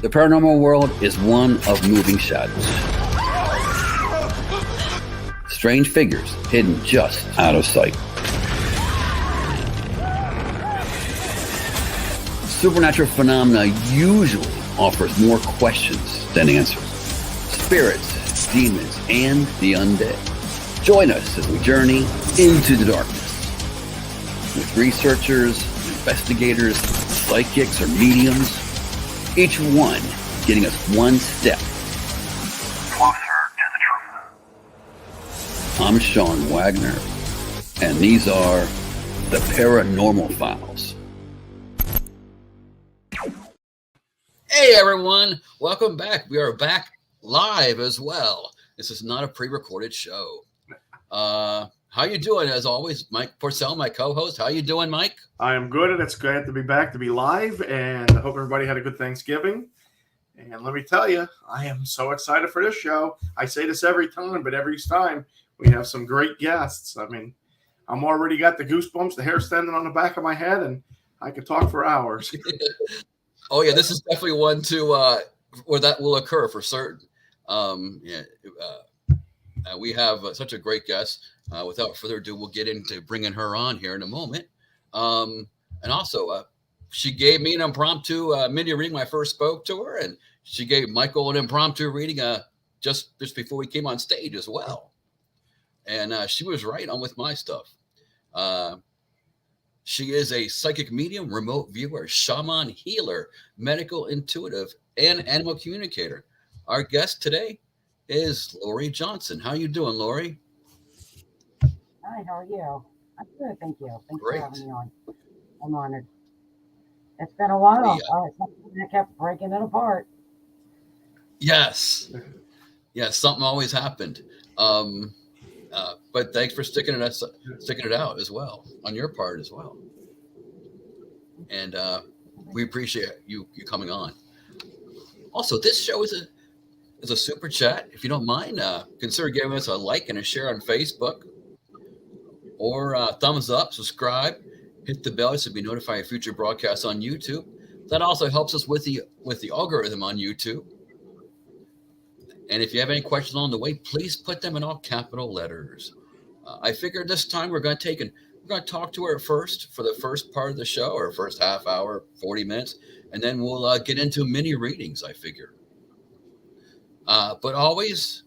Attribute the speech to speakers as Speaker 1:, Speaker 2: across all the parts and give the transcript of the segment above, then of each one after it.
Speaker 1: The paranormal world is one of moving shadows. Strange figures hidden just out of sight. Supernatural phenomena usually offers more questions than answers. Spirits, demons, and the undead. Join us as we journey into the darkness with researchers, investigators, psychics, or mediums, each one getting us one step closer to the truth. I'm Shaman Wagner, and these are the Paranormal Files. Hey everyone, welcome back. We are back live as well. This is not a pre-recorded show. How you doing? As always, Mike Porcel, my co-host. How you doing, Mike?
Speaker 2: I am good, and it's glad to be back, to be live, and I hope everybody had a good Thanksgiving. And let me tell you, I am so excited for this show. I say this every time, but every time we have some great guests. I mean, I'm already got the goosebumps, the hair standing on the back of my head, and I could talk for hours.
Speaker 1: Oh yeah, this is definitely one to where that will occur for certain. We have such a great guest. Without further ado, we'll get into bringing her on here in a moment. And also, she gave me an impromptu mini reading when I first spoke to her, and she gave Michael an impromptu reading just before we came on stage as well. And she was right on with my stuff. She is a psychic medium, remote viewer, shaman healer, medical intuitive, and animal communicator. Our guest today is LORIE Johnson. How you doing, LORIE?
Speaker 3: Hi, how are you? I'm good, thank you. Thanks
Speaker 1: Great.
Speaker 3: for having me on. I'm honored. It's been a while. I kept breaking it apart.
Speaker 1: Yes. Yes, something always happened. But thanks for sticking it out as well on your part as well. And we appreciate you coming on. Also, this show is a super chat. If you don't mind, consider giving us a like and a share on Facebook, or thumbs up, subscribe, hit the bell so you'll be notified of future broadcasts on YouTube. That also helps us with the algorithm on YouTube. And if you have any questions along the way, please put them in all capital letters. I figured this time we're going to talk to her first for the first part of the show, or first half hour, 40 minutes, and then we'll get into mini readings, I figure. But always,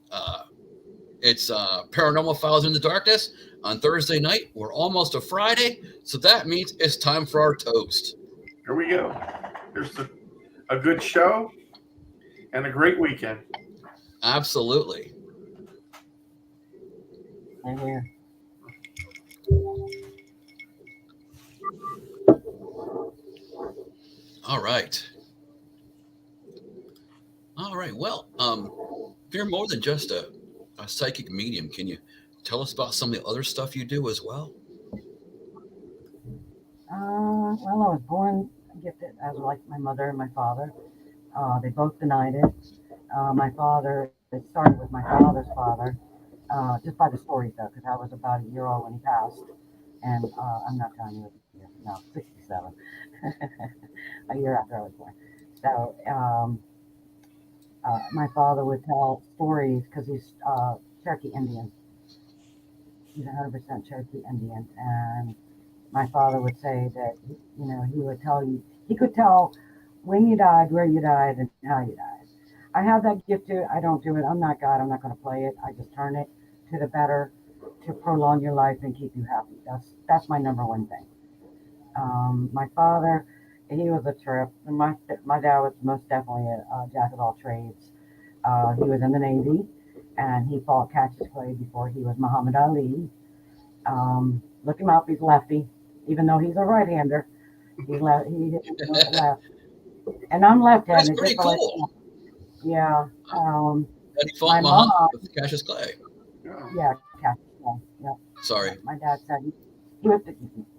Speaker 1: it's Paranormal Files in the Darkness on Thursday night. We're almost to Friday, so that means it's time for our toast.
Speaker 2: Here we go. Here's a good show and a great weekend.
Speaker 1: Absolutely.
Speaker 3: Here.
Speaker 1: All right. Well, you're more than just a psychic medium. Can you tell us about some of the other stuff you do as well?
Speaker 3: Well, I was born gifted as like my mother and my father. They both denied it. It started with my father's father, just by the stories though, because I was about a year old when he passed. And I'm not telling you what year, no, 67, a year after I was born. So my father would tell stories because he's Cherokee Indian. He's 100% Cherokee Indian. And my father would say that, he would tell you, he could tell when you died, where you died, and how you died. I have that gift too. I don't do it. I'm not God. I'm not going to play it. I just turn it to the better, to prolong your life and keep you happy. That's my number one thing. My father, he was a trip. And my dad was most definitely a jack of all trades. He was in the Navy, and he fought catch as clay before he was Muhammad Ali. Look him up. He's lefty, even though he's a right-hander. He hit left, and I'm left-handed.
Speaker 1: That's pretty cool.
Speaker 3: Yeah.
Speaker 1: And he fought Muhammad with Cassius Clay.
Speaker 3: Yeah, Cassius Clay. Yeah.
Speaker 1: Sorry.
Speaker 3: My dad said he was.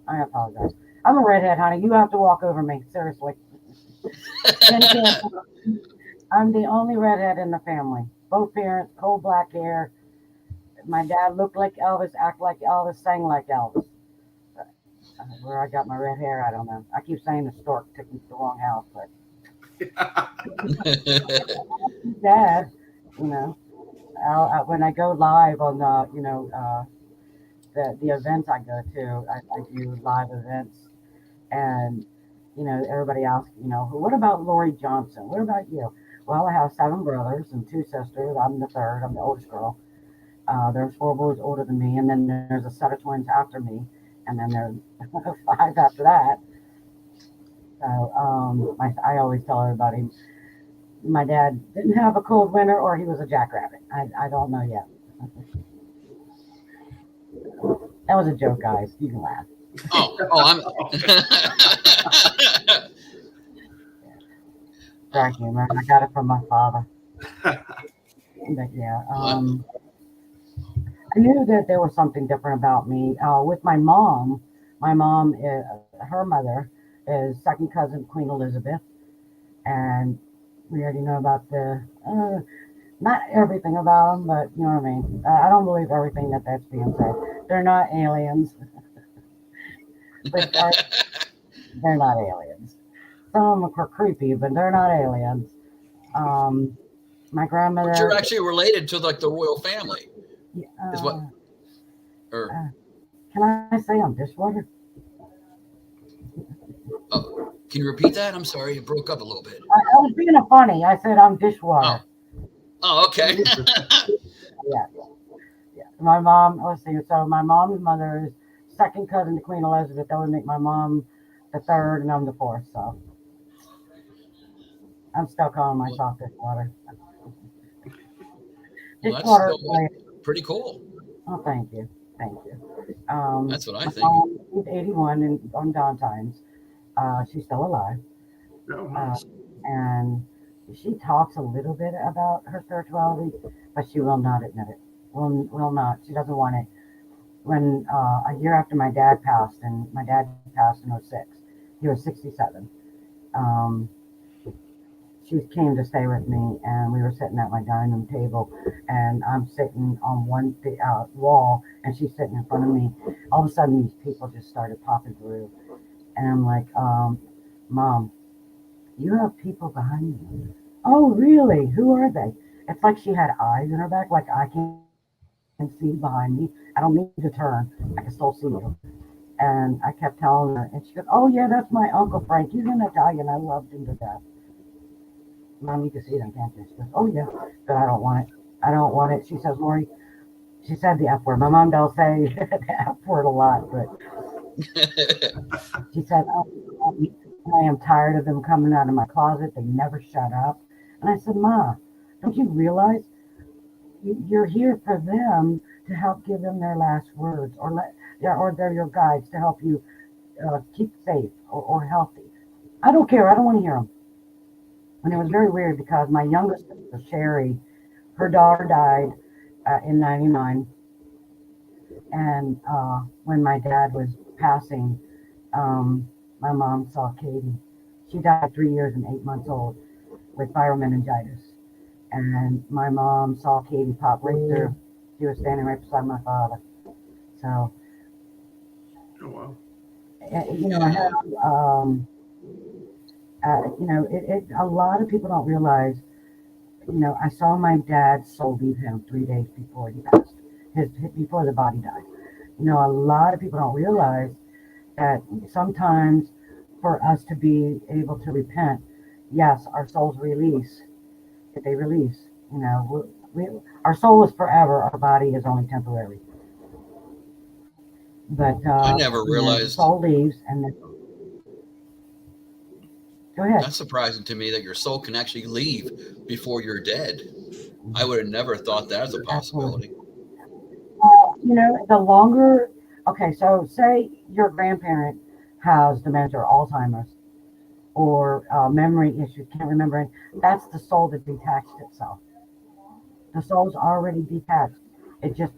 Speaker 3: I apologize. I'm a redhead, honey. You have to walk over me. Seriously. I'm the only redhead in the family. Both parents, coal black hair. My dad looked like Elvis, acted like Elvis, sang like Elvis. Where I got my red hair, I don't know. I keep saying the stork took me to the wrong house, but Dad, you know, when I go live on the, the events I go to, I do live events, and everybody asks, what about LORIE Johnson? What about you? Well, I have 7 brothers and 2 sisters. I'm the third. I'm the oldest girl. There's 4 boys older than me, and then there's a set of twins after me, and then there's 5 after that. So I always tell everybody, my dad didn't have a cold winter, or he was a jackrabbit. I don't know yet. That was a joke, guys. You can laugh.
Speaker 1: I'm.
Speaker 3: Dark humor. I got it from my father. But yeah, I knew that there was something different about me. With my mom, her mother is second cousin to Queen Elizabeth, and we already know about not everything about them, but you know what I mean. I don't believe everything that's being said. They're not aliens. But they're not aliens. Some of them are creepy, but they're not aliens. My grandmother.
Speaker 1: But you're actually related to like the royal family. Is what? Or
Speaker 3: can I say I'm dishwater?
Speaker 1: Oh, can you repeat that? I'm sorry, it broke up a little bit.
Speaker 3: I was being funny. I said I'm dishwater.
Speaker 1: Oh okay.
Speaker 3: Yeah. My mom. Let's see. So my mom's mother is second cousin to Queen Elizabeth. That would make my mom the third, and I'm the fourth. So I'm still calling myself dishwater.
Speaker 1: Well, that's pretty cool.
Speaker 3: Oh, thank you.
Speaker 1: That's what I think.
Speaker 3: She's 81 and on Valentine's. She's still alive. And she talks a little bit about her spirituality, but she will not admit it. Will not. She doesn't want it. When a year after my dad passed, and my dad passed in 06, he was 67. She came to stay with me, and we were sitting at my dining room table, and I'm sitting on one wall, and she's sitting in front of me. All of a sudden, these people just started popping through, and I'm like, Mom, you have people behind you. Oh, really? Who are they? It's like she had eyes in her back, like I can see behind me. I don't need to turn. I can still see you. And I kept telling her, and she goes, oh, yeah, that's my Uncle Frank. He's an Italian. I loved him to death. Mom, you can see them, can't you? She goes, oh, yeah, but I don't want it. I don't want it. She says, LORIE, she said the F word. My mom don't say the F word a lot, but she said, I am tired of them coming out of my closet. They never shut up. And I said, Ma, don't you realize you're here for them to help give them their last words, or they're your guides to help you keep safe or healthy. I don't care. I don't want to hear them. And it was very weird because my youngest sister, Sherry, her daughter died in 99. And when my dad was passing, my mom saw Katie. She died 3 years and 8 months old with viral meningitis. And my mom saw Katie pop right through. She was standing right beside my father. So,
Speaker 2: oh, wow.
Speaker 3: I have, a lot of people don't realize, I saw my dad's soul leave him 3 days before he passed, before the body died. A lot of people don't realize that sometimes for us to be able to repent, yes, our souls release. If they release, our soul is forever, our body is only temporary. But
Speaker 1: I never realized
Speaker 3: the soul leaves, and then go ahead.
Speaker 1: That's surprising to me that your soul can actually leave before you're dead. I would have never thought that as a possibility.
Speaker 3: The longer, okay, so say your grandparent has dementia or Alzheimer's or memory issues, can't remember it. That's the soul that detached itself. The soul's already detached. It just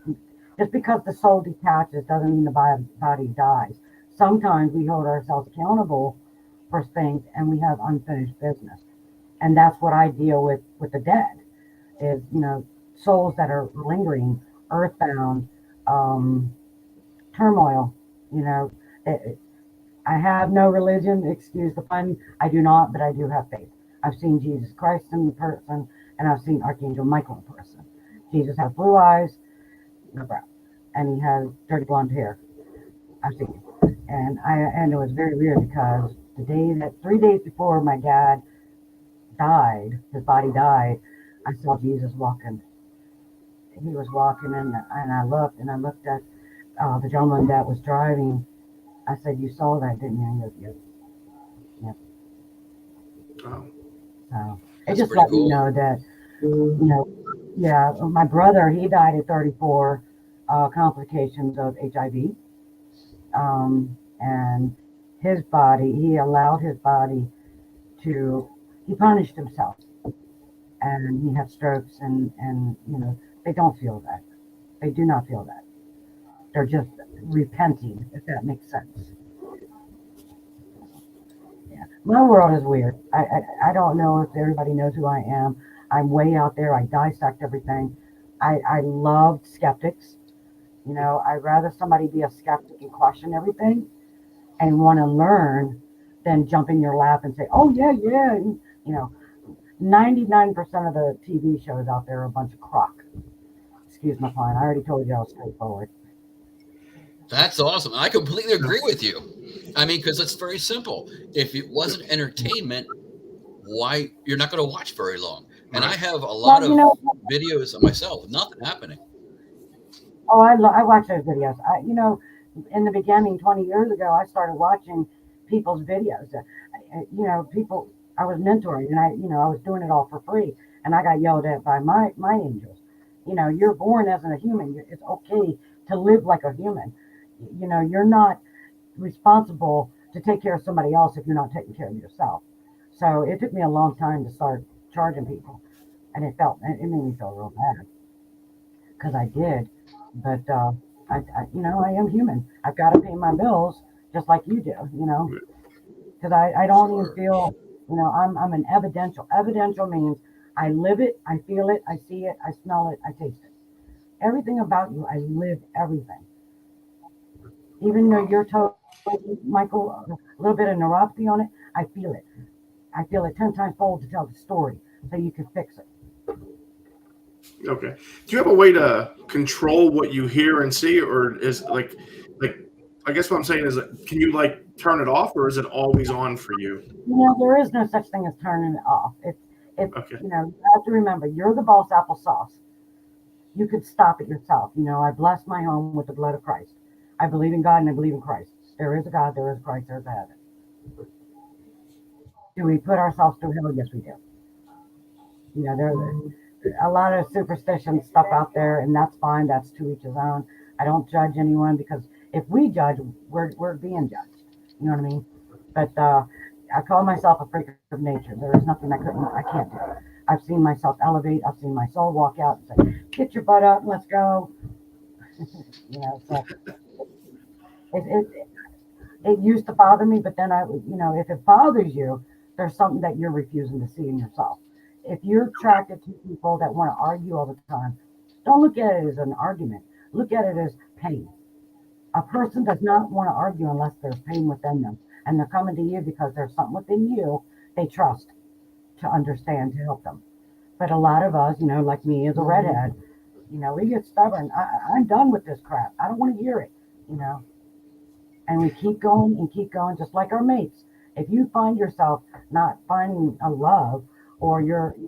Speaker 3: because the soul detaches doesn't mean the body dies. Sometimes we hold ourselves accountable for things and we have unfinished business. And that's what I deal with the dead is, souls that are lingering, earthbound, turmoil, I have no religion, excuse the pun. I do not, but I do have faith. I've seen Jesus Christ in person, and I've seen Archangel Michael in person. Jesus has blue eyes, no brown, and he has dirty blonde hair. I've seen him, and it was very weird because 3 days before my dad died, his body died, I saw Jesus walking. He was walking, and I looked at the gentleman that was driving. I said, "You saw that, didn't you?" He goes, "Yep, yep."
Speaker 2: Oh,
Speaker 3: So it
Speaker 1: That's
Speaker 3: just
Speaker 1: pretty
Speaker 3: let me
Speaker 1: cool.
Speaker 3: know that, yeah, my brother, he died at 34, complications of HIV. And his body, he allowed his body he punished himself, and he had strokes, and they don't feel that. They do not feel that. They're just repenting, if that makes sense. Yeah. My world is weird. I don't know if everybody knows who I am. I'm way out there. I dissect everything. I love skeptics. I'd rather somebody be a skeptic and question everything and want to learn than jump in your lap and say, "Oh yeah, yeah." And, 99% of the TV shows out there are a bunch of crock. Excuse my pun. I already told you I was straightforward.
Speaker 1: That's awesome. I completely agree with you. I mean, because it's very simple. If it wasn't entertainment, why you're not going to watch very long. And I
Speaker 2: right.
Speaker 1: have a lot
Speaker 3: Well,
Speaker 1: of videos of myself, nothing happening.
Speaker 3: oh, I watch those videos. In the beginning, 20 years ago, I started watching people's videos. People I was mentoring, and I was doing it all for free, and I got yelled at by my angels. You're born as a human. It's okay to live like a human. You're not responsible to take care of somebody else if you're not taking care of yourself. So it took me a long time to start charging people, and it made me feel real bad because I did. But I am human. I've got to pay my bills just like you do. Because I don't even
Speaker 1: Sure.
Speaker 3: feel. I'm an evidential. Evidential means I live it, I feel it, I see it, I smell it, I taste it. Everything about you, I live everything. Even though
Speaker 2: Wow.
Speaker 3: you're told, Michael, a little bit of neuropathy on it, I feel it. I feel it 10 times fold to tell the story so you can fix it.
Speaker 2: Okay. Do you have a way to control what you hear and see, or is like I guess what I'm saying is, can you like turn it off, or is it always on for you?
Speaker 3: There is no such thing as turning it off.
Speaker 2: Okay.
Speaker 3: You have to remember, you're the boss applesauce. You could stop it yourself. I bless my home with the blood of Christ. I believe in God and I believe in Christ. There is a God, there is a Christ, there is a heaven. Do we put ourselves through hell? Yes, we do. There's a lot of superstition stuff out there, and that's fine. That's to each his own. I don't judge anyone because if we judge, we're being judged. You know what I mean? But I call myself a freak of nature. There is nothing I can't do. I've seen myself elevate. I've seen my soul walk out and say, "Get your butt up, and let's go." So it used to bother me, but then if it bothers you, there's something that you're refusing to see in yourself. If you're attracted to people that want to argue all the time, don't look at it as an argument. Look at it as pain. A person does not want to argue unless there's pain within them, and they're coming to you because there's something within you they trust to understand to help them. But a lot of us, like me as a redhead, we get stubborn. I'm done with this crap. I don't want to hear it. You know, and we keep going, just like our mates. If you find yourself not finding a love, or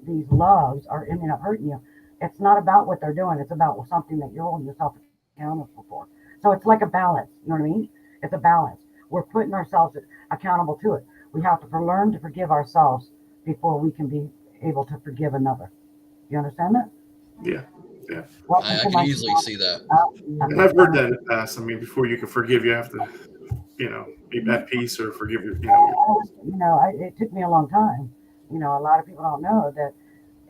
Speaker 3: these loves are ending up hurting you, it's not about what they're doing. It's about something that you're holding yourself accountable for. So it's like a balance. You know what I mean? It's a balance. We're putting ourselves accountable to it. We have to learn to forgive ourselves before we can be able to forgive another. You understand that?
Speaker 2: Yeah. Yeah.
Speaker 3: Welcome
Speaker 1: I
Speaker 3: to
Speaker 1: can
Speaker 3: my
Speaker 1: easily see that.
Speaker 2: And I've heard that in the past. I mean, before you can forgive, you have to, be at peace or forgive
Speaker 3: It took me a long time. A lot of people don't know that.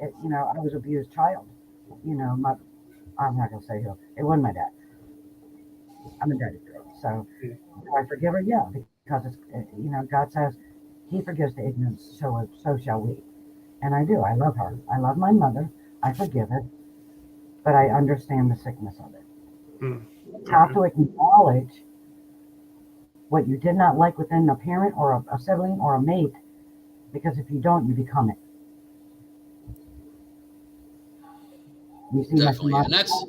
Speaker 3: I was an abused child. I'm not gonna say who. It wasn't my dad. I'm a daddy girl. So do I forgive her? Yeah, because God says He forgives the ignorant, so shall we. And I do. I love her. I love my mother. I forgive it, but I understand the sickness of it. You have to acknowledge what you did not like within a parent or a sibling or a mate, because if you don't, you become it. You see,
Speaker 1: Definitely.
Speaker 3: my
Speaker 1: And that's,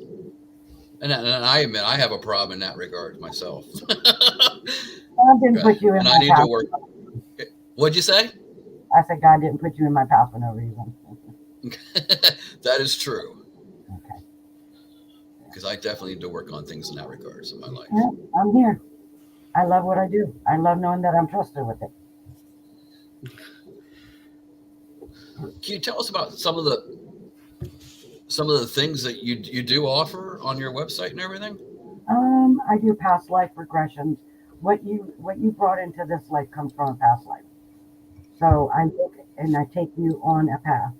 Speaker 1: and I admit I have a problem in that regard myself.
Speaker 3: God didn't put you in
Speaker 1: And I
Speaker 3: my
Speaker 1: need to
Speaker 3: path.
Speaker 1: work. What'd you say?
Speaker 3: I said God didn't put you in my path for no reason.
Speaker 1: That is true.
Speaker 3: Okay.
Speaker 1: Because I definitely need to work on things in that regards in my life.
Speaker 3: Yeah, I'm here. I love what I do. I love knowing that I'm trusted with it.
Speaker 1: Can you tell us about some of the things that you do offer on your website and everything?
Speaker 3: I do past life regressions. What you brought into this life comes from a past life. So I look and I take you on a path,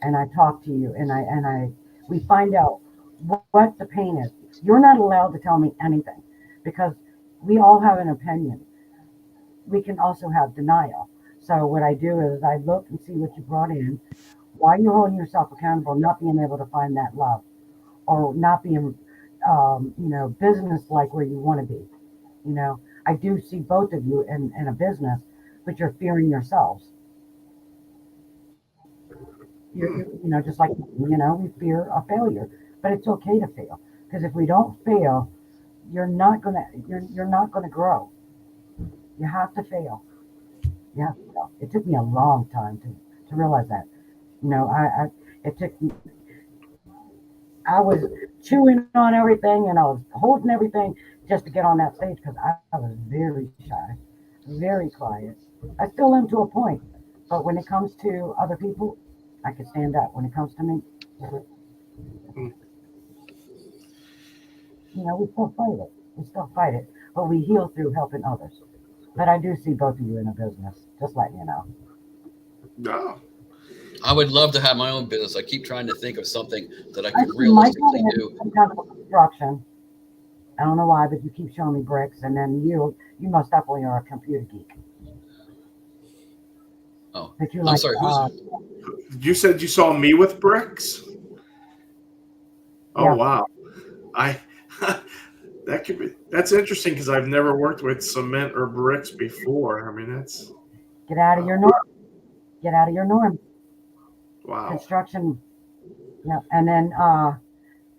Speaker 3: and I talk to you, and we find out what the pain is. You're not allowed to tell me anything because we all have an opinion. We can also have denial. So what I do is I look and see what you brought in, why you're holding yourself accountable, not being able to find that love, or not being, business like where you want to be. I do see both of you in a business, but you're fearing yourselves. Just like, we fear a failure, but it's okay to fail because if we don't fail, you're not gonna grow. You have to fail. You have to fail. It took me a long time to realize that. It took me. I was chewing on everything and I was holding everything just to get on that stage because I was very shy, very quiet. I still am to a point, but when it comes to other people, I can stand up. When it comes to me, we still fight it. We still fight it, but we heal through helping others. But I do see both of you in a business, just letting you know.
Speaker 2: No.
Speaker 1: I would love to have my own business. I keep trying to think of something that I
Speaker 3: I
Speaker 1: could
Speaker 3: see Michael
Speaker 1: realistically
Speaker 3: in
Speaker 1: do.
Speaker 3: some kind of construction. I don't know why, but you keep showing me bricks, and then you most definitely are a computer geek.
Speaker 1: Oh,
Speaker 3: That you
Speaker 1: I'm
Speaker 3: like.
Speaker 1: sorry.
Speaker 2: You said you saw me with bricks? Oh,
Speaker 3: Yeah.
Speaker 2: wow. I that's interesting because I've never worked with cement or bricks before. I mean, that's
Speaker 3: Get out of your norm. Get out of your norm.
Speaker 2: wow.
Speaker 3: Construction. Yeah. And then,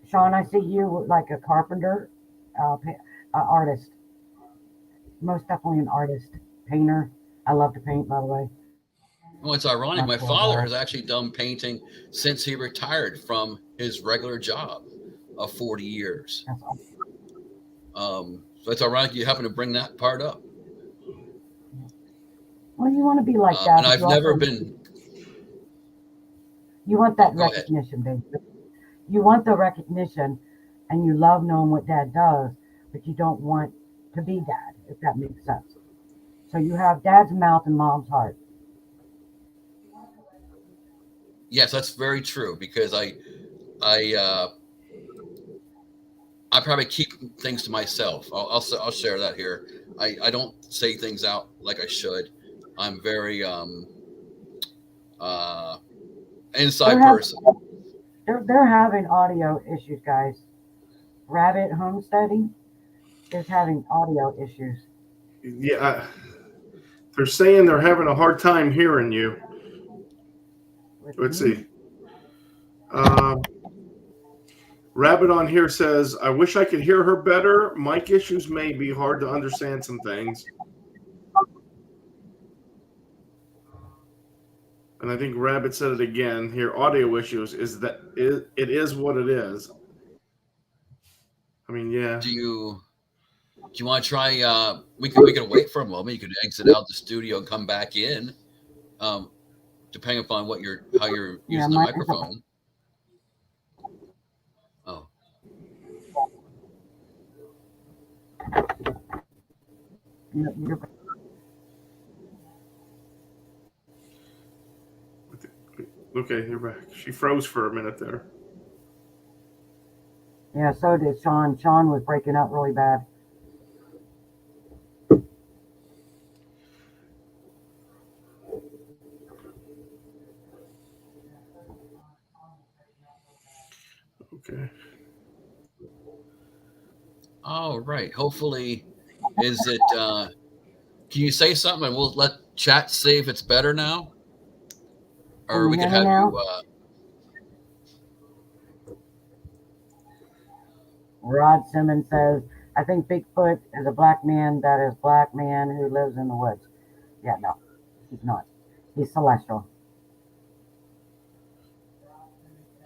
Speaker 3: Sean, I see you like a carpenter, artist. Most definitely an artist, painter. I love to paint, by the way.
Speaker 1: Well, it's ironic.
Speaker 3: Not
Speaker 1: My
Speaker 3: sure
Speaker 1: father
Speaker 3: why.
Speaker 1: has actually done painting since he retired from his regular job of 40 years.
Speaker 3: That's awesome.
Speaker 1: So it's ironic you happen to bring that part up.
Speaker 3: Well, you want to be like that,
Speaker 1: And
Speaker 3: but
Speaker 1: I've
Speaker 3: you
Speaker 1: never
Speaker 3: also
Speaker 1: been.
Speaker 3: you want that
Speaker 1: Go ahead.
Speaker 3: recognition, baby. You want the recognition, and you love knowing what Dad does, but you don't want to be Dad, if that makes sense. So you have Dad's mouth and Mom's heart.
Speaker 1: Yes, that's very true because I probably keep things to myself. I'll share that here. I don't say things out like I should. I'm very inside
Speaker 3: They're having
Speaker 1: person.
Speaker 3: they're having audio issues, guys. Rabbit Homesteading is having audio issues.
Speaker 2: Yeah, they're saying they're having a hard time hearing you.
Speaker 3: With
Speaker 2: Let's
Speaker 3: me.
Speaker 2: see. Rabbit on here says, I wish I could hear her better. Mic issues may be hard to understand some things. And I think Rabbit said it again here. Audio issues it is what it is. I mean, yeah.
Speaker 1: Do you want to try? We could wait for a moment. You could exit out the studio and come back in, depending upon how you're
Speaker 3: Yeah,
Speaker 1: using the microphone. Oh,
Speaker 3: you're
Speaker 2: Okay, you're back. She froze for a minute there.
Speaker 3: Yeah, so did Sean. Sean was breaking up really bad.
Speaker 2: Okay.
Speaker 1: all right. Hopefully, is it? Can you say something, and we'll let chat say if it's better now,
Speaker 3: Can
Speaker 1: or
Speaker 3: you
Speaker 1: we
Speaker 3: hear
Speaker 1: could
Speaker 3: me
Speaker 1: have
Speaker 3: now?
Speaker 1: you.
Speaker 3: Rod Simmons says, I think Bigfoot is a black man that is black man who lives in the woods. Yeah, no, he's not. He's celestial.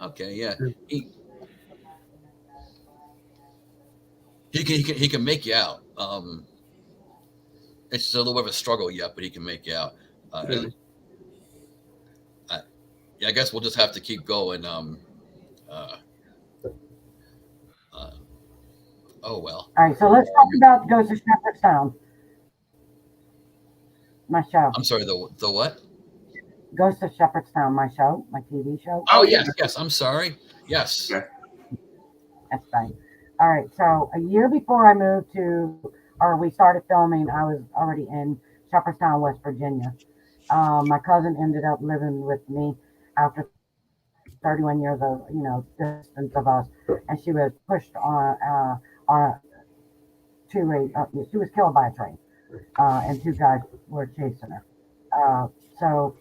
Speaker 1: Okay, yeah, he he can make you out. It's just a little bit of a struggle yet, but he can make you out.
Speaker 2: Yeah.
Speaker 1: Yeah, I guess we'll just have to keep going. Uh, uh, oh well.
Speaker 3: All right, so let's talk about Ghost of Shepherdstown, my show.
Speaker 1: I'm sorry. The what?
Speaker 3: Ghost of Shepherdstown, my show, my TV show.
Speaker 1: Oh
Speaker 2: Oh yeah.
Speaker 1: yes. I'm sorry. Yes.
Speaker 2: Yeah.
Speaker 3: That's fine. All right, so a year before I moved to, or we started filming, I was already in Shepherdstown, West Virginia. My cousin ended up living with me after 31 years of, distance of us, and she was pushed on to she was killed by a train, and two guys were chasing her. So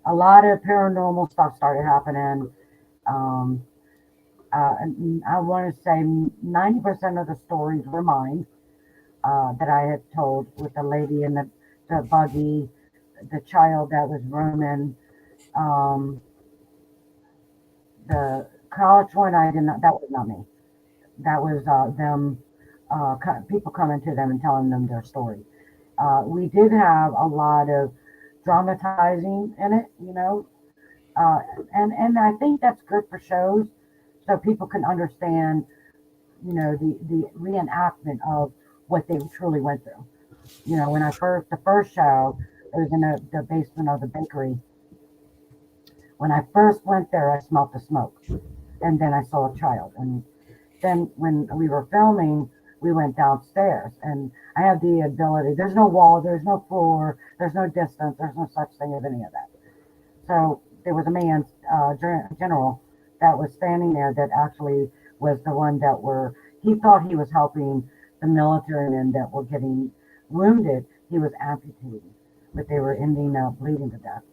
Speaker 3: a lot of paranormal stuff started happening. Um, and I want to say 90% of the stories were mine, that I had told, with the lady in the buggy, the child that was roaming, um, the college one. I did not. That was not me. That was them. People coming to them and telling them their story. We did have a lot of dramatizing in it, uh, and I think that's good for shows, so people can understand, the reenactment of what they truly went through. When the first show, it was in the basement of the bakery. When I first went there, I smelt the smoke, and then I saw a child. And then when we were filming, we went downstairs, and I have the ability. There's no wall, there's no floor, there's no distance, there's no such thing as any of that. So there was a man, general, that was standing there that actually was the one he thought he was helping the military men that were getting wounded. He was amputating, but they were ending up bleeding to death.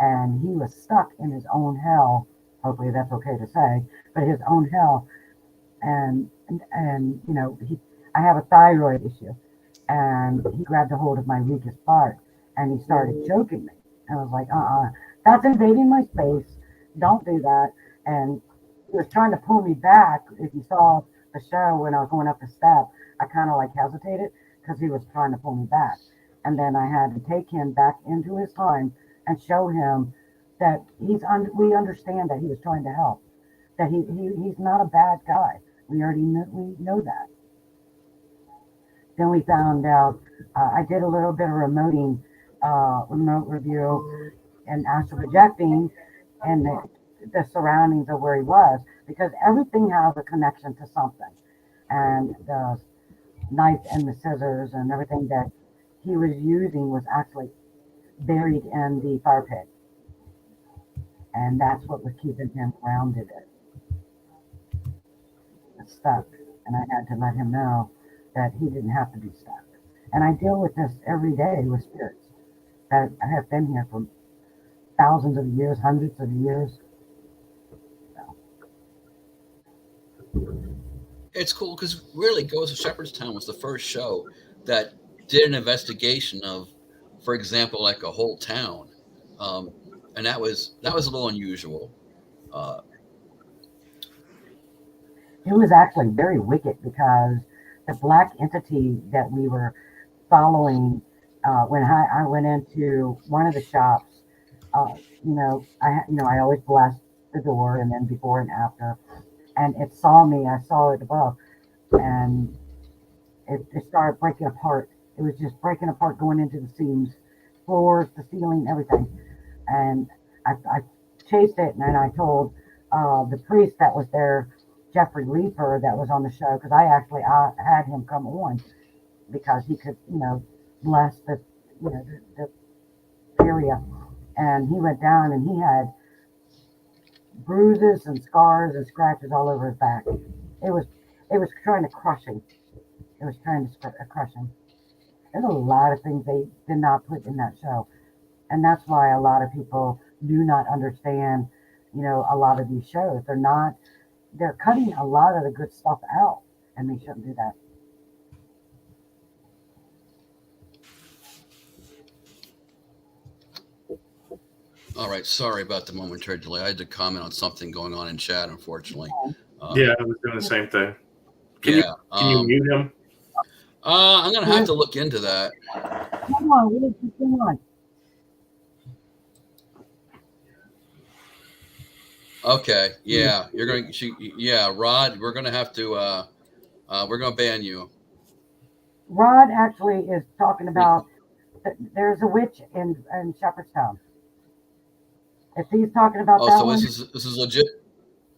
Speaker 3: And he was stuck in his own hell. Hopefully that's okay to say, but his own hell. And I have a thyroid issue, and he grabbed a hold of my weakest part, and he started choking me. And I was like, that's invading my space. Don't do that. And he was trying to pull me back. If you saw the show when I was going up the step, I kind of like hesitated because he was trying to pull me back. And then I had to take him back into his time and show him that we understand that he was trying to help, that he's not a bad guy. We know that. Then we found out, I did a little bit of remote review and astral projecting, and the surroundings of where he was, because everything has a connection to something. And the knife and the scissors and everything that he was using was actually buried in the fire pit. And that's what was keeping him grounded, stuck. And I had to let him know that he didn't have to be stuck. And I deal with this every day with spirits that have been here for thousands of years, hundreds of years.
Speaker 1: It's cool because really, Ghost of Shepherdstown was the first show that did an investigation of, for example, like a whole town, and that was a little unusual.
Speaker 3: It was actually very wicked because the black entity that we were following, when I went into one of the shops, I always blessed the door, and then before and after, and it saw me. I saw it above, and it started breaking apart. It was just breaking apart, going into the seams, floors, the ceiling, everything. And I chased it, and then I told the priest that was there, Jeffrey Leeper, that was on the show, because I had him come on because he could, bless the area. And he went down, and he had bruises and scars and scratches all over his back. It was trying to crush him. It was trying to crush him. There's a lot of things they did not put in that show. And that's why a lot of people do not understand, you know, a lot of these shows. They're cutting a lot of the good stuff out, and they shouldn't do that.
Speaker 1: All right. Sorry about the momentary delay. I had to comment on something going on in chat, unfortunately.
Speaker 2: Yeah, I was doing the same thing. Can you mute him?
Speaker 1: I'm going to have to look into that.
Speaker 3: Come on, what is going on?
Speaker 1: Okay. Yeah. You're going to, Rod, we're going to have to, we're going to ban you.
Speaker 3: Rod actually is talking about there's a witch in Shepherdstown. If he's talking about that
Speaker 1: so
Speaker 3: one,
Speaker 1: this is legit.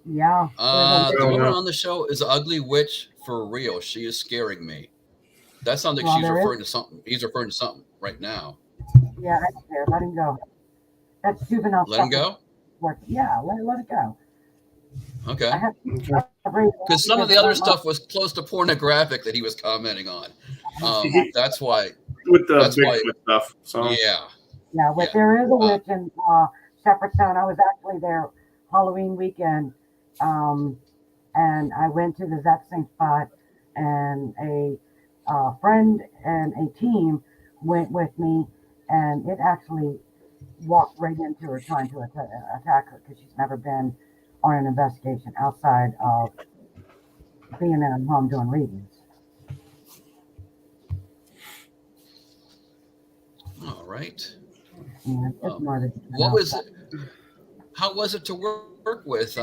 Speaker 3: yeah.
Speaker 1: The woman on the show is an ugly witch for real. She is scaring me. That sounds like she's referring to something. He's referring to something right now.
Speaker 3: Yeah, I don't care. Let him go. That's juvenile.
Speaker 1: Let him go?
Speaker 3: Yeah, let it go.
Speaker 1: Okay. Because some of the other stuff was close to pornographic that he was commenting on. That's why.
Speaker 2: With the Bigfoot stuff. So.
Speaker 1: Yeah.
Speaker 3: Yeah, but there is a witch in Shepherdstown. I was actually there Halloween weekend, and I went to the exact same spot, and a friend and a team went with me, and it actually walked right into her trying to attack her because she's never been on an investigation outside of being in a home doing readings.
Speaker 1: All right.
Speaker 3: Yeah,
Speaker 1: what was it? How was it to work with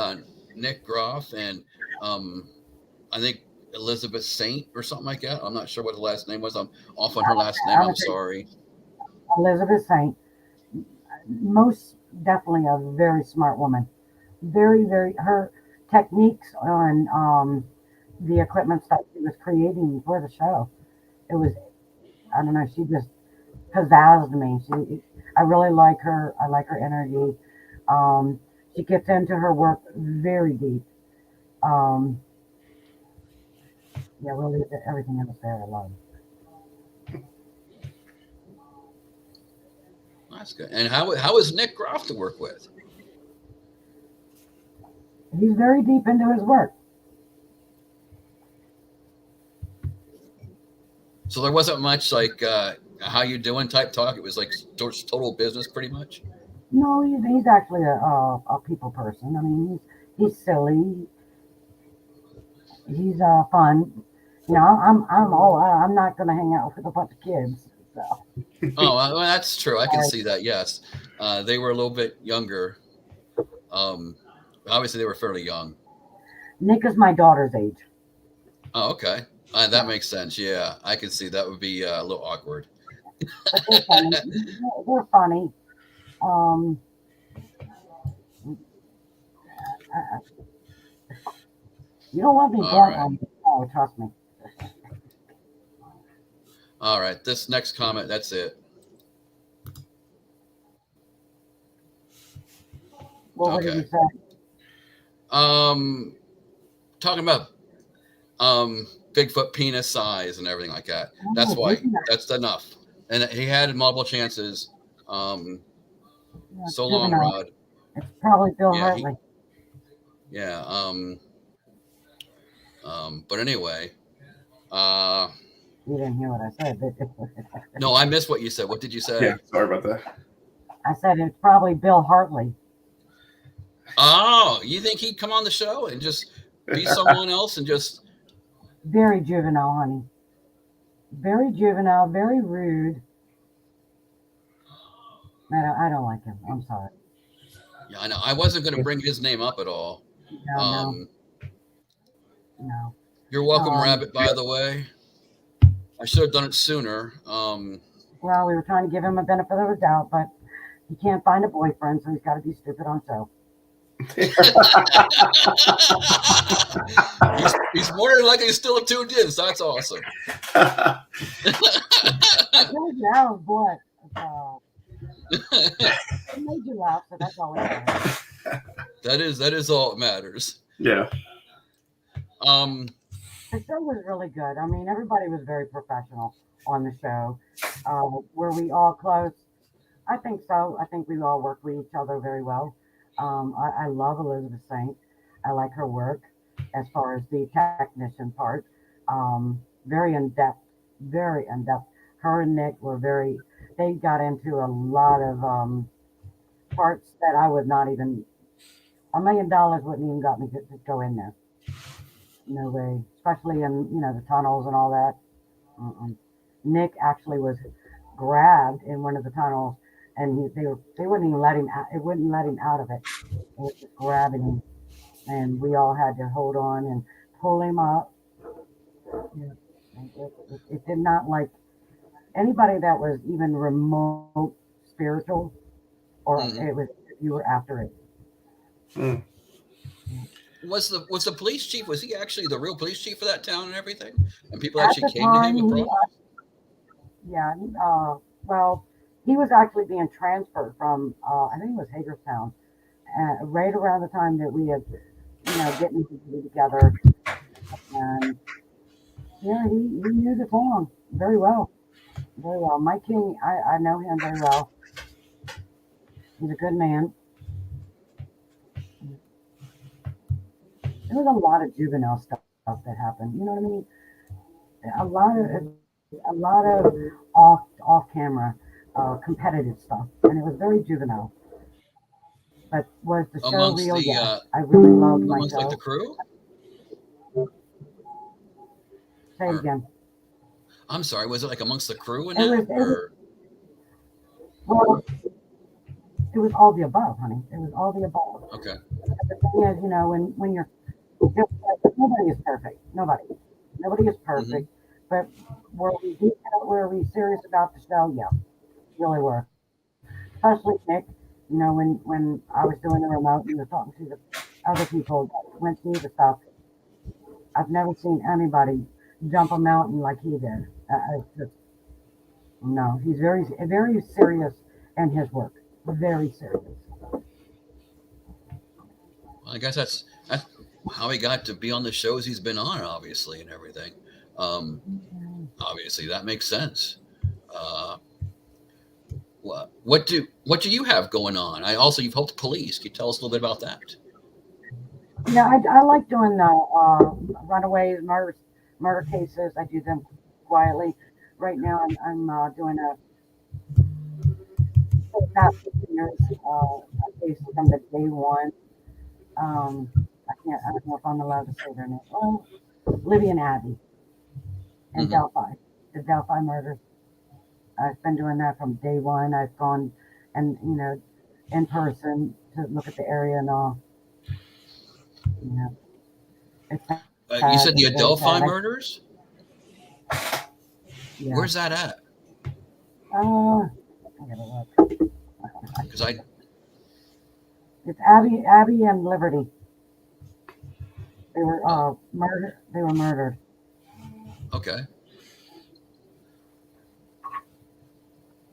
Speaker 1: Nick Groff and I think Elizabeth Saint or something like that? I'm not sure what the last name was. I'm off on her last name. I'm sorry.
Speaker 3: Elizabeth Saint, most definitely a very smart woman. Very, very, her techniques on the equipment stuff she was creating for the show. It was, I don't know, she just pizzazzed me. I really like her. I like her energy. She gets into her work very deep. Yeah, we'll leave everything else there alone.
Speaker 1: That's good. And how is Nick Groff to work with?
Speaker 3: He's very deep into his work.
Speaker 1: So there wasn't much like how you doing type talk. It was like total business pretty much.
Speaker 3: No, he's actually a people person. I mean, he's silly. He's fun. You know, I'm not going to hang out with a bunch of kids. So.
Speaker 1: Oh, well, that's true. I can see that. Yes, they were a little bit younger. Obviously, they were fairly young.
Speaker 3: Nick is my daughter's age.
Speaker 1: Oh, okay. That makes sense. Yeah, I can see that would be a little awkward.
Speaker 3: They're funny. They're funny. You don't want me blunt. Oh, trust me.
Speaker 1: All right. This next comment, that's it.
Speaker 3: What did he say?
Speaker 1: Talking about Bigfoot penis size and everything like that. That's why. That's enough. And he had multiple chances. So long, Rod.
Speaker 3: It's probably Bill Hartley.
Speaker 1: But anyway.
Speaker 3: You didn't hear what I said, did you?
Speaker 1: No, I missed what you said. What did you say?
Speaker 2: Yeah, sorry about that.
Speaker 3: I said it's probably Bill Hartley.
Speaker 1: Oh, you think he'd come on the show and just be someone else and just...
Speaker 3: Very juvenile, honey. Very juvenile, very rude. I don't like him. I'm sorry.
Speaker 1: Yeah, I know. I wasn't going to bring his name up at all.
Speaker 3: No.
Speaker 1: You're welcome, Rabbit, by the way. I should have done it sooner.
Speaker 3: Well, we were trying to give him a benefit of the doubt, but he can't find a boyfriend, so he's got to be stupid on show.
Speaker 1: he's more than likely still tuned in, so that's awesome.
Speaker 3: I told you I was blunt. It made you laugh, so that's all it matters.
Speaker 1: That is all that matters.
Speaker 2: Yeah.
Speaker 3: The show was really good. I mean, everybody was very professional on the show. Were we all close? I think so. I think we all work with each other very well. I love Elizabeth Saint. I like her work as far as the technician part. Very in depth, very in depth. Her and Nick were very. They got into a lot of parts that I would not even. $1 million wouldn't even got me to go in there. No way. Especially in the tunnels and all that. Mm-mm. Nick actually was grabbed in one of the tunnels, and they wouldn't even let him out. It wouldn't let him out of it. It was just grabbing him, and we all had to hold on and pull him up. Yeah. It did not like anybody that was even remote spiritual, or
Speaker 1: Mhm.
Speaker 3: it was you were after it.
Speaker 2: Mm.
Speaker 1: Was the police chief? Was he actually the real police chief for that town and everything? And people
Speaker 3: At
Speaker 1: actually
Speaker 3: the
Speaker 1: came to him
Speaker 3: time,
Speaker 1: with
Speaker 3: he
Speaker 1: problems.
Speaker 3: yeah, well, he was actually being transferred from I think it was Hagerstown, right around the time that we had getting together, and yeah, he knew the town very well, very well. Mike King, I know him very well. He's a good man. There was a lot of juvenile stuff that happened. You know what I mean? A lot of off camera competitive stuff, and it was very juvenile. But was the show
Speaker 1: Amongst
Speaker 3: real?
Speaker 1: the
Speaker 3: Yes, I really loved my
Speaker 1: amongst like the
Speaker 3: show.
Speaker 1: crew,
Speaker 3: Say it
Speaker 1: or
Speaker 3: again.
Speaker 1: I'm sorry, was it like amongst the crew and
Speaker 3: It
Speaker 1: that,
Speaker 3: was it was
Speaker 1: or
Speaker 3: well, it was all the above, honey. It was all the above.
Speaker 1: okay?
Speaker 3: But the thing is, when you're nobody is perfect. Nobody is
Speaker 1: Hmm.
Speaker 3: perfect. But were we serious about the show? Yeah, really were. Especially Nick. When I was doing the remote and he was talking to the other people that went through the stuff. I've never seen anybody jump a mountain like he did. It's just, no, he's very serious in his work. Very serious.
Speaker 1: Well, I guess that's how he got to be on the shows he's been on, obviously, and everything. Um, Obviously, that makes sense. Uh, what do you have going on? I also you've helped police. Can you tell us a little bit about that?
Speaker 3: Yeah, I like doing runaways, murder cases. I do them quietly. Right now, I'm doing for the past 15 years a case from the day one. I don't know if I'm allowed to say their name. Well, Libby and Abby in
Speaker 1: Hmm.
Speaker 3: Delphi, the Delphi murders. I've been doing that from day one. I've gone and in person to look at the area and all. You know, it's
Speaker 1: You
Speaker 3: sad.
Speaker 1: said the
Speaker 3: It's very
Speaker 1: Adelphi
Speaker 3: sad.
Speaker 1: murders.
Speaker 3: Yeah.
Speaker 1: Where's that at?
Speaker 3: I gotta look.
Speaker 1: Because I
Speaker 3: It's Abby and Liberty. They were
Speaker 1: oh,
Speaker 3: murdered. They were murdered.
Speaker 1: okay,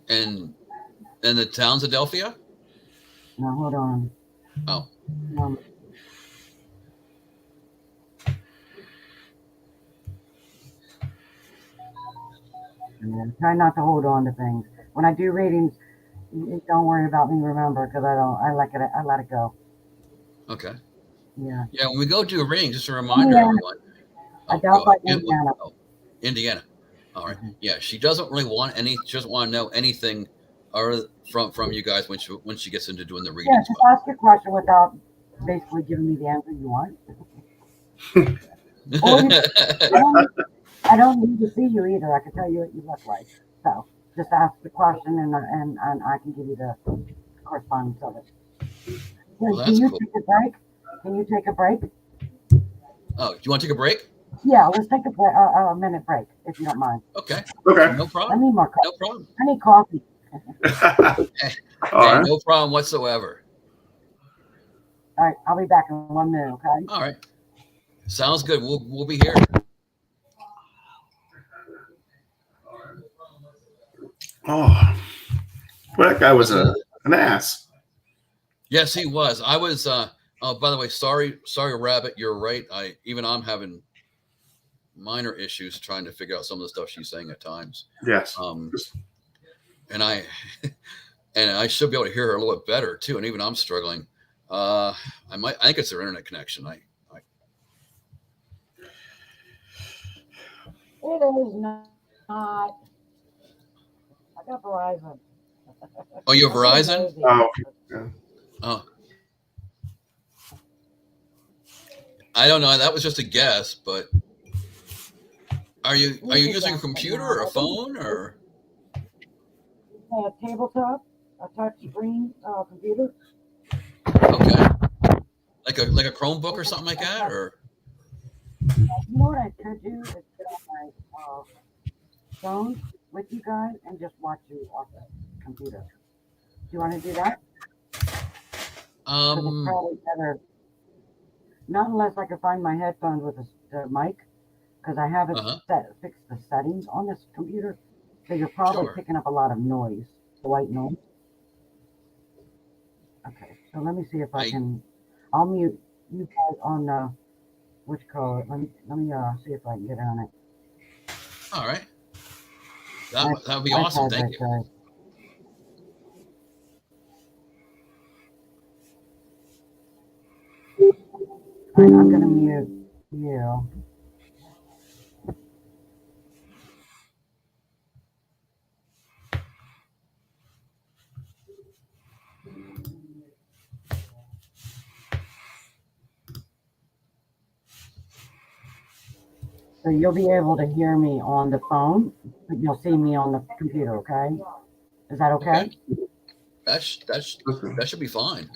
Speaker 1: and the town's Adelphia.
Speaker 3: Now hold on.
Speaker 1: Oh,
Speaker 3: Um, yeah, try not to hold on to things. When I do readings, don't worry about me remember because I don't. I like it. I let it go.
Speaker 1: okay.
Speaker 3: Yeah.
Speaker 1: Yeah, when we go do a ring, just a reminder,
Speaker 3: Indiana.
Speaker 1: everyone. Oh, go
Speaker 3: Adelphi,
Speaker 1: ahead.
Speaker 3: Indiana.
Speaker 1: Oh, Indiana. All right.
Speaker 3: Mhm.
Speaker 1: Yeah, she doesn't really want any. She doesn't want to know anything, or from you guys when she gets into doing the
Speaker 3: Yeah,
Speaker 1: readings.
Speaker 3: just ask your question without basically giving me the answer you want. Or you, I
Speaker 1: But
Speaker 3: don't, I don't need to see you either. I can tell you what you look like. So just ask the question and I can give you the correspondence of it.
Speaker 1: well,
Speaker 3: Can
Speaker 1: that's
Speaker 3: you
Speaker 1: cool.
Speaker 3: take a break? Can you take a break?
Speaker 1: Oh, do you want to take a break?
Speaker 3: Yeah, let's take a minute break if you don't mind.
Speaker 1: Okay,
Speaker 2: Okay.
Speaker 1: no
Speaker 3: I
Speaker 1: problem.
Speaker 3: need more
Speaker 1: No
Speaker 3: coffee.
Speaker 1: problem.
Speaker 3: I need coffee.
Speaker 2: All
Speaker 1: Hey,
Speaker 2: right.
Speaker 1: no problem whatsoever.
Speaker 3: All right, I'll be back in 1 minute. Okay.
Speaker 1: All right, sounds good. We'll be here.
Speaker 2: Oh, well, that guy was an ass.
Speaker 1: Yes, he was. I was. Oh, by the way, sorry, Rabbit. You're right. I'm having minor issues trying to figure out some of the stuff she's saying at times.
Speaker 2: Yes.
Speaker 1: Um, and I and I should be able to hear her a little bit better too. And even I'm struggling. I think it's their internet connection.
Speaker 3: It is not. I got Verizon.
Speaker 1: Oh, you have Verizon?
Speaker 2: Oh, yeah.
Speaker 1: Oh, I don't know. That was just a guess, but are you using a computer or a phone or
Speaker 3: A tabletop, a touch screen computer.
Speaker 1: okay, like a Chromebook or something like that, or
Speaker 3: You know what I could do is get on my phone with you guys and just watch you off the computer. Do you want to do that? 'Cause it's probably better. Not unless I can find my headphones with the mic, because I haven't fixed the settings on this computer. So you're probably picking up a lot of noise, the white noise. Okay, so let me see if I can. I'll mute you guys on which call? Let me see if I can get on it.
Speaker 1: all right. That would be awesome. Thank you.
Speaker 3: Guys. All right, I'm gonna mute you. So you'll be able to hear me on the phone, but you'll see me on the computer, okay? Is that okay?
Speaker 1: That should be fine.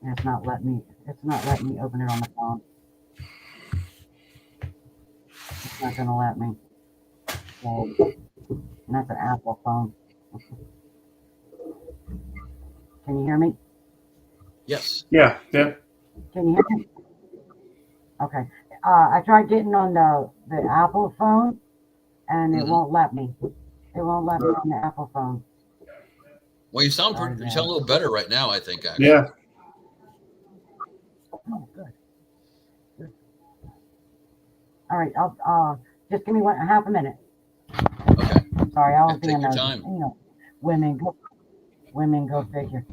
Speaker 3: It's not letting me open it on the phone. It's not gonna let me. So, and that's an Apple phone. Can you hear me?
Speaker 2: Yes. Yeah.
Speaker 3: Can you hear me? Okay. I tried getting on the Apple phone, and it won't let me. It won't let me on the Apple phone.
Speaker 1: Well, you sound a little better right now, I think. Actually.
Speaker 2: Yeah.
Speaker 3: Oh, good. All right. I'll just give me half a minute.
Speaker 1: Okay.
Speaker 3: Sorry, I was being
Speaker 1: time.
Speaker 3: Women go figure.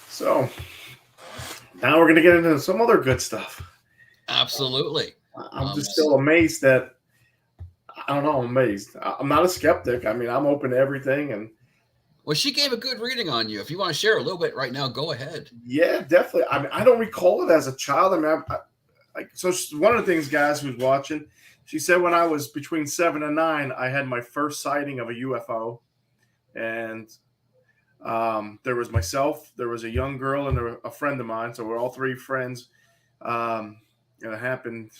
Speaker 2: So now we're going to get into some other good stuff.
Speaker 1: Absolutely.
Speaker 2: I'm just still amazed that, I don't know, I'm amazed. I'm not a skeptic. I mean, I'm open to everything. And
Speaker 1: well, she gave a good reading on you. If you want to share a little bit right now, go ahead.
Speaker 2: Yeah, definitely. I mean, I don't recall it as a child. I mean, so one of the things, guys, who's watching, she said when I was between 7 and 9, I had my first sighting of a UFO. And there was myself, there was a young girl, and a friend of mine. So we're all three friends. And it happened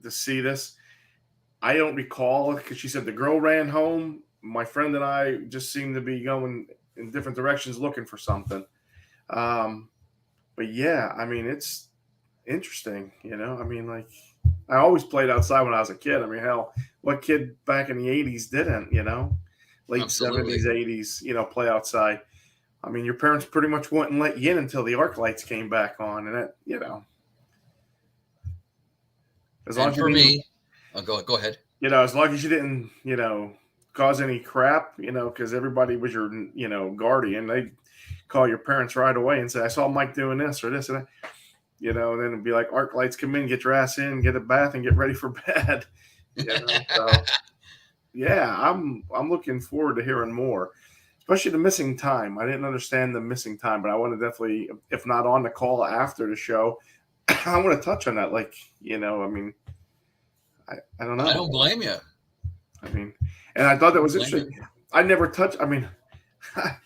Speaker 2: to see this. I don't recall, because she said the girl ran home. My friend and I just seemed to be going in different directions looking for something. But yeah, I mean, it's interesting, I mean, like, I always played outside when I was a kid. I mean, hell, what kid back in the 80s didn't, late
Speaker 1: Absolutely.
Speaker 2: 70s, 80s, play outside. I mean, your parents pretty much wouldn't let you in until the arc lights came back on. And that, as long as you didn't,
Speaker 1: go ahead.
Speaker 2: As long as you didn't, cause any crap, because everybody was your, guardian. They'd call your parents right away and say, I saw Mike doing this or this and that. And then it'd be like, arc lights, come in, get your ass in, get a bath, and get ready for bed. So yeah, I'm looking forward to hearing more, especially the missing time. I didn't understand the missing time, but I want to definitely, if not on the call after the show, I want to touch on that. Like, I mean, I don't know.
Speaker 1: I don't blame you.
Speaker 2: I mean, and I thought that was interesting. I never touched. I mean, I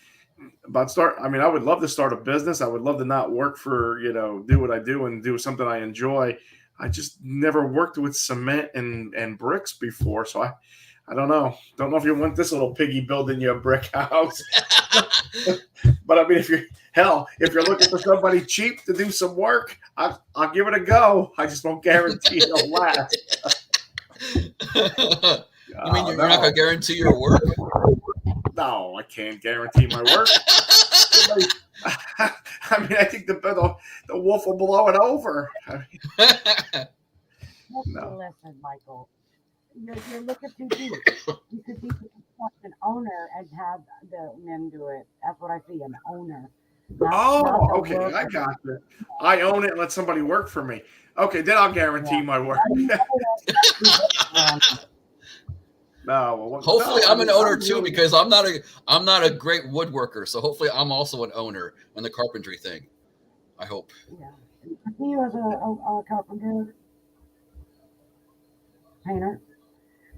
Speaker 2: would love to start a business. I would love to not work for, do what I do and do something I enjoy. I just never worked with cement and bricks before. So I don't know. Don't know if you want this little piggy building you a brick house. But I mean, if you're looking for somebody cheap to do some work, I'll give it a go. I just won't guarantee it'll last.
Speaker 1: You mean you're not going to guarantee your work?
Speaker 2: No, I can't guarantee my work. I mean, I think the wolf will blow it over. I mean, no.
Speaker 3: Listen, Michael, you're looking too deep. You could be an owner and have the men do it. That's what I see, an owner. Not
Speaker 2: Okay, I got it. I own it and let somebody work for me. Okay, then I'll guarantee my work. No,
Speaker 1: hopefully I'm an owner too, because I'm not a great woodworker. So hopefully I'm also an owner in the carpentry thing. I hope.
Speaker 3: Yeah. You as a carpenter, painter,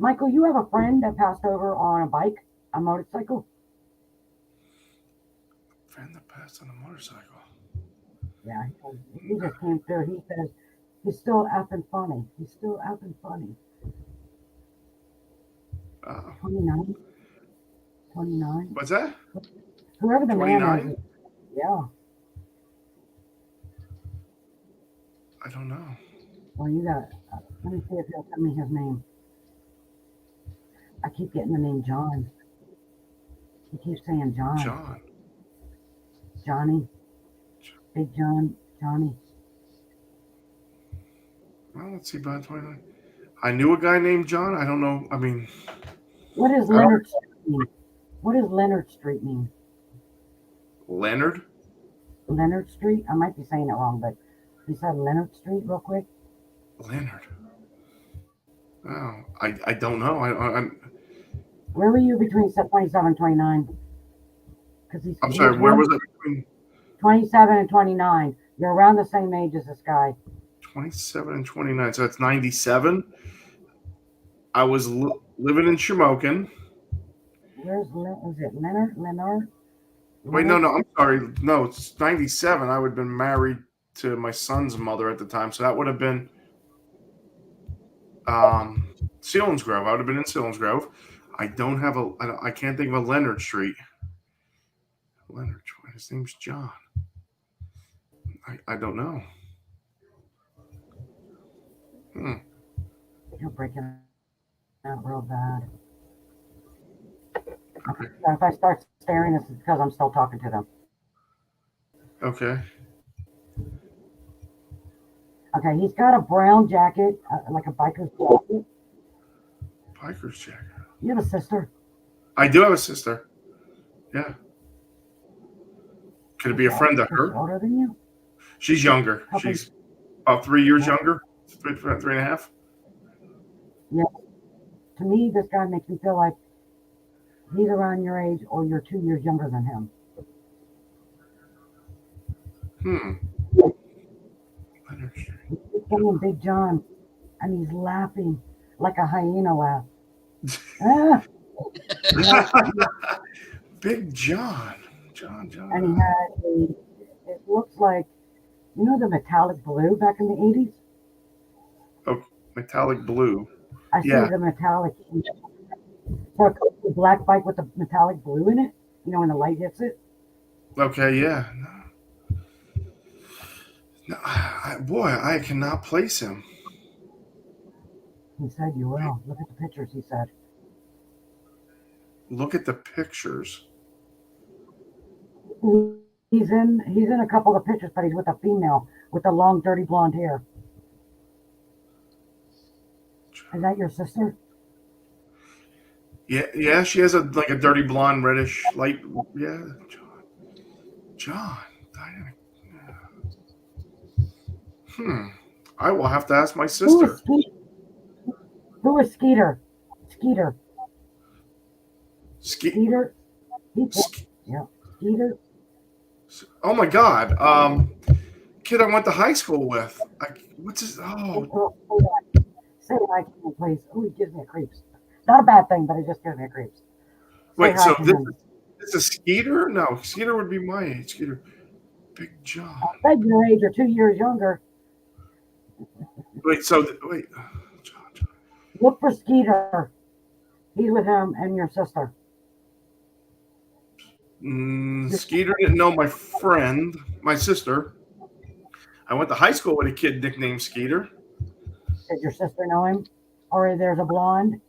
Speaker 3: Michael, you have a friend that passed over on a bike, a motorcycle.
Speaker 2: Friend that passed on a motorcycle.
Speaker 3: Yeah, he just came through. He says he's still effing funny. He's still effing funny. 29.
Speaker 2: What's that?
Speaker 3: Whoever the
Speaker 2: 29?
Speaker 3: man is. Yeah.
Speaker 2: I don't know.
Speaker 3: Well, you got. Let me see if he'll tell me his name. I keep getting the name John. He keeps saying John.
Speaker 2: John.
Speaker 3: Johnny. Big John. Johnny.
Speaker 2: Well, let's see about 29. I knew a guy named John. I don't know. I mean,
Speaker 3: what does Leonard Street mean? What does Leonard Street mean?
Speaker 2: Leonard?
Speaker 3: Leonard Street? I might be saying it wrong, but you said Leonard Street real quick.
Speaker 2: Leonard. Oh, I don't know. I
Speaker 3: Where were you between 27 and 29?
Speaker 2: I'm sorry, where was it between
Speaker 3: 27 and 29? You're around the same age as this guy.
Speaker 2: 27 and 29, so that's 97. I was living in Shamokin.
Speaker 3: Is it Leonard?
Speaker 2: Wait, no, I'm sorry. No, it's 97. I would have been married to my son's mother at the time, so that would have been Selinsgrove. I would have been in Selinsgrove. I can't think of a Leonard Street. Leonard, his name's John. I don't know.
Speaker 3: You're breaking out real bad.
Speaker 2: Okay.
Speaker 3: If I start staring, it's because I'm still talking to them.
Speaker 2: Okay.
Speaker 3: Okay, he's got a brown jacket, like a biker's jacket.
Speaker 2: Biker's jacket.
Speaker 3: You have a sister?
Speaker 2: I do have a sister. Yeah. Could it be a friend of her?
Speaker 3: Older than you?
Speaker 2: She's younger. She's about 3 years younger. 3.5.
Speaker 3: Yeah. To me, this guy makes me feel like he's around your age or you're 2 years younger than him. He's saying Big John, and he's laughing like a hyena laugh.
Speaker 2: Big John. John.
Speaker 3: And he had it looks like, you know the metallic blue back in the 80s?
Speaker 2: Oh, metallic blue.
Speaker 3: I see the metallic. So a black bike with the metallic blue in it, you know, when the light hits it.
Speaker 2: Okay, yeah. No, I cannot place him.
Speaker 3: He said you will. Look at the pictures, he said.
Speaker 2: Look at the pictures.
Speaker 3: He's in a couple of pictures, but he's with a female with the long, dirty blonde hair. Is that your sister?
Speaker 2: Yeah, she has a dirty blonde, reddish light. Yeah, John. I will have to ask my sister.
Speaker 3: Who is Skeeter? Skeeter.
Speaker 2: Skeeter.
Speaker 3: Yeah, Skeeter.
Speaker 2: Oh my God. Kid I went to high school with. What's his? Oh.
Speaker 3: Say hi to him, please. Oh, he gives me a creeps. Not a bad thing, but it just gives me a creeps.
Speaker 2: Wait, so this is Skeeter? No, Skeeter would be my age. Skeeter. Big John.
Speaker 3: I said your age or 2 years younger.
Speaker 2: Wait. John.
Speaker 3: Look for Skeeter. He's with him and your sister.
Speaker 2: Skeeter didn't know my friend, my sister. I went to high school with a kid nicknamed Skeeter.
Speaker 3: Did your sister know him? Or there's a blonde?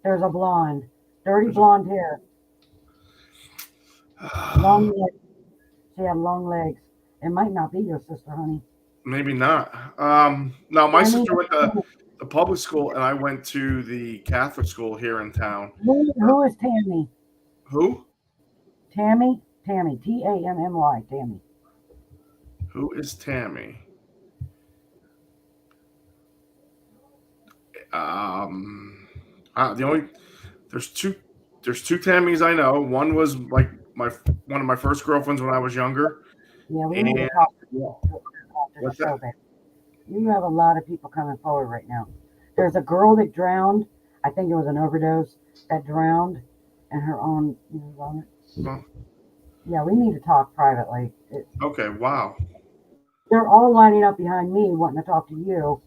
Speaker 3: There's a blonde. Dirty blonde hair. Long legs. She had long legs. It might not be your sister, honey.
Speaker 2: Maybe not. No, my sister went to the public school, and I went to the Catholic school here in town.
Speaker 3: Who is Tammy?
Speaker 2: Who?
Speaker 3: Tammy? Tammy. Tammy. Tammy.
Speaker 2: Who is Tammy? There's two Tammys I know. One was like one of my first girlfriends when I was younger.
Speaker 3: Yeah, we need to talk to you.
Speaker 2: What's that?
Speaker 3: You have a lot of people coming forward right now. There's a girl that drowned. I think it was an overdose that drowned in her own vomit.
Speaker 2: Huh.
Speaker 3: Yeah, we need to talk privately.
Speaker 2: Okay, wow.
Speaker 3: They're all lining up behind me wanting to talk to you.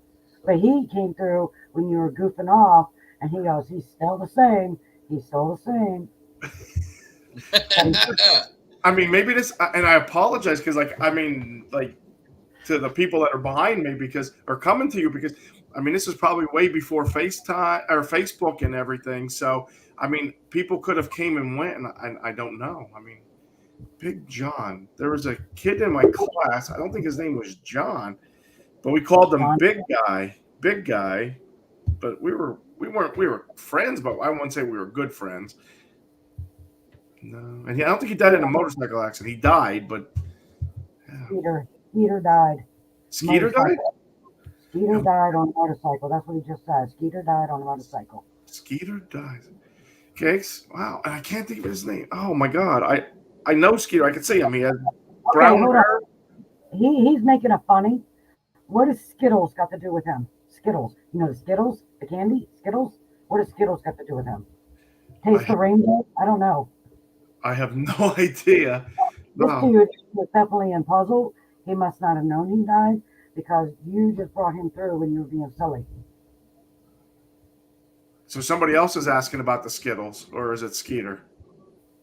Speaker 3: But he came through when you were goofing off, and he goes, he's still the same. He's still the same.
Speaker 2: I mean, maybe this, and I apologize because, to the people that are behind me or coming to you because, this is probably way before FaceTime or Facebook and everything. So, people could have came and went, and I don't know. Big John. There was a kid in my class. I don't think his name was John, but we called him Big Guy. Big Guy. But we were friends, but I wouldn't say we were good friends. No, and I don't think he died in a motorcycle accident. He died, but
Speaker 3: Skeeter died.
Speaker 2: Skeeter died?
Speaker 3: Skeeter died on a motorcycle. That's what he just said. Skeeter died on a motorcycle.
Speaker 2: Skeeter died. Okay, wow, and I can't think of his name. Oh my God, I know Skeeter. I can see him. He has brown hair.
Speaker 3: He's making a funny. What has Skittles got to do with him? Skittles. You know the Skittles, the candy Skittles. What has Skittles got to do with him? Taste the rainbow? I don't know.
Speaker 2: I have no idea.
Speaker 3: This dude was definitely in puzzle. He must not have known he died because you just brought him through when you were being silly.
Speaker 2: So somebody else is asking about the Skittles, or is it Skeeter?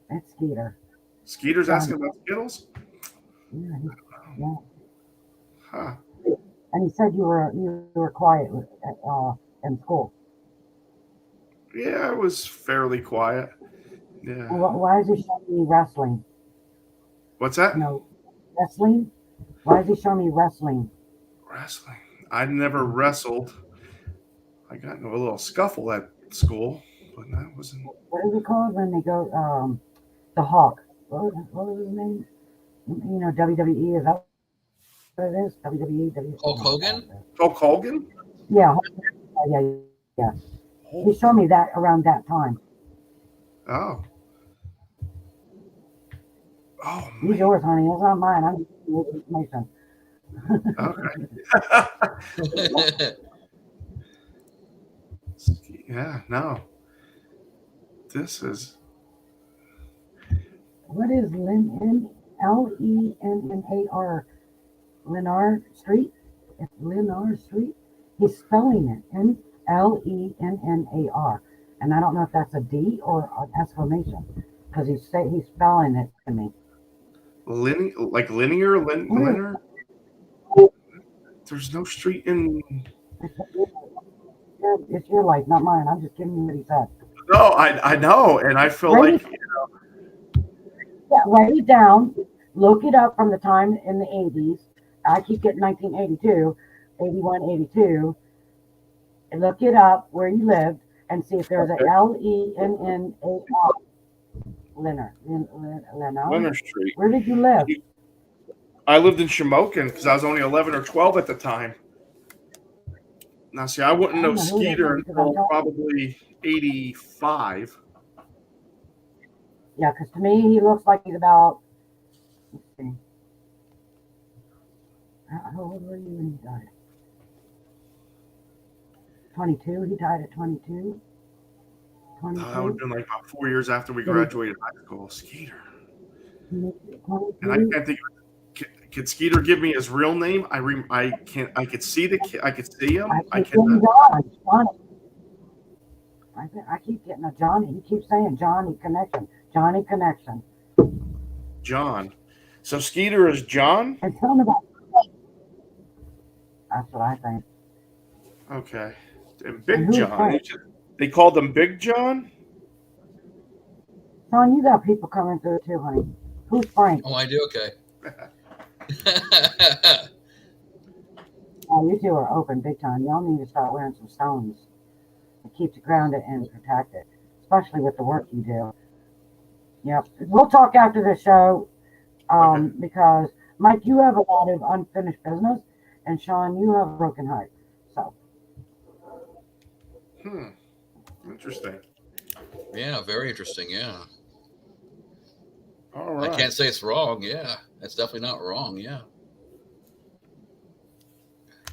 Speaker 3: It's Skeeter.
Speaker 2: Skeeter's asking about Skittles?
Speaker 3: Yeah.
Speaker 2: Huh.
Speaker 3: And he said you were quiet in school.
Speaker 2: Yeah, I was fairly quiet. Yeah.
Speaker 3: Why is he showing me wrestling?
Speaker 2: What's that?
Speaker 3: No, wrestling? Why is he showing me wrestling?
Speaker 2: Wrestling. I never wrestled. I got into a little scuffle at school, but that wasn't.
Speaker 3: What is it called when they go? The Hawk. What was his name? WWE. Is that what it is? WWE.
Speaker 1: Hulk Hogan?
Speaker 2: Hulk Hogan?
Speaker 3: Yeah. Yeah. He showed me that around that time.
Speaker 2: Oh.
Speaker 3: He's yours, honey. It's not mine. I'm just giving you information.
Speaker 2: Okay. Yeah, no. This is.
Speaker 3: What is Lennar? Lennar Street? It's Lennar Street. He's spelling it Lennar, and I don't know if that's a D or an exclamation because he's spelling it to me.
Speaker 2: Linear? There's no street in.
Speaker 3: It's your life, not mine. I'm just giving you what he said.
Speaker 2: No, I know, and I feel
Speaker 3: Yeah, write it down. Look it up from the time in the 80s. I keep getting 1982, 81, 82. And look it up where you lived and see if there's a Lennar.
Speaker 2: Leonard Street.
Speaker 3: Where did you live?
Speaker 2: I lived in Shamokin because I was only 11 or 12 at the time. Now, see, I wouldn't know Skeeter until probably 85.
Speaker 3: Yeah, because to me, he looks like he's about. Let's see. How old were you when he died? 22? He died at 22? 22?
Speaker 2: That would have been like about 4 years after we graduated high school. Skeeter.
Speaker 3: 22?
Speaker 2: And I can't think of. Could Skeeter give me his real name? I can't. I could see the. I could see him. I
Speaker 3: I keep getting a Johnny. He keeps saying Johnny Connection. Johnny Connection.
Speaker 2: John. So Skeeter is John?
Speaker 3: And tell him about. That's what I think.
Speaker 2: Okay. And
Speaker 3: And
Speaker 2: Big
Speaker 3: who's
Speaker 2: John.
Speaker 3: Frank?
Speaker 2: They called him Big John?
Speaker 3: Son, you got people coming through too, honey. Who's Frank?
Speaker 1: Oh, I do. Okay.
Speaker 3: Oh, you two are open big time. Y'all need to start wearing some stones to keep you grounded and protect it, especially with the work you do. Yep. We'll talk after the show
Speaker 2: Okay.
Speaker 3: because, Mike, you have a lot of unfinished business, and Sean, you have a broken heart. So,
Speaker 2: Interesting.
Speaker 1: Yeah, very interesting. Yeah.
Speaker 2: All right.
Speaker 1: I can't say it's wrong. Yeah, it's definitely not wrong. Yeah.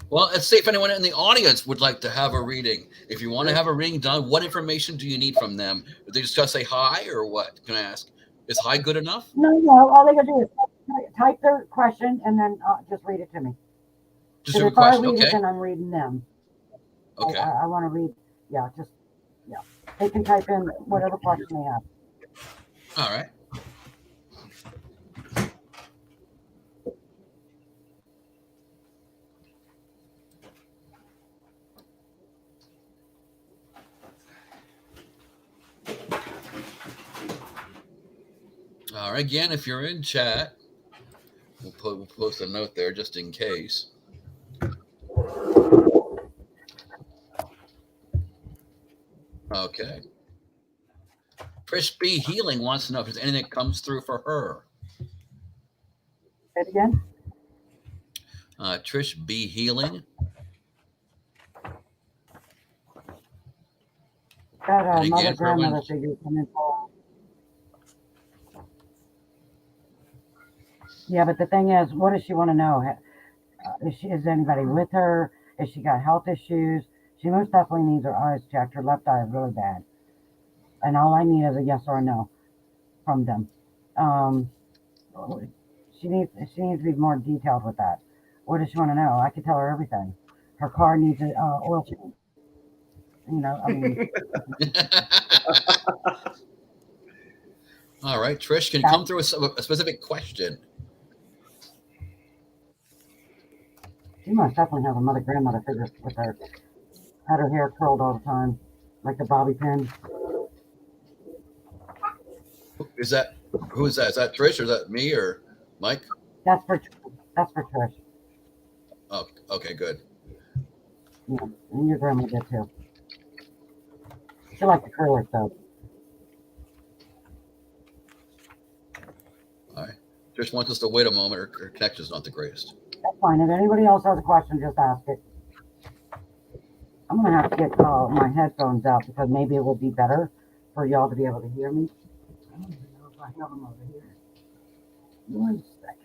Speaker 1: Well, let's see if anyone in the audience would like to have a reading. If you want to have a reading done, what information do you need from them? Do they just gotta say hi or what? Can I ask? Is hi good enough?
Speaker 3: no, all they gotta do is type their question and then just read it to me.
Speaker 1: Just a
Speaker 3: Because if I
Speaker 1: question.
Speaker 3: read it,
Speaker 1: Okay.
Speaker 3: then I'm reading them.
Speaker 1: Okay.
Speaker 3: I want to read. Yeah, they can type in whatever question they have.
Speaker 1: All right. All right. Again, if you're in chat, we'll post a note there just in case. Okay. Trish B. Healing wants to know if there's anything that comes through for her.
Speaker 3: Say it again.
Speaker 1: Trish B. Healing.
Speaker 3: That
Speaker 1: And
Speaker 3: mother
Speaker 1: again, for everyone-
Speaker 3: grandmother figure coming for. Yeah, but the thing is, what does she want to know? Is anybody with her? Has she got health issues? She most definitely needs her eyes checked. Her left eye is really bad, and all I need is a yes or a no from them. She needs to be more detailed with that. What does she want to know? I could tell her everything. Her car needs an oil change. You know, I mean,
Speaker 1: All right, Trish, can you come through with a specific question?
Speaker 3: she must definitely have a mother grandmother figure with her. Had her hair curled all the time, like the bobby pin.
Speaker 1: Who is that? Is that Trish or is that me or Mike?
Speaker 3: That's for Trish.
Speaker 1: Oh, okay, good.
Speaker 3: Yeah, and your grandma did too. She liked the curlers though.
Speaker 1: All right. Trish wants us to wait a moment. Her connection's not the greatest.
Speaker 3: That's fine. If anybody else has a question, just ask it. I'm gonna have to get my headphones out because maybe it will be better for y'all to be able to hear me. I don't even know if I have them over here. 1 second.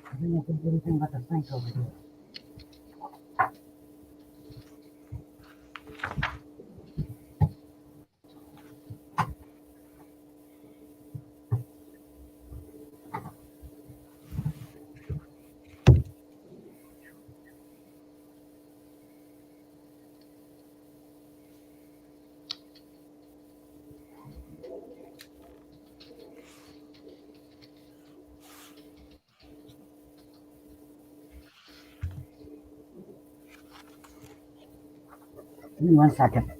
Speaker 3: I didn't think anything but the sink over here. Give me 1 second.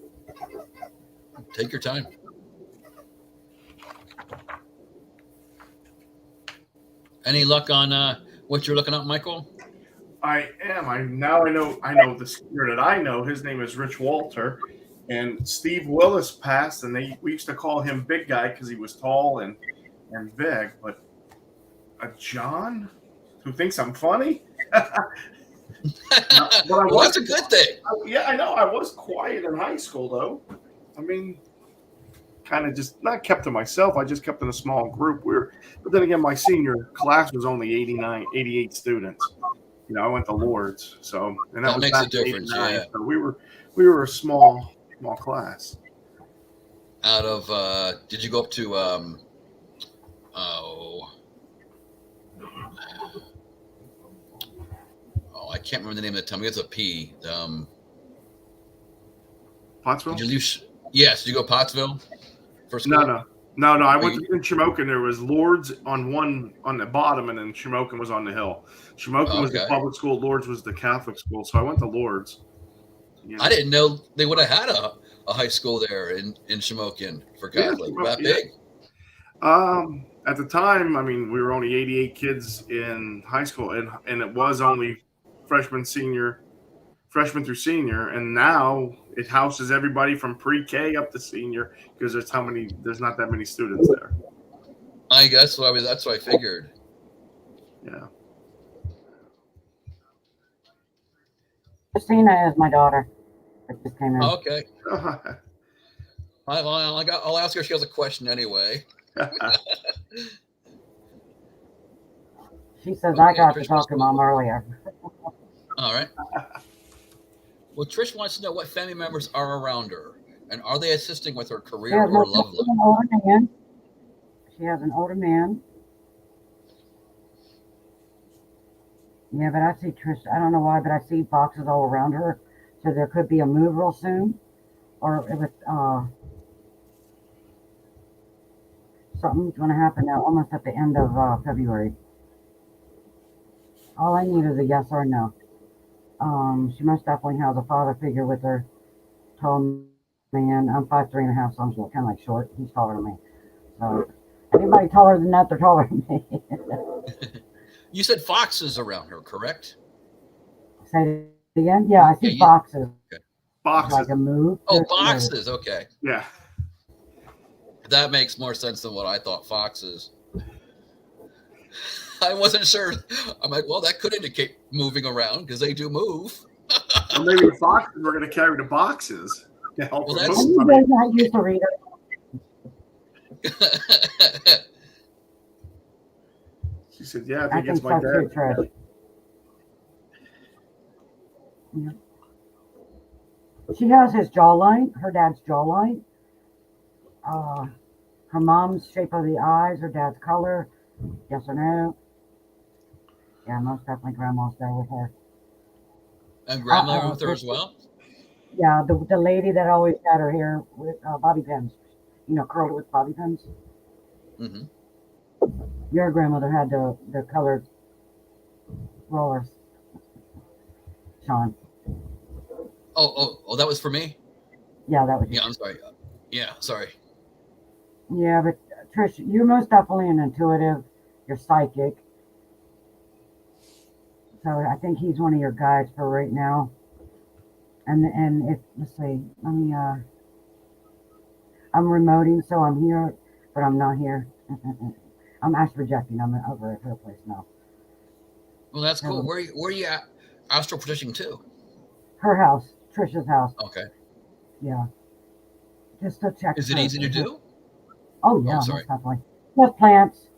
Speaker 1: Take your time. Any luck on what you're looking up, Michael?
Speaker 2: I am. I know the Skeeter that I know. His name is Rich Walter. And Steve Willis passed, and we used to call him Big Guy because he was tall and big. But a John who thinks I'm funny?
Speaker 1: Well, that's a good thing.
Speaker 2: Yeah, I know. I was quiet in high school, though. I mean, kind of just not kept to myself. I just kept in a small group. But then again, my senior class was only 88 students. You know, I went to Lord's, so and
Speaker 1: That
Speaker 2: was
Speaker 1: makes a
Speaker 2: back in
Speaker 1: difference,
Speaker 2: 89.
Speaker 1: yeah.
Speaker 2: So we were a small class.
Speaker 1: Out of did you go up to can't remember the name of the town. It's a P.
Speaker 2: Pottsville?
Speaker 1: Did you leave? Yes. Did you go to Pottsville for school?
Speaker 2: No. I went in Shamokin. There was Lourdes on the bottom, and then Shamokin was on the hill. Shamokin was the
Speaker 1: Okay.
Speaker 2: public school. Lourdes was the Catholic school. So I went to Lourdes. You know?
Speaker 1: I didn't know they would have had a high school there in Shamokin for Catholic. That big?
Speaker 2: At the time, I mean, we were only 88 kids in high school, and it was only freshman through senior, and now it houses everybody from pre-K up to senior because there's not that many students there.
Speaker 1: I guess that's what I figured.
Speaker 2: Yeah.
Speaker 3: Christina is my daughter. That just came in.
Speaker 1: Oh, okay. I'll ask her if she has a question anyway.
Speaker 3: She says, I got to talk to Mom earlier.
Speaker 1: All right. Well, Trish wants to know what family members are around her, and are they assisting with her career or love life?
Speaker 3: She has an older man. Yeah, but I see Trish. I don't know why, but I see boxes all around her. So there could be a move real soon, or if something's going to happen now, almost at the end of February. All I need is a yes or no. She most definitely has a father figure with her. Tall man. I'm 5'3.5", so I'm kind of like short. He's taller than me. So anybody taller than that, they're taller than me.
Speaker 1: You said foxes around her, correct?
Speaker 3: Say it again? Yeah, I see boxes.
Speaker 1: Okay.
Speaker 2: Boxes.
Speaker 3: Like a move.
Speaker 1: Oh, boxes. Okay.
Speaker 2: Yeah.
Speaker 1: That makes more sense than what I thought. Foxes. I wasn't sure. I'm like, well, that could indicate moving around because they do move.
Speaker 2: Well, maybe the foxes were going to carry the boxes to help her move.
Speaker 3: You guys not used to read it.
Speaker 2: She said, yeah, I think it's my dad.
Speaker 3: Too, yeah. She has his jawline, her dad's jawline. Her mom's shape of the eyes, her dad's color. Yes or no? Yeah, most definitely grandma's there with her.
Speaker 1: And grandma with her as well?
Speaker 3: Yeah, the lady that always had her hair with bobby pins. You know, curled with bobby pins.
Speaker 1: Mm-hmm.
Speaker 3: Your grandmother had the colored rollers. Sean.
Speaker 1: Oh, that was for me?
Speaker 3: Yeah, that was.
Speaker 1: Yeah, I'm sorry. Yeah, sorry.
Speaker 3: Yeah, but Trish, you're most definitely an intuitive. You're psychic. So I think he's one of your guides for right now. And if let's see, let me I'm remoting, so I'm here, but I'm not here. I'm astral projecting. I'm over at her place now.
Speaker 1: Well, that's cool. Where are you at? Astral projecting too?
Speaker 3: Her house, Trisha's house.
Speaker 1: Okay.
Speaker 3: Yeah. Just to check.
Speaker 1: Is it easy to do?
Speaker 3: Oh yeah, most definitely. She has plants.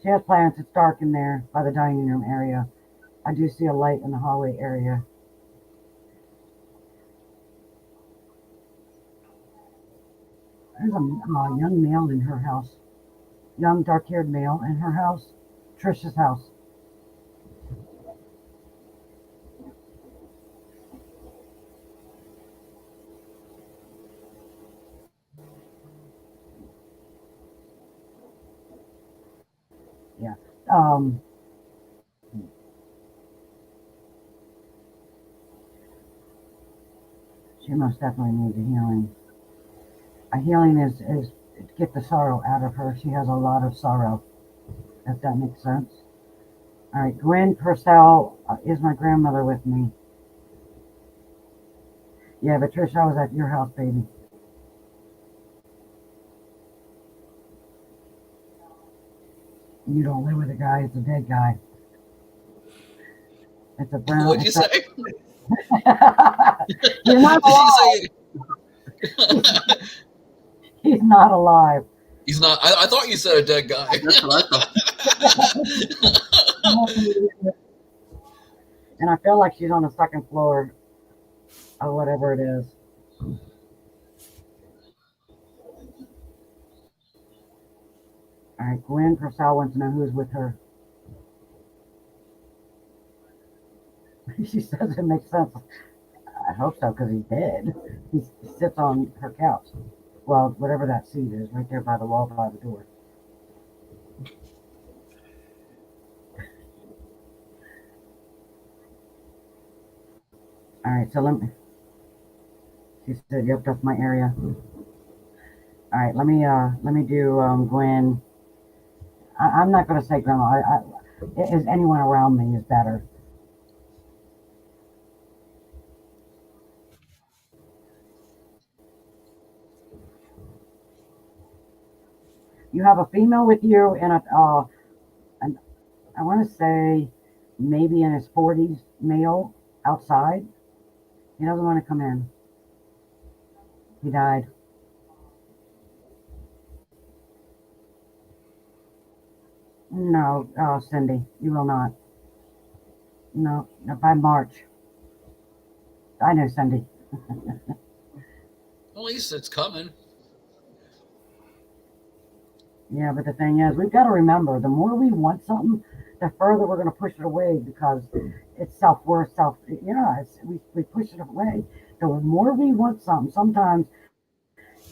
Speaker 3: She has plants. It's dark in there by the dining room area. I do see a light in the hallway area. There's a young male in her house. Young dark-haired male in her house. Trisha's house. Yeah. She most definitely needs a healing. A healing is to get the sorrow out of her. She has a lot of sorrow, if that makes sense. All right, Gwen Purcell is my grandmother with me. Yeah, but Trish, I was at your house, baby. You don't live with a guy, it's a dead guy. It's a brown.
Speaker 1: What'd you say?
Speaker 3: You're not alive. He's not alive.
Speaker 1: He's not. I thought you said a dead guy.
Speaker 2: That's what I thought.
Speaker 3: And I feel like she's on the second floor of whatever it is. All right, Gwen Purcell wants to know who's with her. She says it makes sense. I hope so, because he's dead. He sits on her couch. Well, whatever that seat is, right there by the wall by the door. All right, so let me. She said, "Yep, that's my area." All right, let me do Gwen. I'm not going to say Grandma. Is anyone around me is better. You have a female with you and an, I want to say maybe in his 40s male outside. He doesn't want to come in. He died. No, Cindy, you will not. No, by March. I know Cindy.
Speaker 1: At least it's coming.
Speaker 3: Yeah, but the thing is, we've got to remember, the more we want something, the further we're going to push it away because it's self-worth, we push it away. The more we want something, sometimes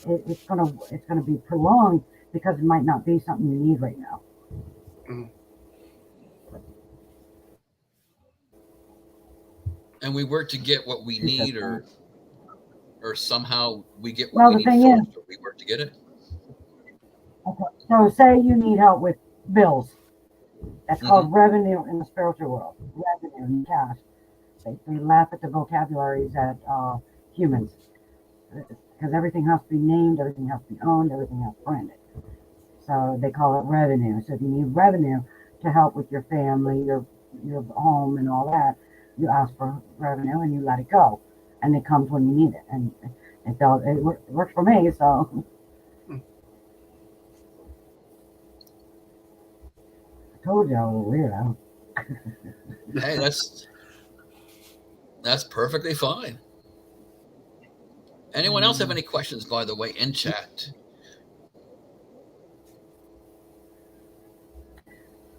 Speaker 3: it's gonna be prolonged because it might not be something you need right now.
Speaker 2: Mm.
Speaker 1: And we work to get what we need, or somehow we get what
Speaker 3: Well,
Speaker 1: we
Speaker 3: the
Speaker 1: need
Speaker 3: thing
Speaker 1: first, or we work to get it.
Speaker 3: Okay. So say you need help with bills. That's called revenue in the spiritual world. Revenue in cash. They laugh at the vocabularies that humans, because everything has to be named, everything has to be owned, everything has to be branded. So they call it revenue. So if you need revenue to help with your family, your home, and all that, you ask for revenue and you let it go, and it comes when you need it. And it works for me. So I told you I was a weirdo.
Speaker 1: Hey, that's perfectly fine. Anyone else have any questions, by the way, in chat?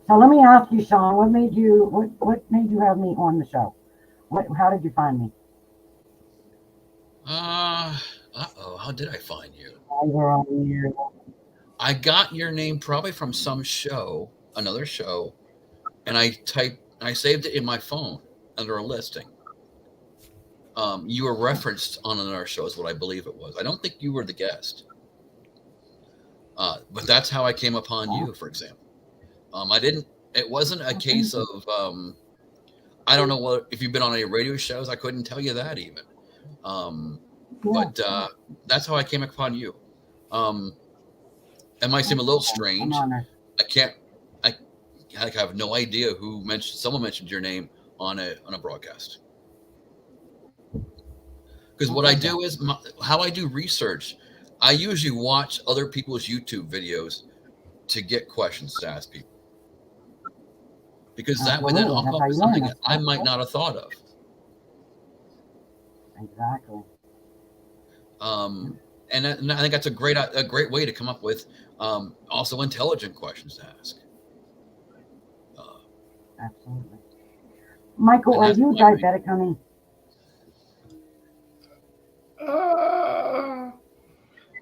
Speaker 3: So let me ask you, Sean, what made you have me on the show? How did you find me?
Speaker 1: How did I find you? I got your name probably from some show, another show, and I saved it in my phone under a listing. You were referenced on another show is what I believe it was. I don't think you were the guest. But that's how I came upon you, for example. It wasn't a case of, I don't know if you've been on any radio shows. I couldn't tell you that even. But that's how I came upon you. It might seem a little strange. I have no idea someone mentioned your name on a broadcast. Because what I do is how I do research. I usually watch other people's YouTube videos to get questions to ask people. Because that way, then I'll come up with something that I might not have thought of.
Speaker 3: Exactly.
Speaker 1: And I think that's a great way to come up with also intelligent questions to ask.
Speaker 3: Absolutely. Michael, are you diabetic, honey?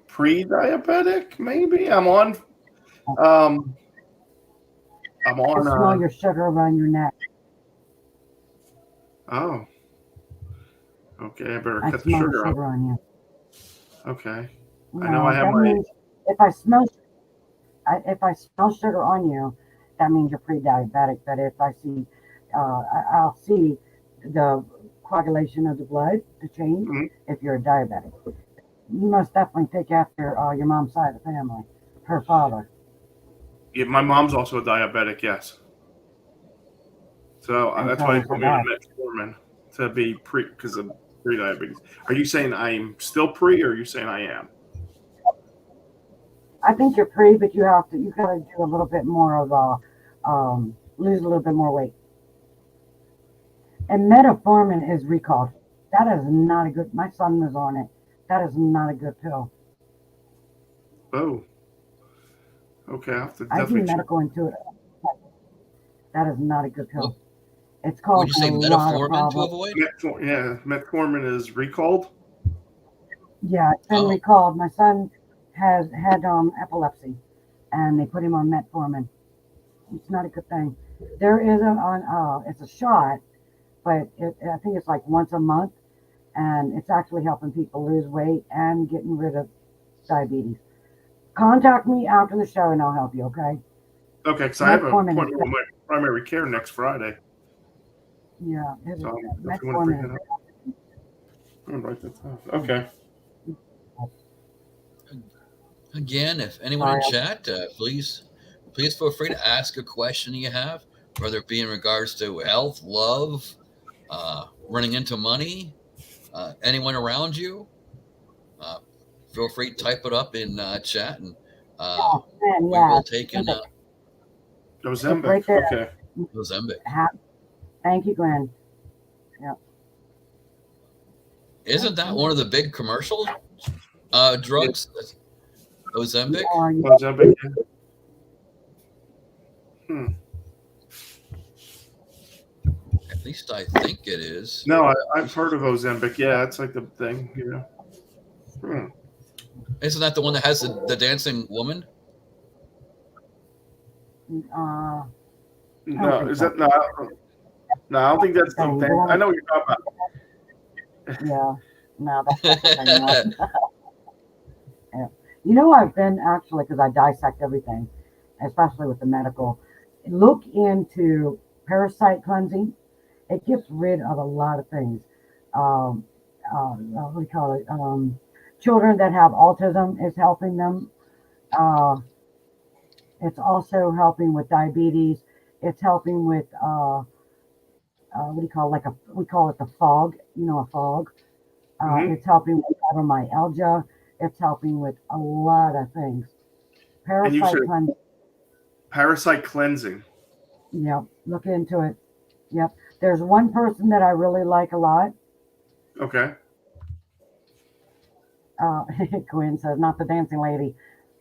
Speaker 2: Pre-diabetic, maybe. I'm on.
Speaker 3: I smell your sugar around your neck.
Speaker 2: Oh. Okay, I better cut the
Speaker 3: smell
Speaker 2: sugar
Speaker 3: sugar
Speaker 2: out.
Speaker 3: on you.
Speaker 2: Okay.
Speaker 3: No,
Speaker 2: I know I have my.
Speaker 3: Means if I smell sugar on you, that means you're pre-diabetic. But if I see, I'll see the coagulation of the blood to change if you're a diabetic. You must definitely take after your mom's side of the family, her father.
Speaker 2: Yeah, my mom's also a diabetic. Yes. So that's why they put me on metformin to be because of pre-diabetes. Are you saying I'm still pre, or are you saying I am?
Speaker 3: I think you're pre, but you got to do a little bit more of lose a little bit more weight. And metformin is recalled. That is not a good. My son was on it. That is not a good pill.
Speaker 2: Oh. Okay, I have to
Speaker 3: I do
Speaker 2: definitely
Speaker 3: medical into it. That is not a good pill. It's
Speaker 1: Would
Speaker 3: caused
Speaker 1: you say
Speaker 3: a lot of
Speaker 1: metformin to
Speaker 3: problems.
Speaker 1: avoid?
Speaker 2: Metformin is recalled.
Speaker 3: Yeah, it's been
Speaker 1: Oh,
Speaker 3: recalled. My son has had epilepsy, and they put him on metformin. It's not a good thing. There is it's a shot, but I think it's like once a month, and it's actually helping people lose weight and getting rid of diabetes. Contact me after the show, and I'll help you. Okay?
Speaker 2: Okay, because I have an
Speaker 3: Metformin is
Speaker 2: appointment with my primary care next Friday.
Speaker 3: yeah,
Speaker 2: So I'm definitely want to bring
Speaker 3: metformin
Speaker 2: that
Speaker 3: is.
Speaker 2: up. I'm gonna write that down. Okay.
Speaker 1: again, if anyone in
Speaker 3: Sorry,
Speaker 1: chat, please feel free to ask a question you have, whether it be in regards to health, love, running into money, anyone around you. Uh, feel free to type it up in chat, and
Speaker 3: and
Speaker 1: we
Speaker 3: yeah,
Speaker 1: will take in
Speaker 3: Ozempic. It's
Speaker 2: Ozempic.
Speaker 3: right there.
Speaker 2: Okay.
Speaker 1: Mozambique.
Speaker 3: Thank you, Glenn. Yeah.
Speaker 1: Isn't that one of the big commercial drugs? Ozempic?
Speaker 2: Ozempic.
Speaker 1: At least I think it is.
Speaker 2: No, I've heard of Ozempic. Yeah, it's like the thing, you know.
Speaker 1: Isn't that the one that has the dancing woman?
Speaker 2: No, is that not? No, I don't think that's the thing. I know what you're talking about.
Speaker 3: Yeah, no, that's not the thing. No. Yeah. You know, I've been actually, because I dissect everything, especially with the medical. Look into parasite cleansing. It gets rid of a lot of things. What do you call it? Children that have autism is helping them. It's also helping with diabetes. It's helping with what do you call it? We call it the fog. You know, a fog. It's helping with fibromyalgia. It's helping with a lot of things. Parasite cleansing.
Speaker 2: Parasite cleansing.
Speaker 3: Yep. Look into it. Yep. There's one person that I really like a lot.
Speaker 2: Okay.
Speaker 3: Quinn says, not the dancing lady.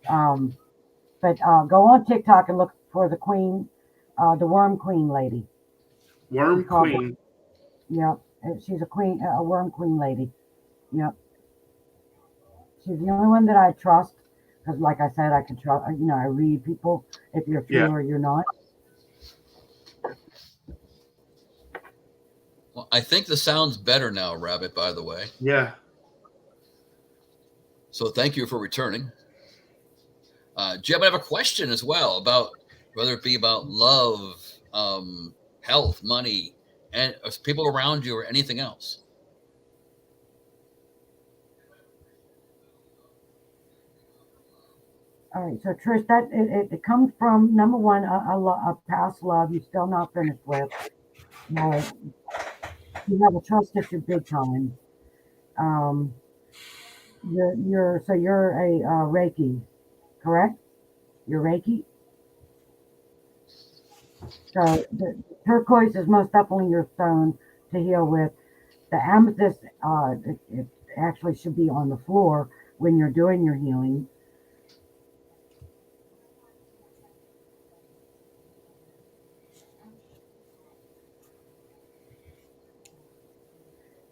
Speaker 3: But go on TikTok and look for the queen, the worm queen lady.
Speaker 2: Worm queen.
Speaker 3: Yep. She's a queen, a worm queen lady. Yep. She's the only one that I trust. Because like I said, I can trust, you know, I read people if you're true or you're not.
Speaker 1: Well, I think the sound's better now, Rabbit, by the way.
Speaker 2: Yeah.
Speaker 1: So thank you for returning. Jeb, I have a question as well about whether it be about love, health, money, and people around you or anything else.
Speaker 3: All right, so Trish, that it comes from number one, a past love you're still not finished with. You have a trust issue big time. You're a Reiki, correct? You're Reiki. So the turquoise is most definitely your stone to heal with. The amethyst, it actually should be on the floor when you're doing your healing.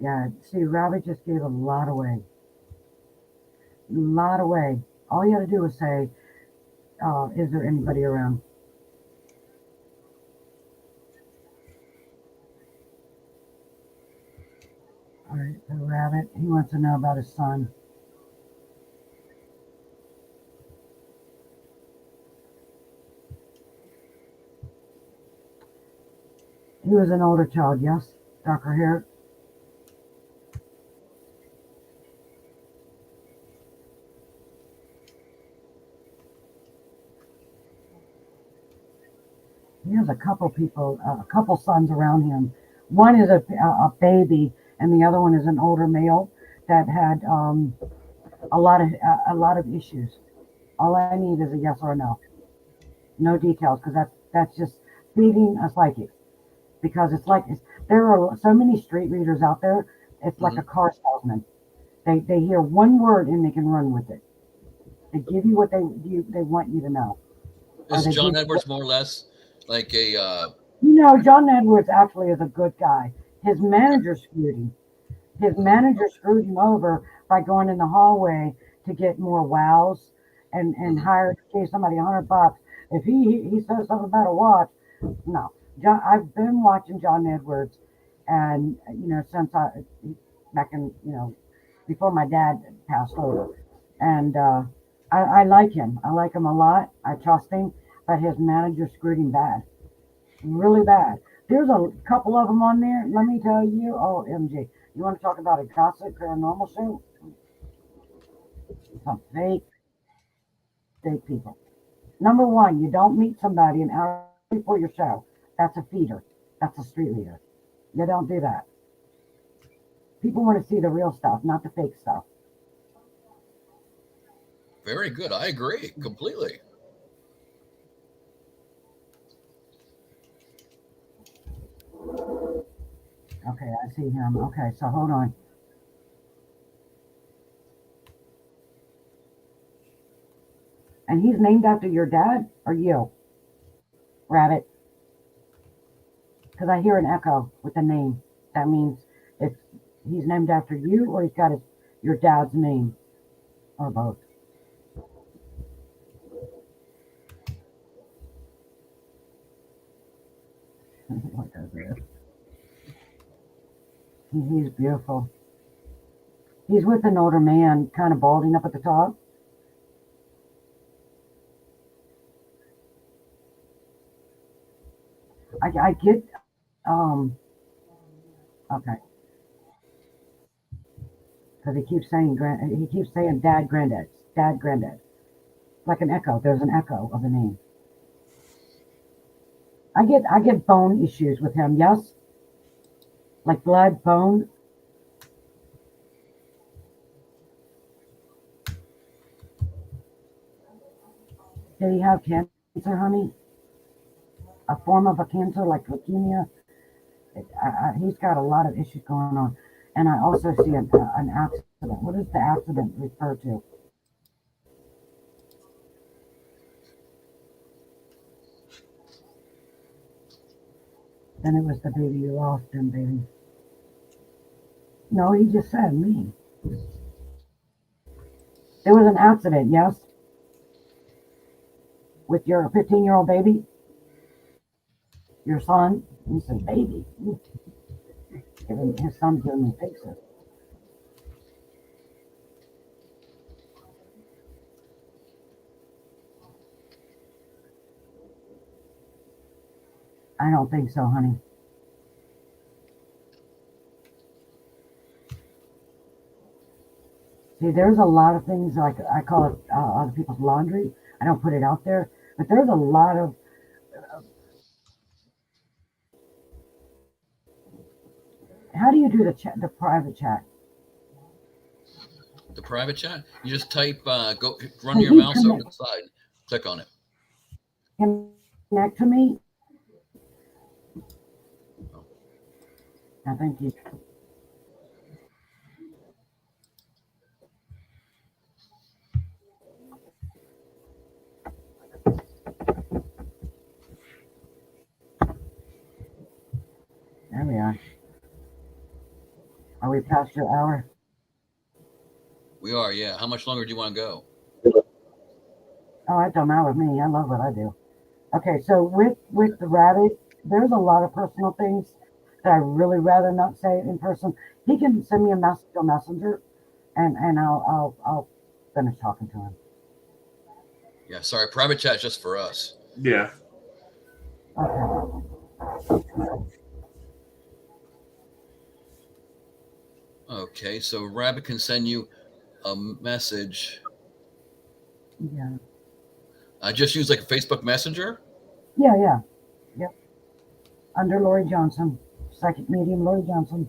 Speaker 3: Yeah, see, Rabbit just gave a lot away. A lot away. All you have to do is say, is there anybody around? All right, so Rabbit, he wants to know about his son. He was an older child, yes? Darker hair? He has a couple sons around him. One is a baby, and the other one is an older male that had a lot of issues. All I need is a yes or a no. No details, because that's just feeding a psychic. Because there are so many street readers out there. It's like a car salesman. They hear one word and they can run with it. They give you what they want you to know.
Speaker 1: Is John Edwards more or less like a
Speaker 3: You know, John Edwards actually is a good guy. His manager screwed him. His manager screwed him over by going in the hallway to get more wows and hired gave somebody $100. If he says something about a watch, no. John, I've been watching John Edwards, and you know since back in before my dad passed over, and I like him. I like him a lot. I trust him, but his manager screwed him bad, really bad. There's a couple of them on there. Let me tell you. Oh, MG. You want to talk about a gossip paranormal show? Some fake people. Number one, you don't meet somebody an hour before your show. That's a feeder. That's a street leader. You don't do that. People want to see the real stuff, not the fake stuff.
Speaker 1: Very good. I agree completely.
Speaker 3: Okay, I see him. Okay, so hold on. And he's named after your dad or you, Rabbit? Because I hear an echo with the name. That means if he's named after you or he's got your dad's name or both. What is this? He's beautiful. He's with an older man, kind of balding up at the top. I get, okay. Because he keeps saying dad, granddad, like an echo. There's an echo of the name. I get bone issues with him. Yes, like blood, bone. Did he have cancer, honey? A form of a cancer like leukemia? He's got a lot of issues going on. And I also see an accident. What does the accident refer to? Then it was the baby you lost, then, baby. No, he just said me. There was an accident, yes? With your 15-year-old baby? Your son? He said, baby. His son's giving me faces. I don't think so, honey. See, there's a lot of things, like I call it other people's laundry. I don't put it out there, but there's a lot of. How do you do the private chat?
Speaker 1: The private chat, you just type, go run your mouse over to the side, click on it.
Speaker 3: Connect to me. Thank you. There we are. Are we past your hour?
Speaker 1: We are, yeah. How much longer do you want to go?
Speaker 3: Oh, it don't matter with me. I love what I do. Okay, so with the rabbit, there's a lot of personal things that I really rather not say in person. He can send me a message on Messenger, and I'll finish talking to him.
Speaker 1: Yeah, sorry. Private chat is just for us.
Speaker 2: Yeah.
Speaker 3: Okay.
Speaker 1: Okay, so Rabbit can send you a message.
Speaker 3: Yeah.
Speaker 1: I just use like a Facebook Messenger.
Speaker 3: Yeah. Yep. Under LORIE Johnson, psychic medium LORIE Johnson.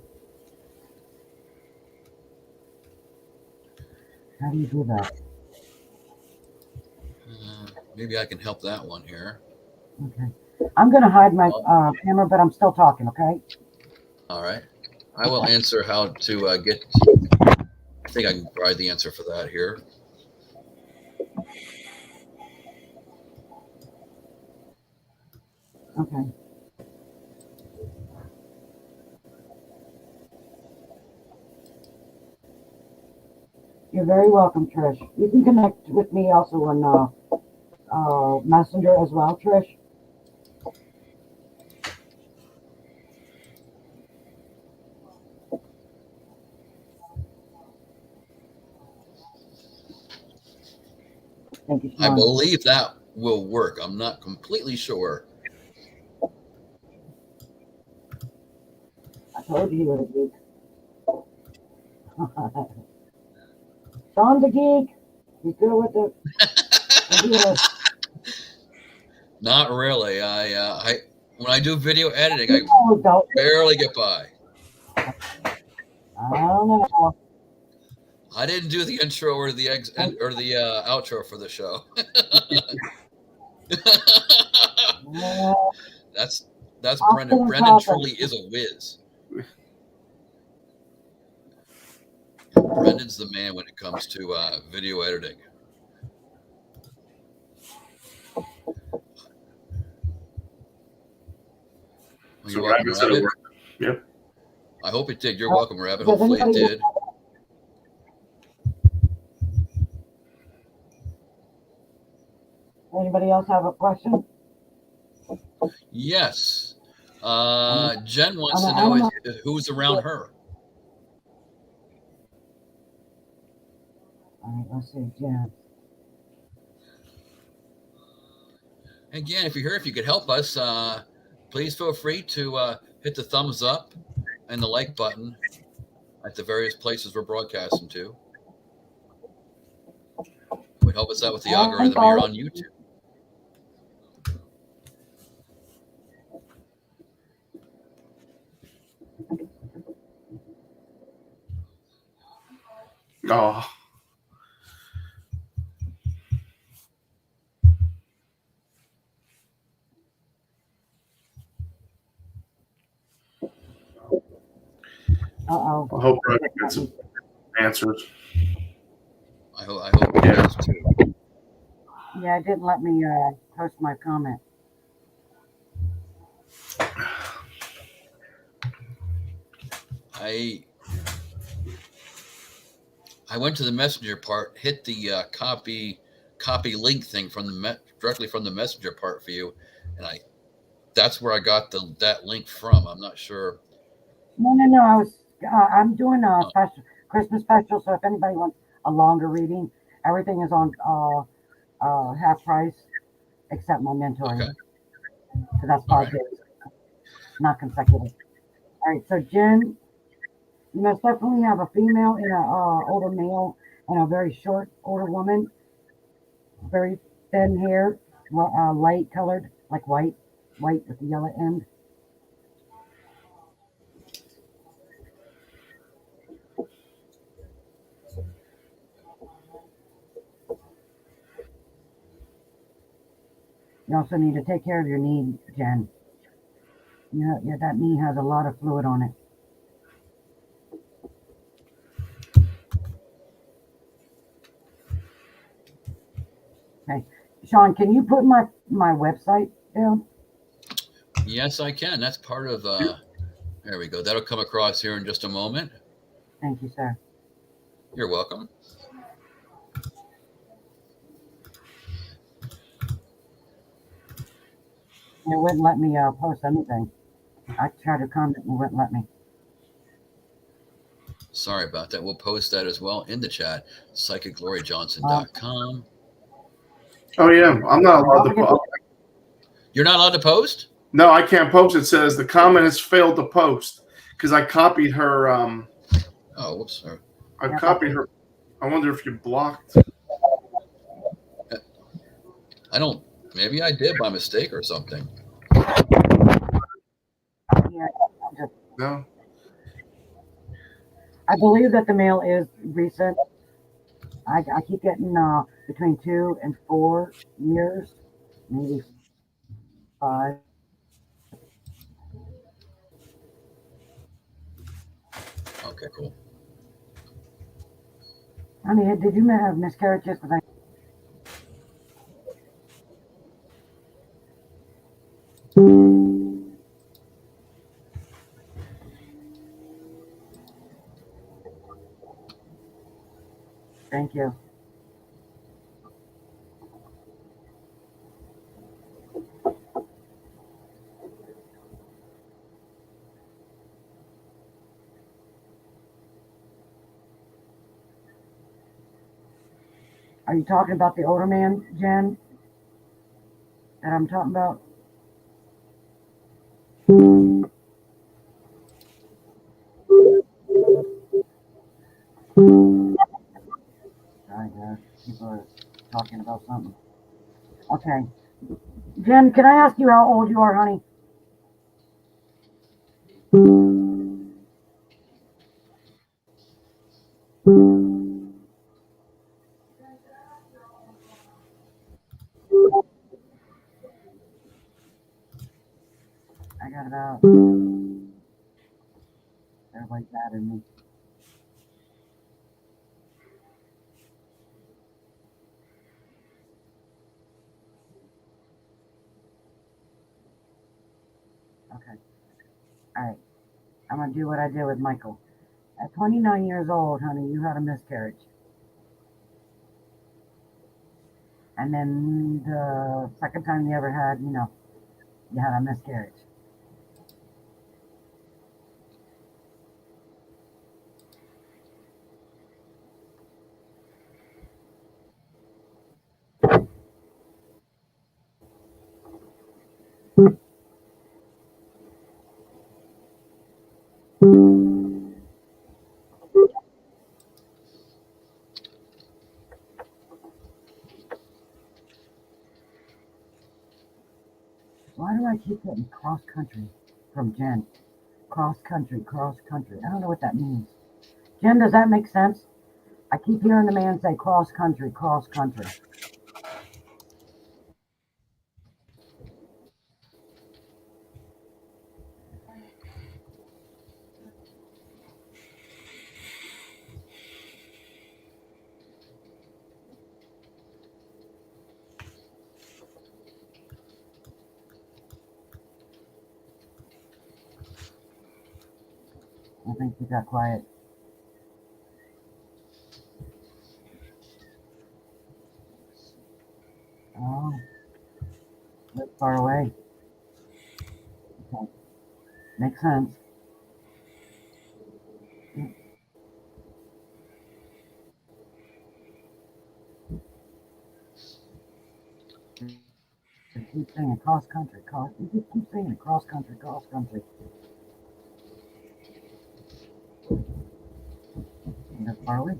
Speaker 3: How do you do that?
Speaker 1: Maybe I can help that one here.
Speaker 3: Okay. I'm gonna hide my camera, but I'm still talking. Okay.
Speaker 1: All right. I will answer how to get. I think I can provide the answer for that here.
Speaker 3: Okay. You're very welcome, Trish. You can connect with me also on Messenger as well, Trish. Thank you,
Speaker 1: I
Speaker 3: Sean.
Speaker 1: believe that will work. I'm not completely sure.
Speaker 3: I told you he was a geek. Sean's a geek. He's good with the computer.
Speaker 1: Not really. I when I do video editing, I
Speaker 3: No, don't.
Speaker 1: barely get by.
Speaker 3: I don't know.
Speaker 1: I didn't do the intro or the outro for the show. that's Brendan. Brendan truly is a whiz. Brendan's the man when it comes to video editing.
Speaker 2: So
Speaker 1: You're welcome, Rabbit.
Speaker 2: Yep.
Speaker 1: I hope it did. You're welcome, Rabbit. Hopefully it did.
Speaker 3: Anybody else have a question?
Speaker 1: Yes. Jen wants to know who's around her.
Speaker 3: All right, let's see, Jen.
Speaker 1: Again, if you're here, if you could help us, please feel free to hit the thumbs up and the like button at the various places we're broadcasting to. It would help us out with the algorithm here on YouTube.
Speaker 2: Oh.
Speaker 3: Uh-oh.
Speaker 2: I hope I get some answers.
Speaker 1: I hope it does too.
Speaker 3: Yeah, it didn't let me post my comment.
Speaker 1: I went to the messenger part, hit the copy link thing from the directly from the messenger part for you, and that's where I got that link from. I'm not sure.
Speaker 3: No. I'm doing a special Christmas special, so if anybody wants a longer reading, everything is on half price except my mentoring.
Speaker 1: Okay.
Speaker 3: So that's 5 days, not consecutive. All right, so Jen, you must definitely have a female and a older male and a very short older woman, very thin hair, light colored, like white with the yellow end. You also need to take care of your knee, Jen. Yeah, that knee has a lot of fluid on it. Okay, Sean, can you put my website down?
Speaker 1: Yes, I can. That's part of. There we go. That'll come across here in just a moment.
Speaker 3: Thank you, sir.
Speaker 1: You're welcome.
Speaker 3: It wouldn't let me post anything. I tried to comment and it wouldn't let me.
Speaker 1: Sorry about that. We'll post that as well in the chat. PsychicLorieJohnson.com.
Speaker 2: Oh yeah, I'm not allowed to post.
Speaker 1: You're not allowed to post?
Speaker 2: No, I can't post. It says the comment has failed to post because I copied her.
Speaker 1: Oh, whoops. Sorry.
Speaker 2: I copied her. I wonder if you blocked.
Speaker 1: I don't. Maybe I did by mistake or something.
Speaker 3: Yeah,
Speaker 2: No.
Speaker 3: I believe that the mail is recent. I keep getting between 2 and 4 years, maybe 5.
Speaker 1: Okay, cool.
Speaker 3: Honey, did you have miscarriages? Because Thank you. Are you talking about the older man, Jen, that I'm talking about? Sorry, people are talking about something. Okay. Jen, can I ask you how old you are, honey? I got about, everybody's mad at me. Okay. All right. I'm going to do what I did with Michael. At 29 years old, honey, you had a miscarriage. And then the second time you ever had, you had a miscarriage. Why do I keep getting cross country from Jen? Cross country, cross country. I don't know what that means. Jen, does that make sense? I keep hearing the man say cross country, cross country. I think you got quiet. Oh, live far away. Okay. Makes sense. You keep saying cross country, cross. You just keep saying it, cross country, cross country. You live far away.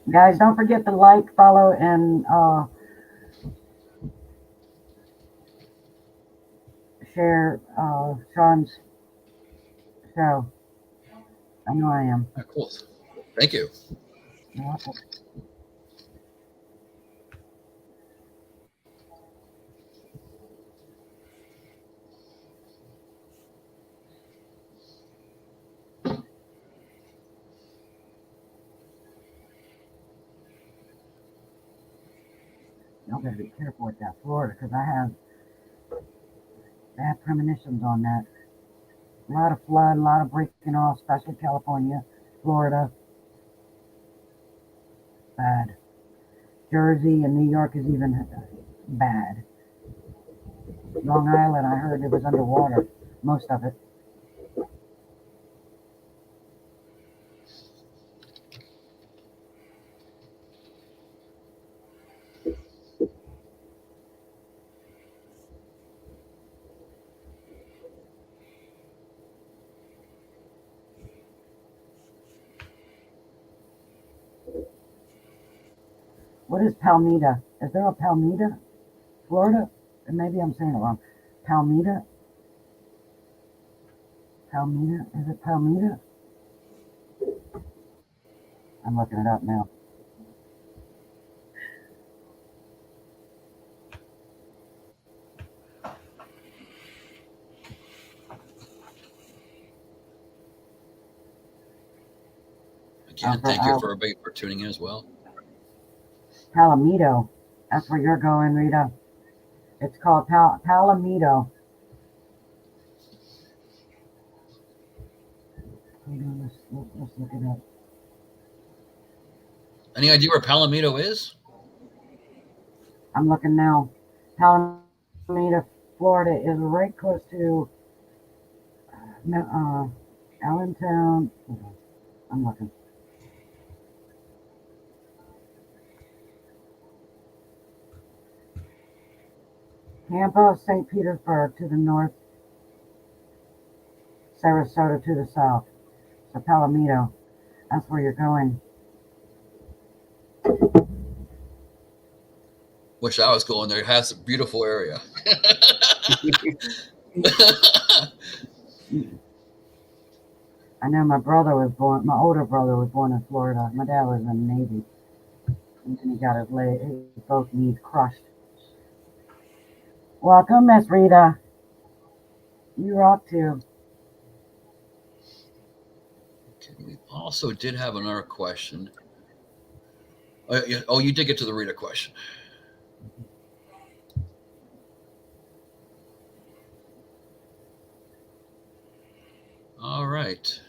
Speaker 3: Guys, don't forget to like, follow, and share Sean's show. I know I am.
Speaker 1: Oh, cool. Thank you.
Speaker 3: You're welcome. Y'all better be careful with that Florida, because I have bad premonitions on that. A lot of flood, a lot of breaking off, especially California, Florida. Bad. Jersey and New York is even bad. Long Island, I heard it was underwater, most of it. What is Palmyra? Is there a Palmyra, Florida? And maybe I'm saying it wrong. Palmyra? Palmyra? Is it Palmyra? I'm looking it up now.
Speaker 1: Again, thank you for everybody for tuning in as well.
Speaker 3: Palomito. That's where you're going, Rita. It's called Palomito. Hold on, let's look it up.
Speaker 1: Any idea where Palomito is?
Speaker 3: I'm looking now. Alameda, Florida is right close to Allentown. Hold on, I'm looking. Tampa, St. Petersburg to the north, Sarasota to the south. So Palomito, that's where you're going.
Speaker 1: Wish I was going there. It has a beautiful area.
Speaker 3: I know my brother was born, my older brother was born in Florida. My dad was in the Navy. And then he got his both knees crushed. Welcome, Miss Rita. You rock too.
Speaker 1: Okay, we also did have another question. Oh, you did get to the Rita question. All right.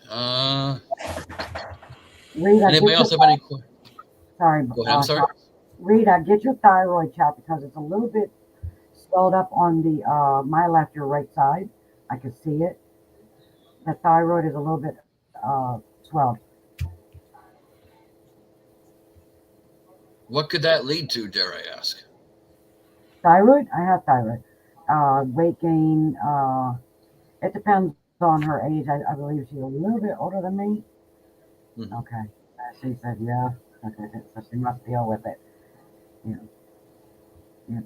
Speaker 3: Rita,
Speaker 1: Anybody else have any questions?
Speaker 3: Sorry,
Speaker 1: Go ahead. I'm sorry.
Speaker 3: Rita, get your thyroid checked because it's a little bit swelled up on the my left, your right side. I can see it. The thyroid is a little bit swelled.
Speaker 1: What could that lead to, dare I ask?
Speaker 3: Thyroid? I have thyroid. Weight gain. It depends on her age. I believe she's a little bit older than me.
Speaker 1: Mhm.
Speaker 3: Okay. She said, yeah. So she must deal with it. Yeah.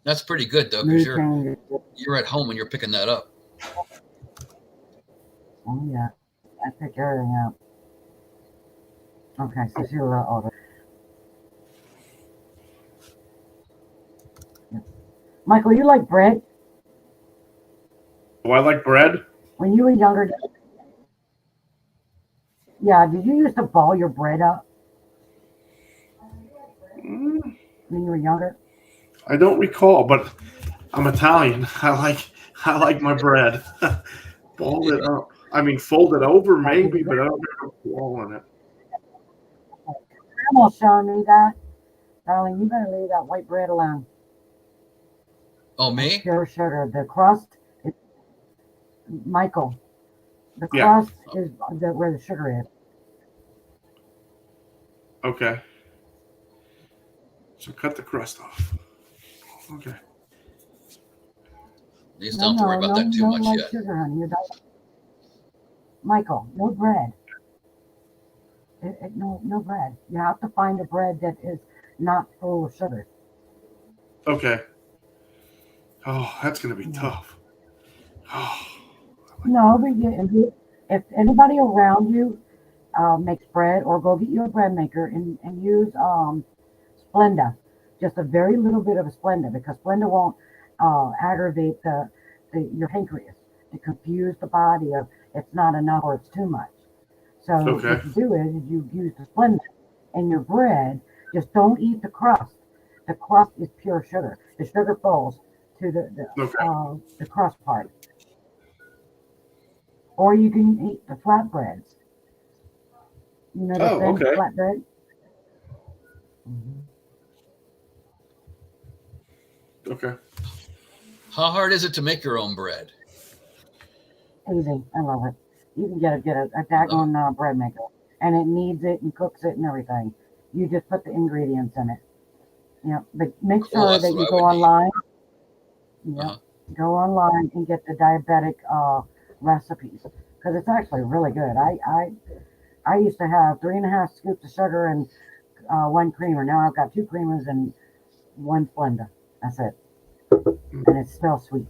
Speaker 1: That's pretty good though, because you're at home and you're picking that up.
Speaker 3: Oh yeah, I pick everything up. Okay, so she's a little older. Yeah. Michael, you like bread?
Speaker 2: Do I like bread?
Speaker 3: When you were younger, yeah, did you used to ball your bread up when you were younger?
Speaker 2: I don't recall, but I'm Italian. I like my bread. Ball it up. I mean, fold it over maybe, but I don't have a ball on it.
Speaker 3: Grandma's showing me that. Darling, you better leave that white bread alone.
Speaker 1: Oh, me?
Speaker 3: That's pure sugar. The crust is, Michael, the
Speaker 2: Yeah.
Speaker 3: crust is where the sugar is.
Speaker 2: Okay. So cut the crust off. Okay.
Speaker 1: You just don't have to worry about that too much
Speaker 3: light
Speaker 1: yet.
Speaker 3: sugar, honey. You're Michael, no bread. No bread. You have to find a bread that is not full of sugar.
Speaker 2: Okay. Oh, that's going to be tough. Oh.
Speaker 3: No, but if anybody around you makes bread, or go get you a bread maker and use Splenda, just a very little bit of a Splenda, because Splenda won't aggravate your pancreas to confuse the body of it's not enough or it's too much. So what you do is you use the Splenda in your bread. Just don't eat the crust. The crust is pure sugar. The sugar falls to the crust part. Or you can eat the flatbreads. You know the thin flatbread? Mm-hmm.
Speaker 2: Okay.
Speaker 1: How hard is it to make your own bread?
Speaker 3: Easy. I love it. You can get a daggone bread maker. And it kneads it and cooks it and everything. You just put the ingredients in it. Yeah. But make sure that you go online. Yeah. Go online and get the diabetic recipes. Because it's actually really good. I used to have 3.5 scoops of sugar and 1 creamer. Now I've got 2 creamers and 1 Splenda. That's it. And it's still sweet.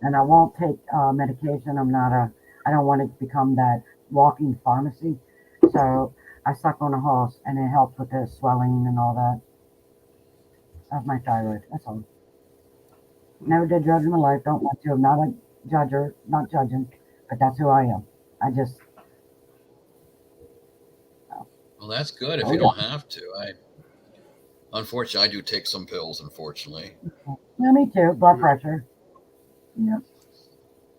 Speaker 3: And I won't take medication. I don't want to become that walking pharmacy. So I suck on a horse, and it helps with the swelling and all that. Of my thyroid. That's all. Never did judge in my life. Don't want to. I'm not a judger, not judging, but that's who I am. I just.
Speaker 1: Well, that's good if you don't have to. Unfortunately, I do take some pills, unfortunately.
Speaker 3: Yeah, me too. Blood pressure. Yep.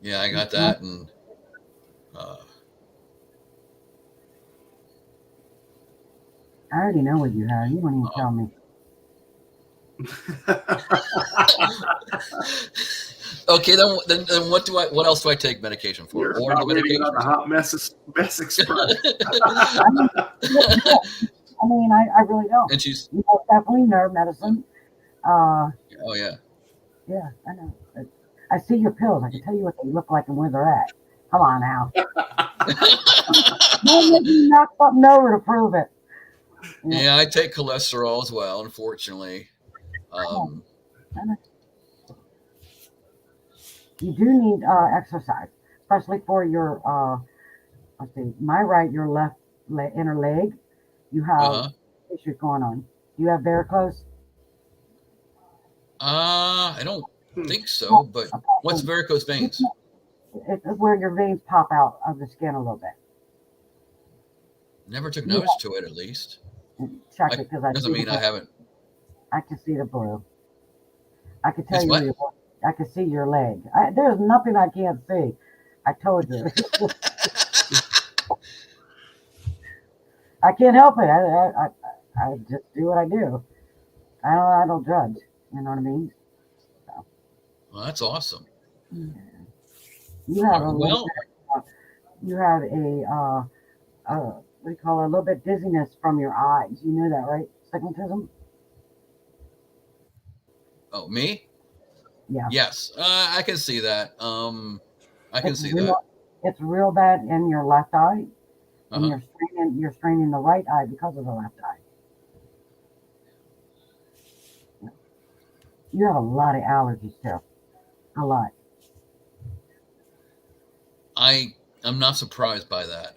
Speaker 1: Yeah, I got that, and
Speaker 3: I already know what you have. You won't even tell me.
Speaker 1: okay, then what else do I take medication for?
Speaker 2: You're
Speaker 1: Oral
Speaker 2: about ready to get
Speaker 1: medication?
Speaker 2: on the hot mess express.
Speaker 3: I mean, I really don't.
Speaker 1: And she's
Speaker 3: You know, definitely nerve medicine.
Speaker 1: oh yeah.
Speaker 3: Yeah, I know. I see your pills. I can tell you what they look like and where they're at. Come on now. Don't make me knock something over to prove it.
Speaker 1: Yeah, I take cholesterol as well, unfortunately.
Speaker 3: You do need exercise, especially for your, let's see, my right, your left inner leg. You have issues going on. Do you have varicose?
Speaker 1: I don't think so, but what's varicose veins?
Speaker 3: It's where your veins pop out of the skin a little bit.
Speaker 1: Never took notice to it, at least.
Speaker 3: Check it, because
Speaker 1: doesn't mean I haven't.
Speaker 3: I can see the blue. I can tell
Speaker 1: It's
Speaker 3: you.
Speaker 1: what?
Speaker 3: I can see your leg. There's nothing I can't see. I told you. I can't help it. I just do what I do. I don't judge. You know what I mean? So.
Speaker 1: Well, that's awesome.
Speaker 3: Yeah. You have you have what do you call it? A little bit dizziness from your eyes. You know that, right? Stigmatism.
Speaker 1: Oh, me?
Speaker 3: Yeah.
Speaker 1: Yes, I can see that. I can see that.
Speaker 3: It's real bad in your left eye, and you're straining the right eye because of the left eye. You have a lot of allergies too. A lot.
Speaker 1: I'm not surprised by that.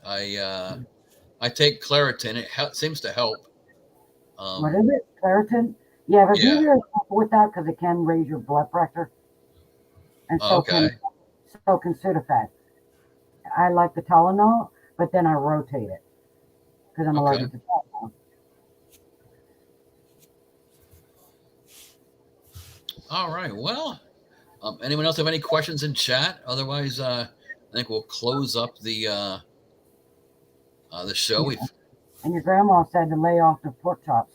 Speaker 1: I take Claritin. It seems to help.
Speaker 3: What is it? Claritin? Yeah, but be very careful with that because it can raise your blood pressure. And so can Sudafed. I like the Tylenol, but then I rotate it because I'm allergic to Tylenol.
Speaker 1: All right. Well, anyone else have any questions in chat? Otherwise, I think we'll close up the show.
Speaker 3: Yeah. And your grandma said to lay off the pork chops.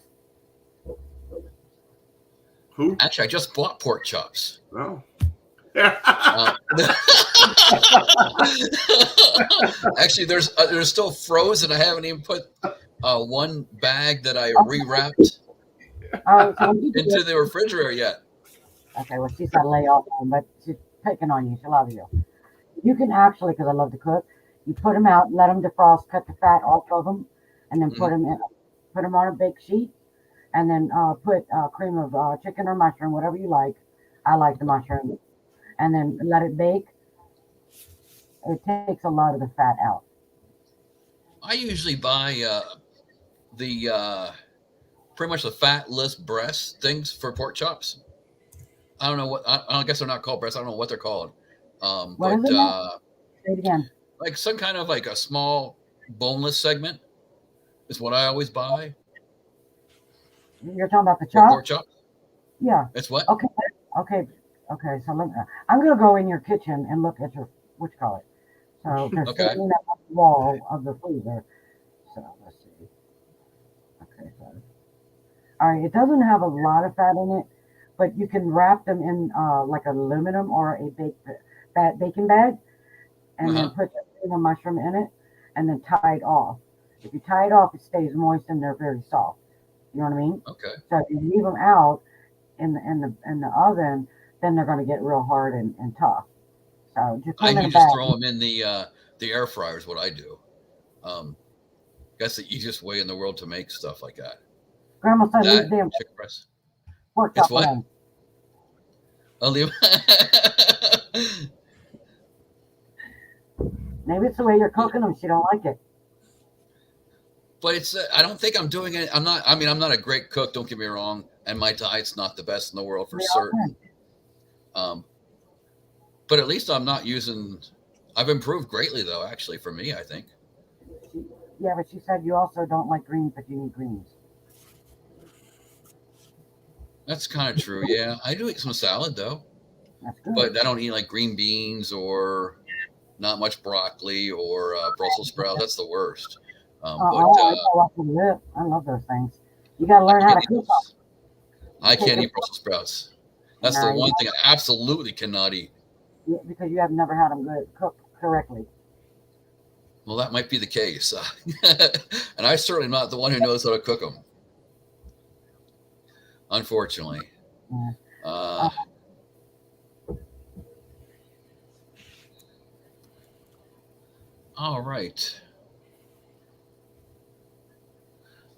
Speaker 2: Who?
Speaker 1: Actually, I just bought pork chops.
Speaker 2: Oh.
Speaker 1: Actually, they're still frozen. I haven't even put one bag that I rewrapped into the refrigerator yet.
Speaker 3: Okay, well, she said lay off them, but she's picking on you. She loves you. You can actually, because I love to cook, you put them out, let them defrost, cut the fat off of them, and then put them on a bake sheet, and then put cream of chicken or mushroom, whatever you like. I like the mushroom, and then let it bake. It takes a lot of the fat out.
Speaker 1: I usually buy the pretty much the fatless breast things for pork chops. I don't know what. I guess they're not called breasts. I don't know what they're called.
Speaker 3: What is it? Say it again.
Speaker 1: Like some kind of like a small boneless segment is what I always buy.
Speaker 3: You're talking about the chop?
Speaker 1: Pork chop?
Speaker 3: Yeah.
Speaker 1: It's what?
Speaker 3: Okay. So I'm gonna go in your kitchen and look at your So they're sitting on the wall of the freezer. So let's see. Okay. So all right. It doesn't have a lot of fat in it, but you can wrap them in like aluminum or a baking bag, and then put the cream of mushroom in it, and then tie it off. If you tie it off, it stays moist and they're very soft. You know what I mean? Okay. So if you leave them out in the oven, then they're going to get real hard and tough. So just put them in a bag.
Speaker 1: Throw them in the air fryer is what I do. That's the easiest way in the world to make stuff like that.
Speaker 3: Grandma said leave them.
Speaker 1: Chicken breast.
Speaker 3: Pork chop alone.
Speaker 1: I'll leave.
Speaker 3: Maybe it's the way you're cooking them. She don't like it.
Speaker 1: But it's. I don't think I'm doing it. I'm not a great cook. Don't get me wrong. And my diet's not the best in the world for certain. But at least I'm not using. I've improved greatly, though. Actually, for me, I think.
Speaker 3: Yeah, but she said you also don't like greens, but you need greens.
Speaker 1: That's kind of true. Yeah, I do eat some salad though.
Speaker 3: That's good.
Speaker 1: But I don't eat like green beans or not much broccoli or Brussels sprouts. That's the worst.
Speaker 3: I love those things. You got to learn how to cook them.
Speaker 1: I can't eat Brussels sprouts. That's the one thing I absolutely cannot eat.
Speaker 3: Because you have never had them cooked correctly.
Speaker 1: Well, that might be the case. And I'm certainly not the one who knows how to cook them. Unfortunately.
Speaker 3: Yeah.
Speaker 1: All right.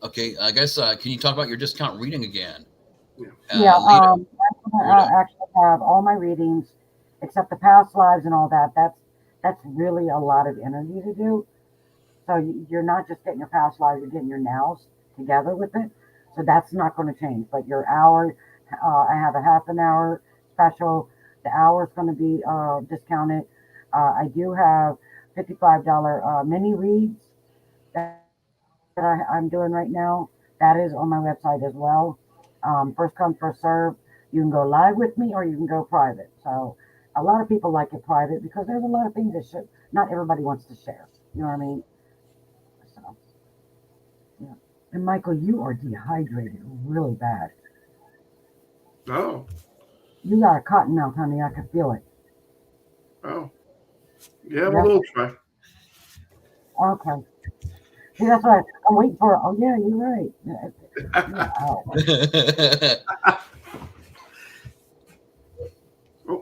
Speaker 1: Okay, I guess, can you talk about your discount reading again?
Speaker 3: I actually have all my readings, except the past lives and all that. That's really a lot of energy to do. So you're not just getting your past lives, you're getting your nows together with it. So that's not going to change. But your hour, I have a half an hour special. The hour is going to be discounted. I do have $55 mini reads that I'm doing right now. That is on my website as well. First come, first serve. You can go live with me or you can go private. So a lot of people like it private because there's a lot of things that not everybody wants to share. You know what I mean? So, yeah. And Michael, you are dehydrated really bad.
Speaker 2: Oh.
Speaker 3: You got a cotton mouth, honey. I can feel it.
Speaker 2: Oh. Yeah, a little try.
Speaker 3: Okay. See, that's what I'm waiting for. Oh, yeah, you're right.
Speaker 2: Oh,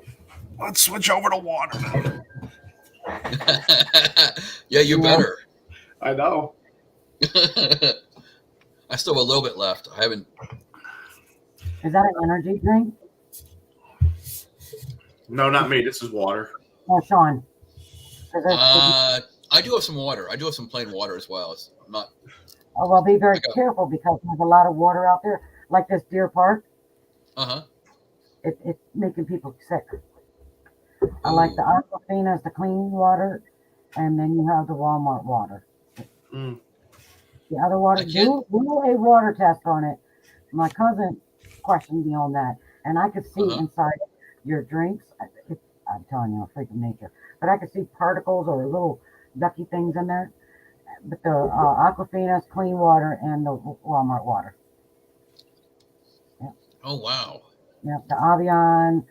Speaker 2: let's switch over to water.
Speaker 1: Yeah, you better.
Speaker 2: I know.
Speaker 1: I still have a little bit left. I haven't.
Speaker 3: Is that an energy drink?
Speaker 2: No, not me. This is water.
Speaker 3: Oh, Sean.
Speaker 1: I do have some water. I do have some plain water as well. I'm not.
Speaker 3: Oh, well, be very careful because there's a lot of water out there, like this Deer Park. It's making people sick. I like the Aquafina's, the clean water, and then you have the Walmart water.
Speaker 2: Mm.
Speaker 3: The other water, do a water test on it. My cousin questioned me on that, and I could see inside your drinks. I'm telling you, a freak of nature. But I could see particles or little ducky things in there. But the Aquafina's clean water and the Walmart water. Yeah.
Speaker 1: Oh, wow.
Speaker 3: Yeah, the Avion,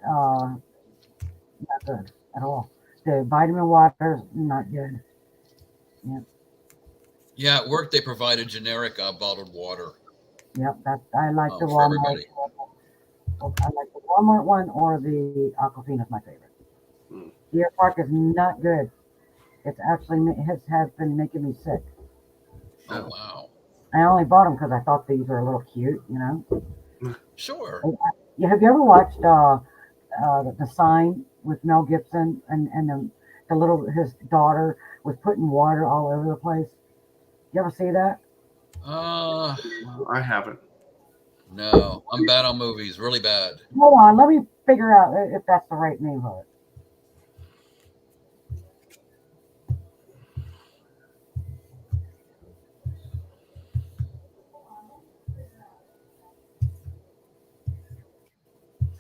Speaker 3: not good at all. The vitamin water, not good. Yeah.
Speaker 1: Yeah, at work they provide a generic bottled water.
Speaker 3: Yep, I like the Walmart. I like the Walmart one or the Aquafina is my favorite. Deer Park is not good. It's actually has been making me sick.
Speaker 1: Oh, wow.
Speaker 3: I only bought them because I thought these were a little cute, you know.
Speaker 1: Sure.
Speaker 3: Yeah, have you ever watched the Sign with Mel Gibson and the little his daughter was putting water all over the place? You ever see that?
Speaker 2: I haven't.
Speaker 1: No, I'm bad on movies, really bad.
Speaker 3: Hold on, let me figure out if that's the right name of it.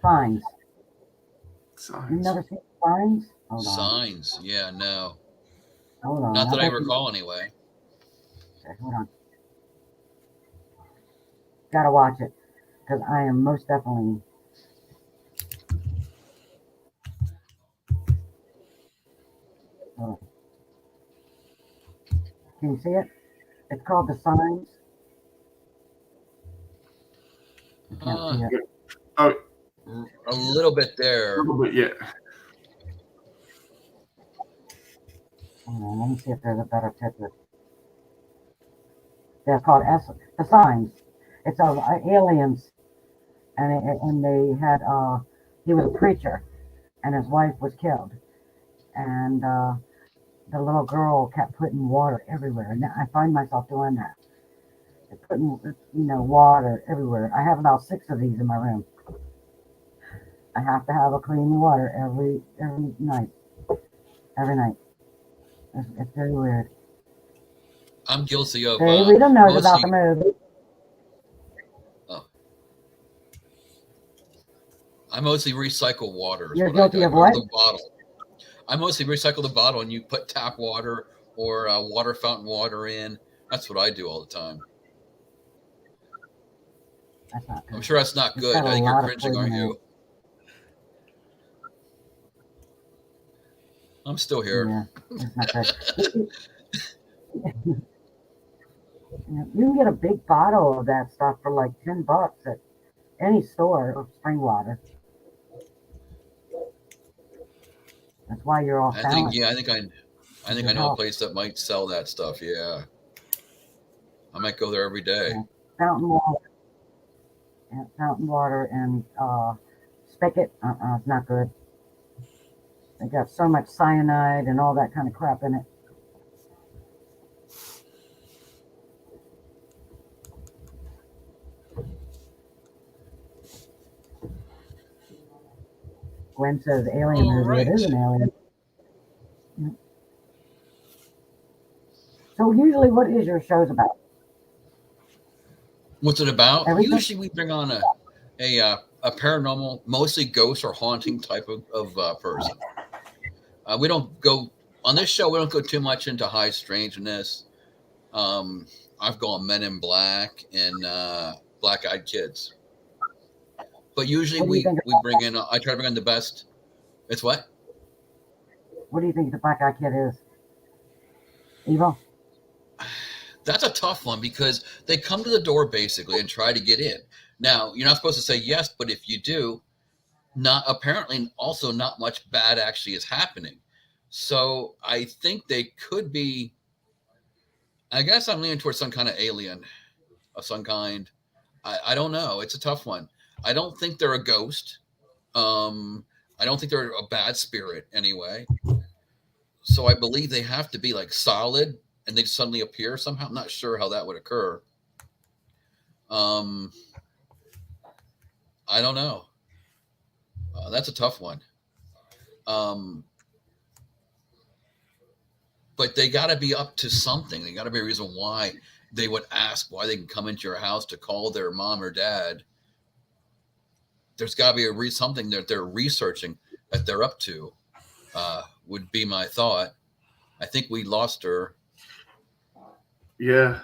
Speaker 3: Signs. You've never seen Signs? Hold on.
Speaker 1: Signs, yeah, no.
Speaker 3: Hold on.
Speaker 1: Not that I recall, anyway.
Speaker 3: Okay, hold on. Gotta watch it because I am most definitely. Hold on. Can you see it? It's called The Signs. I can't see it.
Speaker 2: Oh,
Speaker 1: a little bit there.
Speaker 2: A little bit, yeah.
Speaker 3: Hold on, let me see if there's a better picture. They're called The Signs. It's of aliens, and they had he was a preacher, and his wife was killed, and the little girl kept putting water everywhere, and I find myself doing that, putting water everywhere. I have about 6 of these in my room. I have to have a clean water every night. Every night. It's very weird.
Speaker 1: I'm guilty of.
Speaker 3: We don't know about the movie.
Speaker 1: I mostly recycle water.
Speaker 3: You're guilty of what?
Speaker 1: The bottle. I mostly recycle the bottle, and you put tap water or water fountain water in. That's what I do all the time.
Speaker 3: That's not good.
Speaker 1: I'm sure that's not
Speaker 3: It's
Speaker 1: good.
Speaker 3: got a
Speaker 1: I think
Speaker 3: lot
Speaker 1: you're
Speaker 3: of
Speaker 1: cringing, aren't
Speaker 3: poison in
Speaker 1: you? I'm still here.
Speaker 3: Yeah, it's not good. You can get a big bottle of that stuff for like $10 at any store of spring water. That's why you're all
Speaker 1: I
Speaker 3: silent.
Speaker 1: think I know a place that might sell that stuff. Yeah, I might go there every day.
Speaker 3: Yeah. Fountain water. Yeah, fountain water and spigot. It's not good. They got so much cyanide and all that kind of crap in it. Gwen says alien
Speaker 1: All
Speaker 3: movie.
Speaker 1: right.
Speaker 3: It is an alien. Yeah. So usually what is your shows about?
Speaker 1: What's it about?
Speaker 3: Everything?
Speaker 1: Usually we bring on a paranormal, mostly ghost or haunting type of person. We don't go on this show. We don't go too much into high strangeness. I've gone Men in Black and Black Eyed Kids, but usually we bring in. I try to bring in the best. It's what?
Speaker 3: What do you think the Black Eyed Kid is? Evil?
Speaker 1: That's a tough one because they come to the door basically and try to get in. Now, you're not supposed to say yes, but if you do, apparently also not much bad actually is happening. So I think they could be, I guess I'm leaning towards some kind of alien of some kind. I don't know. It's a tough one. I don't think they're a ghost. I don't think they're a bad spirit anyway. So I believe they have to be like solid and they suddenly appear somehow. I'm not sure how that would occur. I don't know. That's a tough one. But they got to be up to something. They got to be a reason why they would ask why they can come into your house to call their mom or dad. There's got to be something that they're researching that they're up to, would be my thought. I think we lost her.
Speaker 2: Yeah.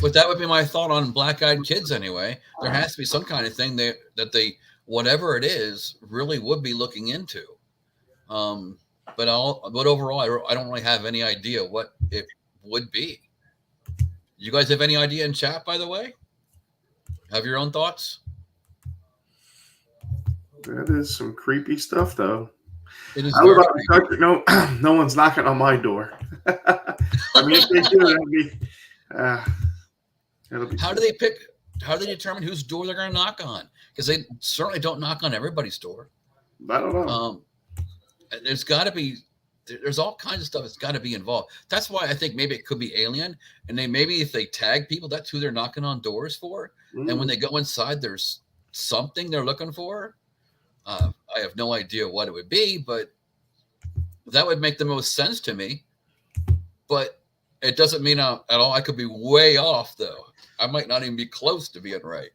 Speaker 1: But that would be my thought on Black Eyed Kids anyway. There has to be some kind of thing that they, whatever it is, really would be looking into. But overall, I don't really have any idea what it would be. You guys have any idea in chat, by the way? Have your own thoughts?
Speaker 2: That is some creepy stuff, though.
Speaker 1: It is
Speaker 2: very creepy. No one's knocking on my door. I mean, if they do, that'll be.
Speaker 1: How do they determine whose door they're going to knock on? Because they certainly don't knock on everybody's door.
Speaker 2: I don't know.
Speaker 1: There's got to be. There's all kinds of stuff that's got to be involved. That's why I think maybe it could be alien, and maybe if they tag people, that's who they're knocking on doors for. And when they go inside, there's something they're looking for. I have no idea what it would be, but that would make the most sense to me. But it doesn't mean at all. I could be way off, though. I might not even be close to being right.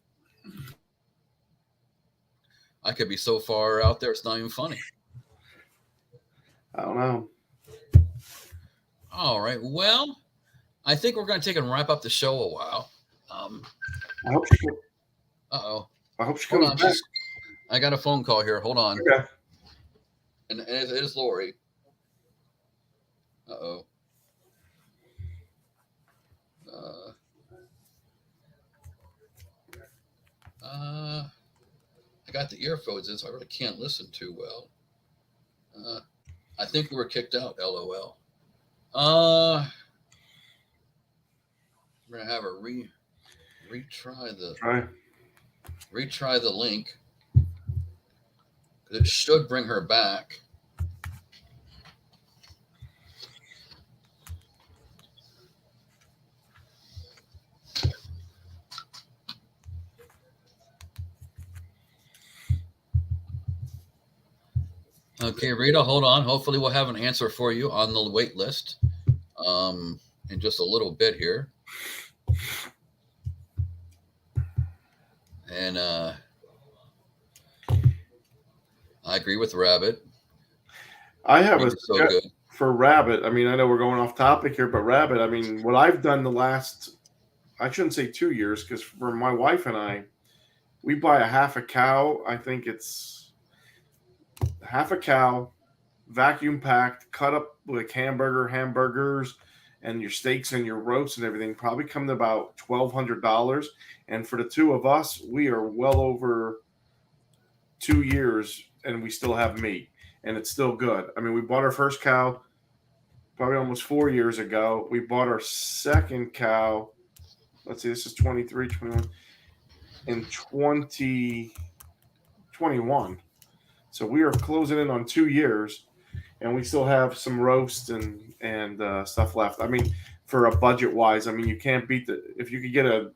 Speaker 1: I could be so far out there, it's not even funny.
Speaker 2: I don't know.
Speaker 1: All right. Well, I think we're going to take and wrap up the show a while.
Speaker 2: I hope she.
Speaker 1: Uh-oh.
Speaker 2: I hope she comes back.
Speaker 1: I got a phone call here. Hold on.
Speaker 2: Okay.
Speaker 1: And it is Lori. Uh-oh. I got the earphones in, so I really can't listen too well. I think we were kicked out, LOL. We're going to have her retry the link. It should bring her back. Okay, Rita, hold on. Hopefully we'll have an answer for you on the wait list in just a little bit here. And I agree with Rabbit.
Speaker 2: I have
Speaker 1: Meat
Speaker 2: a
Speaker 1: is so good.
Speaker 2: for Rabbit. I mean, I know we're going off topic here, but Rabbit. I mean, what I've done the last, I shouldn't say 2 years, because for my wife and I, we buy a half a cow. I think it's half a cow, vacuum packed, cut up like hamburgers, and your steaks and your roasts and everything. Probably come to about $1,200. And for the two of us, we are well over 2 years, and we still have meat, and it's still good. I mean, we bought our first cow probably almost 4 years ago. We bought our second cow. Let's see, this is 23, 21, in 2021. So we are closing in on 2 years, and we still have some roast and stuff left. I mean, for a budget wise, I mean, you can't beat if you could get a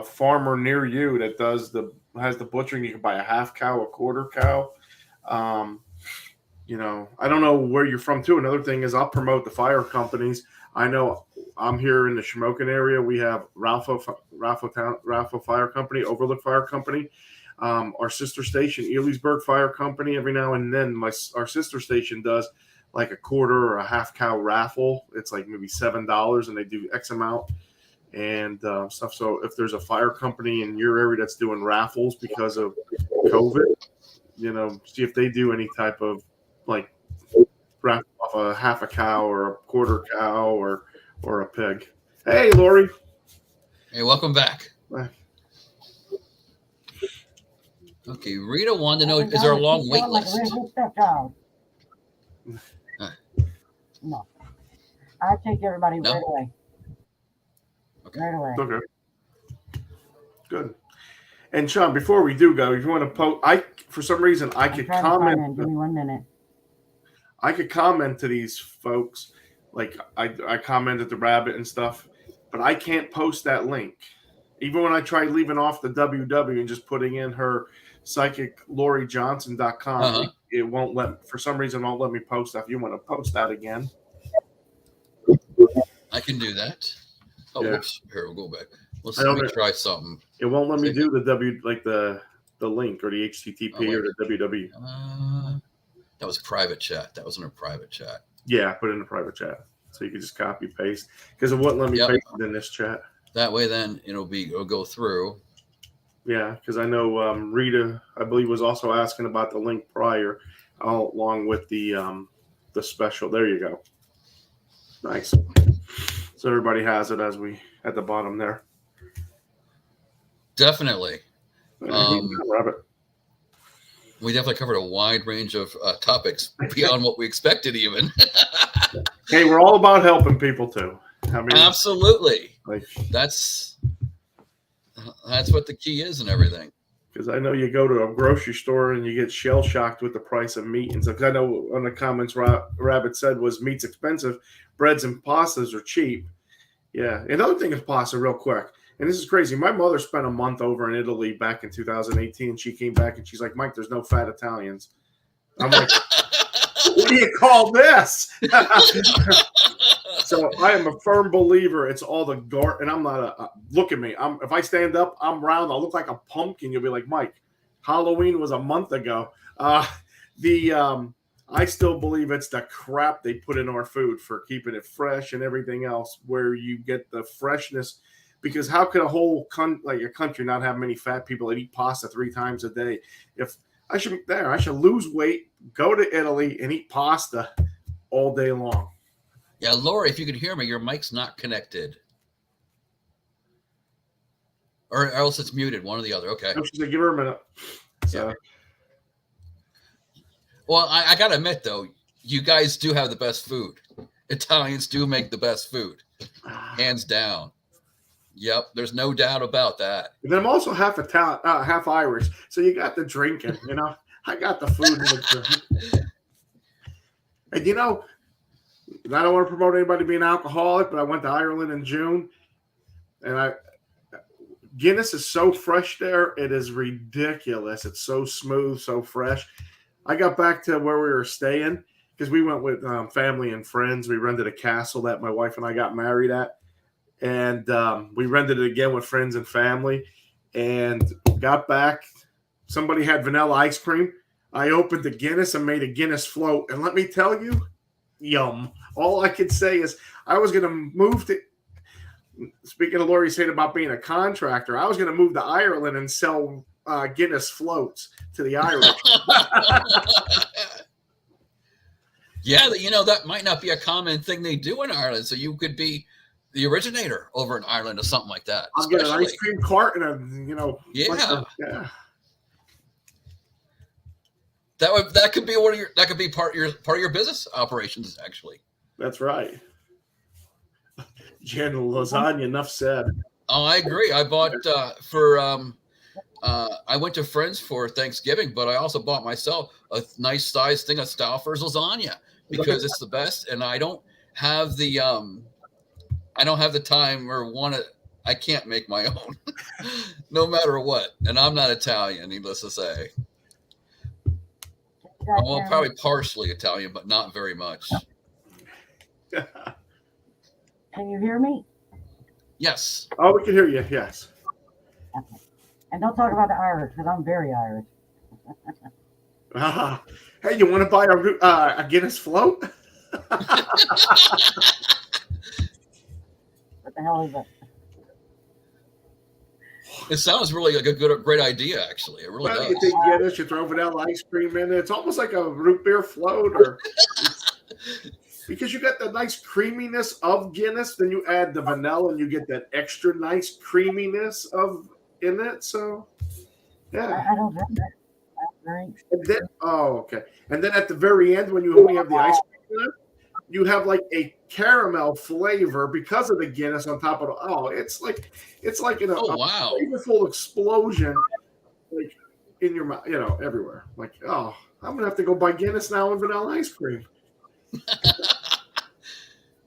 Speaker 2: farmer near you that has the butchering, you can buy a half cow, a quarter cow. You know, I don't know where you're from too. Another thing is I'll promote the fire companies. I know I'm here in the Shamokin area. We have Ralpho Fire Company, Overlook Fire Company. Our sister station, Elysburg Fire Company, every now and then our sister station does like a quarter or a half cow raffle. It's like maybe $7, and they do X amount and stuff. So if there's a fire company in your area that's doing raffles because of COVID, you know, see if they do any type of like raffle off a half a cow or a quarter cow or a pig. Hey, Lori.
Speaker 1: Hey, welcome back. Okay, Rita wanted to know, is there a long wait list?
Speaker 3: No. I take everybody
Speaker 1: No?
Speaker 3: right away.
Speaker 1: Okay.
Speaker 3: Right away.
Speaker 2: Okay. Good. And Sean, before we do go, if you want to post, for some reason I could comment.
Speaker 3: Give me 1 minute.
Speaker 2: I could comment to these folks, like I commented to Rabbit and stuff, but I can't post that link. Even when I tried leaving off the www and just putting in her psychic LORIEJohnson.com, it won't for some reason won't let me post that. If you want to post that again,
Speaker 1: I can do that. Oh, yeah. Whoops! Here, we'll go back. Let me try something.
Speaker 2: It won't let me do the the link or the HTTP or the www.
Speaker 1: That was private chat. That was in a private chat.
Speaker 2: Yeah, put it in a private chat, so you can just copy paste because it wouldn't let me paste it in this chat.
Speaker 1: That way, then it'll go through.
Speaker 2: Yeah, because I know Rita, I believe, was also asking about the link prior, along with the special. There you go. Nice. So everybody has it at the bottom there.
Speaker 1: Definitely.
Speaker 2: Rabbit.
Speaker 1: We definitely covered a wide range of topics beyond what we expected, even.
Speaker 2: Hey, we're all about helping people too. I mean,
Speaker 1: absolutely. That's what the key is and everything.
Speaker 2: Because I know you go to a grocery store and you get shell shocked with the price of meat and stuff. Because I know one of the comments Rabbit said was meat's expensive, breads and pastas are cheap. Yeah. Another thing is pasta, real quick. And this is crazy. My mother spent a month over in Italy back in 2018. She came back and she's like, Mike, there's no fat Italians. I'm like, what do you call this? So I am a firm believer. It's all the and I'm not look at me. If I stand up, I'm round. I look like a pumpkin. You'll be like, Mike, Halloween was a month ago. I still believe it's the crap they put in our food for keeping it fresh and everything else, where you get the freshness. Because how could a whole country not have many fat people that eat pasta 3 times a day? If I should lose weight, go to Italy and eat pasta all day long.
Speaker 1: Yeah, Lori, if you could hear me, your mic's not connected. Or else it's muted, one or the other. Okay.
Speaker 2: She said, give her a minute. So.
Speaker 1: Yeah. Well, I got to admit, though, you guys do have the best food. Italians do make the best food. Hands down. Yep, there's no doubt about that.
Speaker 2: And then I'm also half Italian, half Irish. So you got the drinking, you know. I got the food and the drink. And you know, I don't want to promote anybody being alcoholic, but I went to Ireland in June, and Guinness is so fresh there. It is ridiculous. It's so smooth, so fresh. I got back to where we were staying because we went with family and friends. We rented a castle that my wife and I got married at. And we rented it again with friends and family and got back. Somebody had vanilla ice cream. I opened the Guinness and made a Guinness float. And let me tell you, yum. All I could say is I was going to move to, speaking of Lori saying about being a contractor, I was going to move to Ireland and sell Guinness floats to the Irish.
Speaker 1: Yeah, you know, that might not be a common thing they do in Ireland. So you could be the originator over in Ireland or something like that.
Speaker 2: I'll get an ice cream cart and a, you know,
Speaker 1: yeah.
Speaker 2: Yeah.
Speaker 1: That could be part of your business operations, actually.
Speaker 2: That's right. Jen, lasagna, enough said.
Speaker 1: Oh, I agree. I bought I went to friends for Thanksgiving, but I also bought myself a nice size thing of Stauffer's lasagna because it's the best, and I don't have the time or I can't make my own, no matter what. And I'm not Italian, needless to say. Well, probably partially Italian, but not very much.
Speaker 3: Can you hear me?
Speaker 1: Yes.
Speaker 2: Oh, we can hear you. Yes.
Speaker 3: Okay. And don't talk about the Irish, because I'm very Irish.
Speaker 2: Hey, you want to buy a Guinness float?
Speaker 3: What the hell is it?
Speaker 1: It sounds really like a great idea, actually. It really does.
Speaker 2: You take Guinness, you throw vanilla ice cream in it. It's almost like a root beer float, or because you got the nice creaminess of Guinness, then you add the vanilla and you get that extra nice creaminess in it. So, yeah.
Speaker 3: I don't drink that. Right.
Speaker 2: And then, okay. And then at the very end, when you only have the ice cream left, you have like a caramel flavor because of the Guinness on top of it. Oh, it's like a
Speaker 1: wow,
Speaker 2: flavorful explosion, like in your mouth, everywhere. Like, oh, I'm gonna have to go buy Guinness now and vanilla ice cream.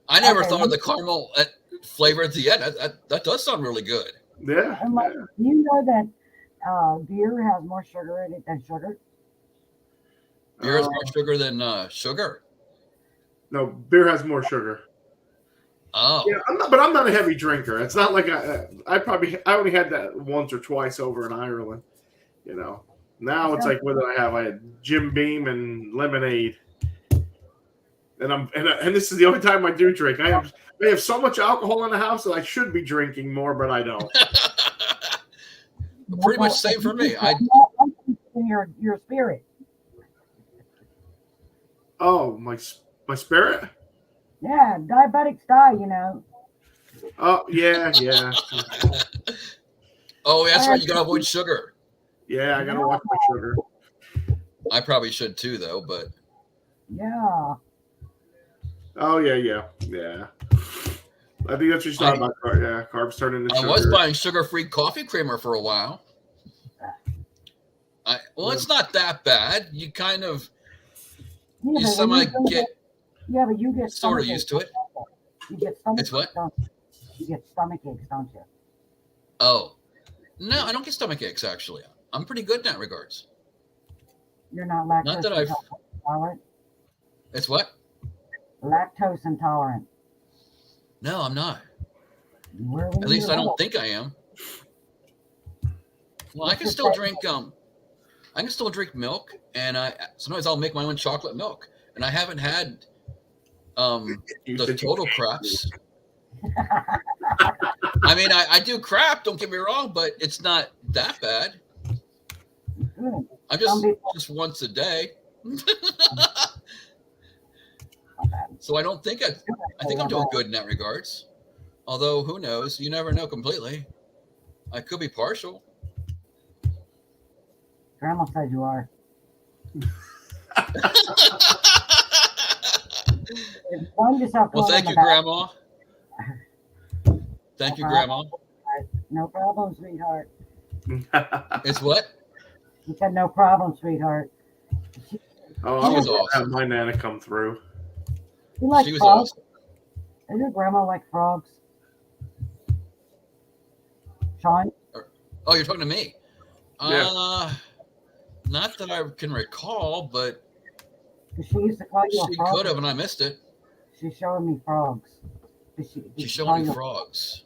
Speaker 1: I never thought of the caramel flavor at the end. That does sound really good.
Speaker 2: Yeah.
Speaker 3: You know that beer has more sugar in it than sugar?
Speaker 1: Beer has more sugar than sugar?
Speaker 2: No, beer has more sugar.
Speaker 1: Oh.
Speaker 2: Yeah, I'm not a heavy drinker. It's not like I only had that once or twice over in Ireland. Now it's like, what did I have? I had Jim Beam and lemonade. And this is the only time I do drink. I have so much alcohol in the house that I should be drinking more, but I don't.
Speaker 1: Pretty much same for me.
Speaker 3: Your spirit.
Speaker 2: Oh, my spirit?
Speaker 3: Yeah, diabetics die,
Speaker 2: Oh, yeah.
Speaker 1: Oh, that's right. You gotta avoid sugar.
Speaker 2: Yeah, I gotta watch my sugar.
Speaker 1: I probably should too, though. But
Speaker 3: yeah.
Speaker 2: Oh yeah. I think that's what you're talking about. Yeah, carbs turn into sugar.
Speaker 1: I was buying sugar-free coffee creamer for a while. It's not that bad. You kind of
Speaker 3: but you get
Speaker 1: sort of used to it.
Speaker 3: You get stomach
Speaker 1: it's what?
Speaker 3: You get stomach aches, don't you?
Speaker 1: Oh, no, I don't get stomach aches. Actually, I'm pretty good in that regards.
Speaker 3: You're not lactose intolerant.
Speaker 1: It's what?
Speaker 3: Lactose intolerant.
Speaker 1: No, I'm not. At least I don't think I am. Well, I can still drink milk, and sometimes I'll make my own chocolate milk, and I haven't had the total craps. I mean, I do crap. Don't get me wrong, but it's not that bad. I'm just once a day. So I don't think I think I'm doing good in that regards. Although, who knows? You never know completely. I could be partial.
Speaker 3: Grandma said you are.
Speaker 1: Well, thank you, Grandma. Thank you, Grandma.
Speaker 3: No problem, sweetheart.
Speaker 1: It's what?
Speaker 3: You said no problem, sweetheart.
Speaker 2: I was awesome. Have my Nana come through.
Speaker 3: You like
Speaker 1: she was
Speaker 3: frogs?
Speaker 1: Awesome.
Speaker 3: Does your grandma like frogs? Sean?
Speaker 1: Oh, you're talking to me?
Speaker 2: Yeah.
Speaker 1: Not that I can recall, but
Speaker 3: she used to call you
Speaker 1: she could have, and I missed it.
Speaker 3: She's showing me frogs.
Speaker 1: She's showing me frogs.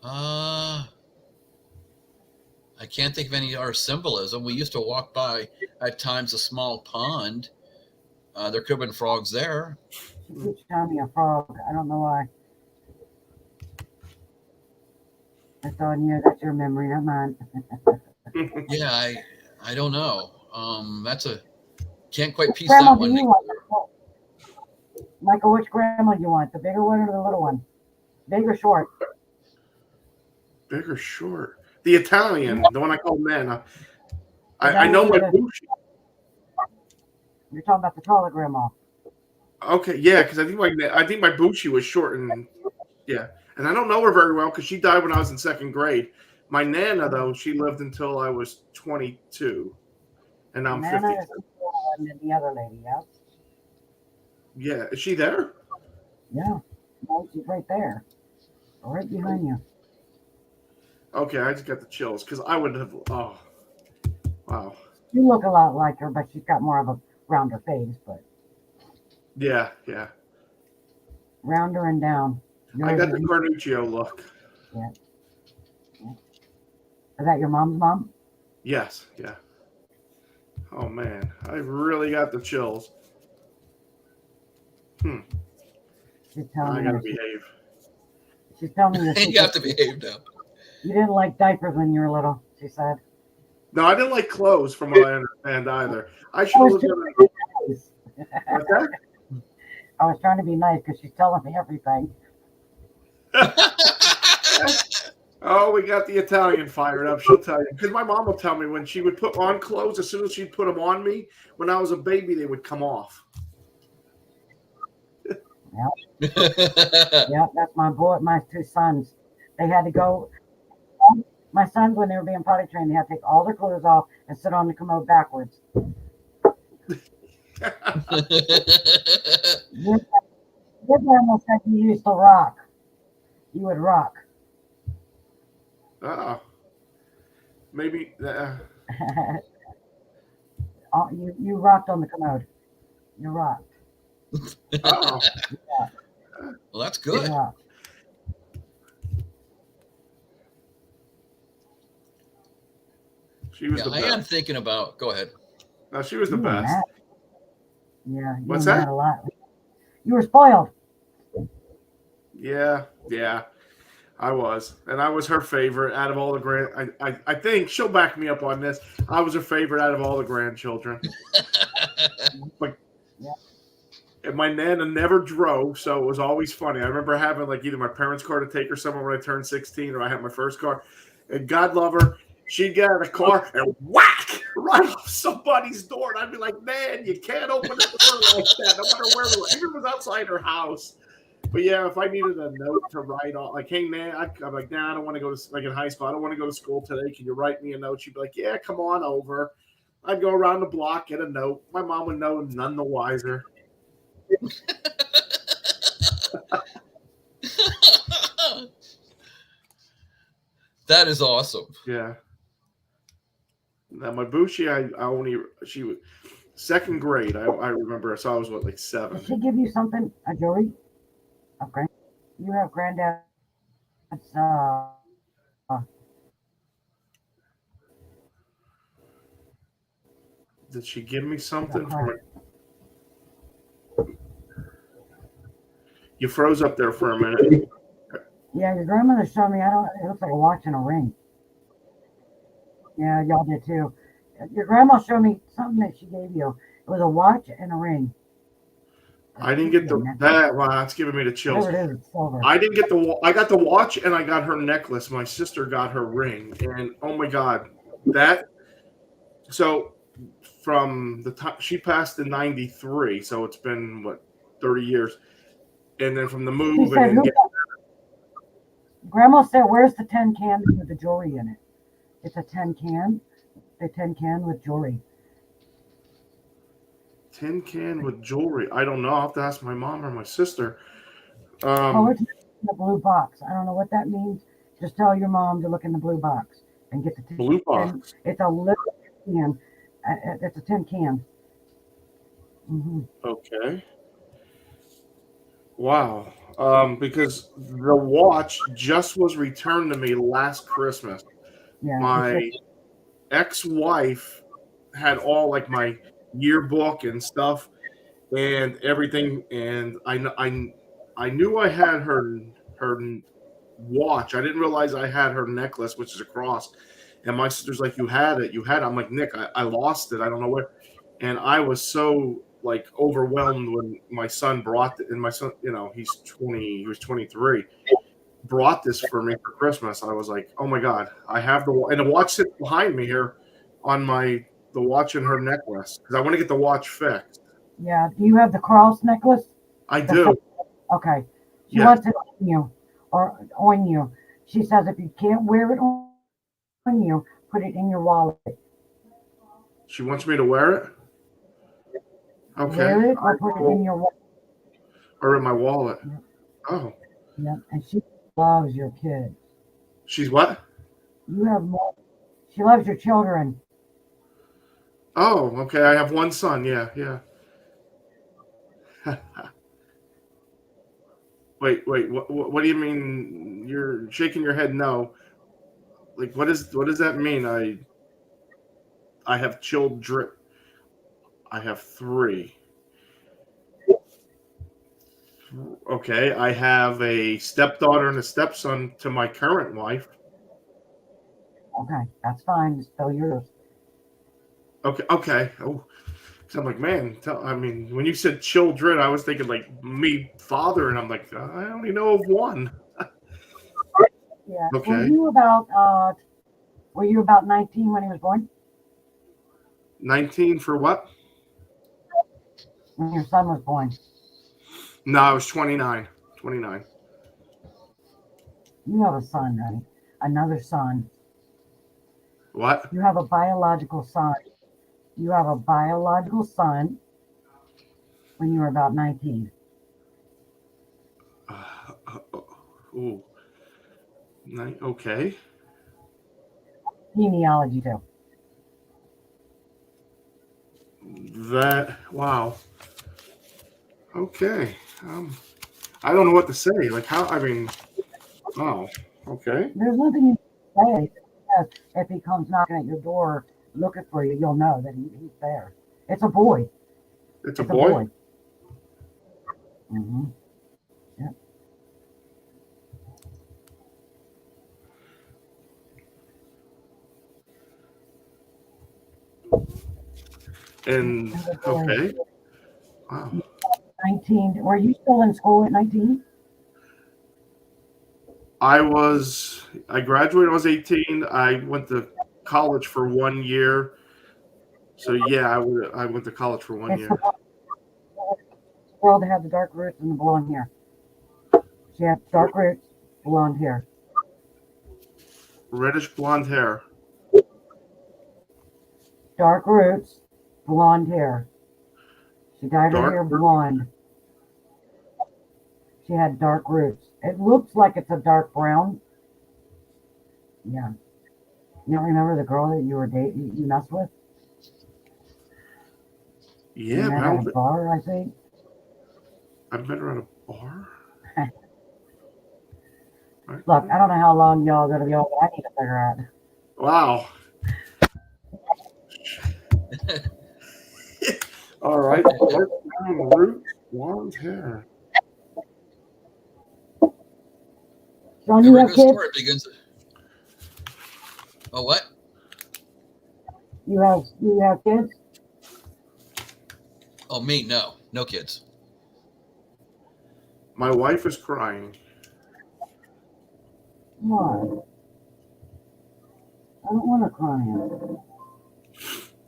Speaker 1: I I can't think of any other symbolism. We used to walk by at times a small pond. There could have been frogs there.
Speaker 3: She keeps showing me a frog. I don't know why. That's on you. That's your memory, not mine.
Speaker 1: Yeah, I don't know. That's a can't quite piece
Speaker 3: Grandma,
Speaker 1: that
Speaker 3: do
Speaker 1: one.
Speaker 3: you want? Michael, which grandma do you want? The bigger one or the little one? Big or short?
Speaker 2: Big or short? The Italian, the one I call Nana. I know my Bushi.
Speaker 3: You're talking about the taller grandma.
Speaker 2: Okay, yeah, because I think my Bushi was short, and yeah, and I don't know her very well because she died when I was in second grade. My Nana, though, she lived until I was 22, and now I'm 50.
Speaker 3: Nana is the one and the other lady, yeah?
Speaker 2: Yeah, is she there?
Speaker 3: Yeah. No, she's right there. Right behind you.
Speaker 2: Okay, I just got the chills because I would have. Oh, wow.
Speaker 3: You look a lot like her, but she's got more of a rounder face, but
Speaker 2: Yeah.
Speaker 3: rounder and down.
Speaker 2: I got the Carnuccio look.
Speaker 3: Yeah. Is that your mom's mom?
Speaker 2: Yes, yeah. Oh man, I really got the chills.
Speaker 3: She's telling
Speaker 2: I
Speaker 3: me.
Speaker 2: gotta behave.
Speaker 3: She's telling me
Speaker 1: You have to behave now.
Speaker 3: you didn't like diapers when you were little, she said.
Speaker 2: No, I didn't like clothes, from what I understand either. I should have looked at it. What's that?
Speaker 3: I was trying to be nice because she's telling me everything.
Speaker 2: Oh, we got the Italian fired up. She'll tell you. Because my mom will tell me when she would put on clothes, as soon as she'd put them on me, when I was a baby, they would come off.
Speaker 3: Yeah, that's my boy, my two sons. They had to go. My sons, when they were being potty trained, they had to take all their clothes off and sit on the commode backwards. Your grandma said you used to rock. You would rock.
Speaker 2: Oh. Maybe.
Speaker 3: You rocked on the commode. You rocked.
Speaker 2: Oh.
Speaker 3: Yeah.
Speaker 1: Well, that's good.
Speaker 3: You rocked.
Speaker 2: She was
Speaker 1: Yeah,
Speaker 2: the
Speaker 1: I
Speaker 2: best.
Speaker 1: am thinking about. Go ahead.
Speaker 2: No, she was the
Speaker 3: You were
Speaker 2: best.
Speaker 3: mad. Yeah, you
Speaker 2: What's
Speaker 3: were
Speaker 2: that?
Speaker 3: mad a lot. You were spoiled.
Speaker 2: Yeah. I was. And I was her favorite out of all the I think she'll back me up on this. I was her favorite out of all the grandchildren. Like,
Speaker 3: Yeah.
Speaker 2: and my Nana never drove, so it was always funny. I remember having like either my parents' car to take her somewhere when I turned 16, or I had my first car. And God love her, she'd get out of the car and whack right off somebody's door. And I'd be like, man, you can't open the door like that, no matter where we were. Even if it was outside her house. But yeah, if I needed a note to write on, like, hey, man, I'm like, nah, I don't want to go to, like in high school, I don't want to go to school today. Can you write me a note? She'd be like, yeah, come on over. I'd go around the block, get a note. My mom would know, none the wiser.
Speaker 1: That is awesome.
Speaker 2: Yeah. Now my Bushi, she was second grade. I remember. So I was like 7.
Speaker 3: Did she give you something, a jewelry? Okay. You have granddad's
Speaker 2: Did she give me something? You froze up there for a minute.
Speaker 3: Yeah, your grandmother showed me, it looks like a watch and a ring. Yeah, y'all did too. Your grandma showed me something that she gave you. It was a watch and a ring.
Speaker 2: I didn't get that. Wow, that's giving me the chills.
Speaker 3: Whatever it is, it's silver.
Speaker 2: I didn't get I got the watch and I got her necklace. My sister got her ring. And oh my God, so from the time she passed in 93, so it's been what, 30 years. And then from the move,
Speaker 3: She said, Grandma said, where's the 10 can with the jewelry in it? It's a 10 can. A 10 can with jewelry.
Speaker 2: 10 can with jewelry. I don't know. I'll have to ask my mom or my sister.
Speaker 3: It's in the blue box. I don't know what that means. Just tell your mom to look in the blue box and get the 10
Speaker 2: blue box.
Speaker 3: It's a little can. It's a 10 can. Mm-hmm.
Speaker 2: Okay. Wow. Because the watch just was returned to me last Christmas.
Speaker 3: Yeah.
Speaker 2: ex-wife had all like my yearbook and stuff and everything, and I knew I had her watch. I didn't realize I had her necklace, which is a cross. And my sister's like, "You had it, you had it." I'm like, "Nick, I lost it. I don't know where." And I was so like overwhelmed when my son brought it, and my son, you know, he was 23, brought this for me for Christmas. I was like, "Oh my God, I have and the watch sits behind me here on the watch and her necklace because I want to get the watch fixed."
Speaker 3: Yeah. Do you have the cross necklace?
Speaker 2: I do.
Speaker 3: Okay. She
Speaker 2: Yeah.
Speaker 3: wants it on you or on you. She says if you can't wear it on you, put it in your wallet.
Speaker 2: She wants me to wear it. Okay.
Speaker 3: Wear it or put it in your wallet.
Speaker 2: Or in my wallet.
Speaker 3: Yeah.
Speaker 2: Oh.
Speaker 3: Yeah. And she loves your kids.
Speaker 2: She's what?
Speaker 3: You have more. She loves your children.
Speaker 2: Oh, okay. I have one son. Yeah, yeah. Wait. What do you mean? You're shaking your head. No. Like, what does that mean? I have children. I have 3. Okay. I have a stepdaughter and a stepson to my current wife.
Speaker 3: Okay, that's fine. It's still yours.
Speaker 2: Okay. Okay. Oh. So I'm like, man, I mean, when you said children, I was thinking like me, father, and I'm like, I only know of one.
Speaker 3: Yeah.
Speaker 2: Okay.
Speaker 3: Were you about 19 when he was born?
Speaker 2: 19 for what?
Speaker 3: When your son was born?
Speaker 2: No, I was 29. 29.
Speaker 3: You have a son, honey. Another son.
Speaker 2: What?
Speaker 3: You have a biological son. You have a biological son when you were about 19.
Speaker 2: Ooh. Okay.
Speaker 3: Genealogy too.
Speaker 2: Wow. Okay. I don't know what to say. Like how? I mean, oh, okay.
Speaker 3: There's nothing you can say. If he comes knocking at your door looking for you, you'll know that he's there. It's a boy.
Speaker 2: It's a boy.
Speaker 3: Mm-hmm. Yep.
Speaker 2: And okay. Wow.
Speaker 3: 19. Were you still in school at 19?
Speaker 2: I graduated when I was 18. I went to college for 1 year. So yeah, I went to college for 1 year.
Speaker 3: The girl that had the dark roots and the blonde hair. She had dark roots, blonde hair.
Speaker 2: Reddish blonde hair.
Speaker 3: Dark roots, blonde hair. She dyed her hair blonde. She had dark roots. It looks like it's a dark brown. Yeah. You don't remember the girl that you were dating, you messed with?
Speaker 2: Yeah,
Speaker 3: you met at a bar, I think.
Speaker 2: I met her at a bar.
Speaker 3: Look, I don't know how long y'all are going to be on, but I need to figure out.
Speaker 2: Wow. All right. Dark brown roots, blonde hair.
Speaker 3: John, you have kids?
Speaker 1: Oh, what?
Speaker 3: You have kids?
Speaker 1: Oh, me? No kids.
Speaker 2: My wife is crying.
Speaker 3: Why? I don't want to cry.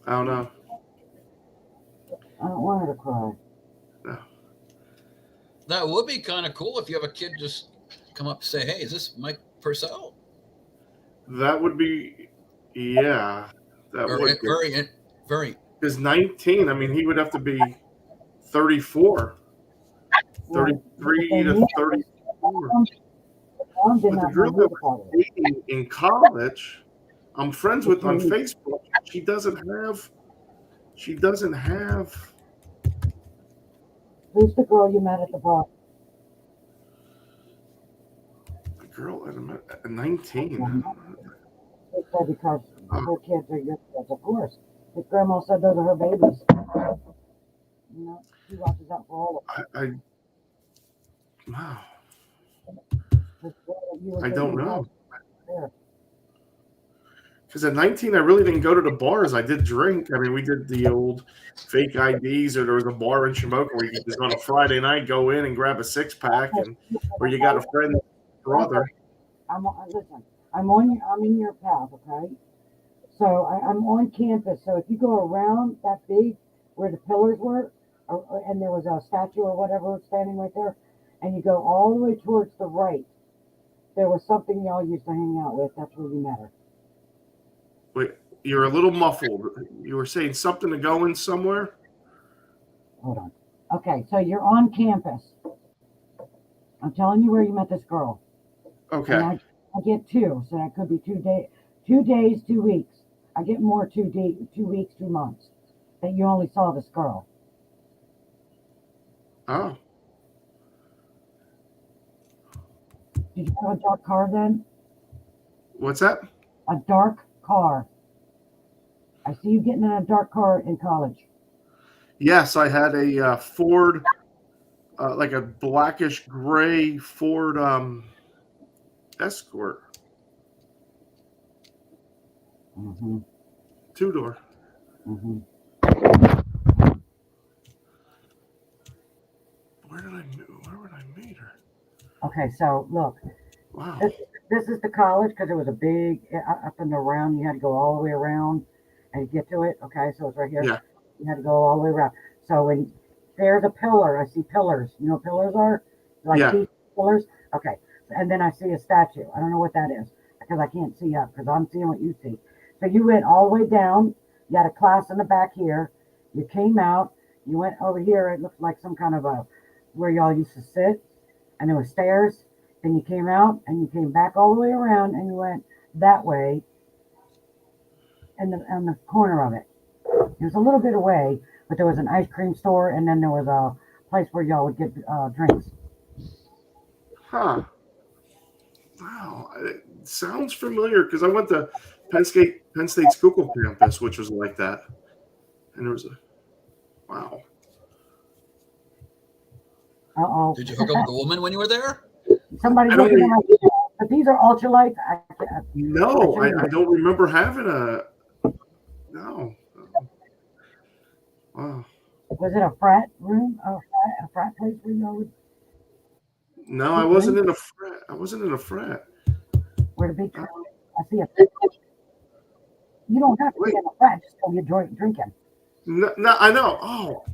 Speaker 2: I don't know.
Speaker 3: I don't want her to cry.
Speaker 2: No.
Speaker 1: That would be kind of cool if you have a kid just come up and say, "Hey, is this Mike Purcell?"
Speaker 2: That would be, yeah. That would be.
Speaker 1: Very.
Speaker 2: Because 19, I mean, he would have to be 34. 33 to 34. But the girl that was dating in college, I'm friends with on Facebook. She doesn't have.
Speaker 3: Who's the girl you met at the bar?
Speaker 2: The girl at 19.
Speaker 3: Because her kids are your kids, of course. His grandma said those are her babies. You know, she watches out for all of them.
Speaker 2: Wow.
Speaker 3: The girl that you were
Speaker 2: I don't
Speaker 3: dating
Speaker 2: know.
Speaker 3: there.
Speaker 2: Because at 19, I really didn't go to the bars. I did drink. I mean, we did the old fake IDs, or there was a bar in Shamokin where you could just on a Friday night go in and grab a 6-pack, and or you got a friend's brother.
Speaker 3: Listen. I'm in your path, okay? So I'm on campus. So if you go around that big where the pillars were, and there was a statue or whatever standing right there, and you go all the way towards the right, there was something y'all used to hang out with. That's where you met her.
Speaker 2: Wait, you're a little muffled. You were saying something to go in somewhere?
Speaker 3: Hold on. Okay, so you're on campus. I'm telling you where you met this girl.
Speaker 2: Okay.
Speaker 3: And I get 2, so that could be 2 days, 2 days, 2 weeks. I get more 2 weeks, 2 months that you only saw this girl.
Speaker 2: Oh.
Speaker 3: Did you have a dark car then?
Speaker 2: What's that?
Speaker 3: A dark car. I see you getting in a dark car in college.
Speaker 2: Yes, I had a Ford, like a blackish gray Ford Escort.
Speaker 3: Mm-hmm.
Speaker 2: 2-door.
Speaker 3: Mm-hmm.
Speaker 2: Where would I meet her?
Speaker 3: Okay, so look,
Speaker 2: Wow.
Speaker 3: this is the college because it was a big up and around. You had to go all the way around and get to it. Okay, so it's right here.
Speaker 2: Yeah.
Speaker 3: You had to go all the way around. So when there's a pillar, I see pillars. You know what pillars are? Like
Speaker 2: Yeah.
Speaker 3: deep pillars. Okay, and then I see a statue. I don't know what that is because I can't see up because I'm seeing what you see. So you went all the way down. You had a class in the back here. You came out. You went over here. It looked like some kind of a where y'all used to sit, and there were stairs. Then you came out and you came back all the way around and you went that way in the corner of it. It was a little bit away, but there was an ice cream store and then there was a place where y'all would get drinks.
Speaker 2: Huh. Wow. It sounds familiar because I went to Penn State's Schuylkill campus, which was like that. And there was a wow.
Speaker 3: Uh-oh.
Speaker 1: Did you hook up with a woman when you were there?
Speaker 3: Somebody's looking at my email, but these are ultralights.
Speaker 2: No, I don't remember having a. No. Wow.
Speaker 3: Was it a frat room? A frat place where y'all would?
Speaker 2: No, I wasn't in a frat. I wasn't in a frat.
Speaker 3: Where the big? I see a. You don't have to be in a frat just so you're drinking.
Speaker 2: No, I know. Oh.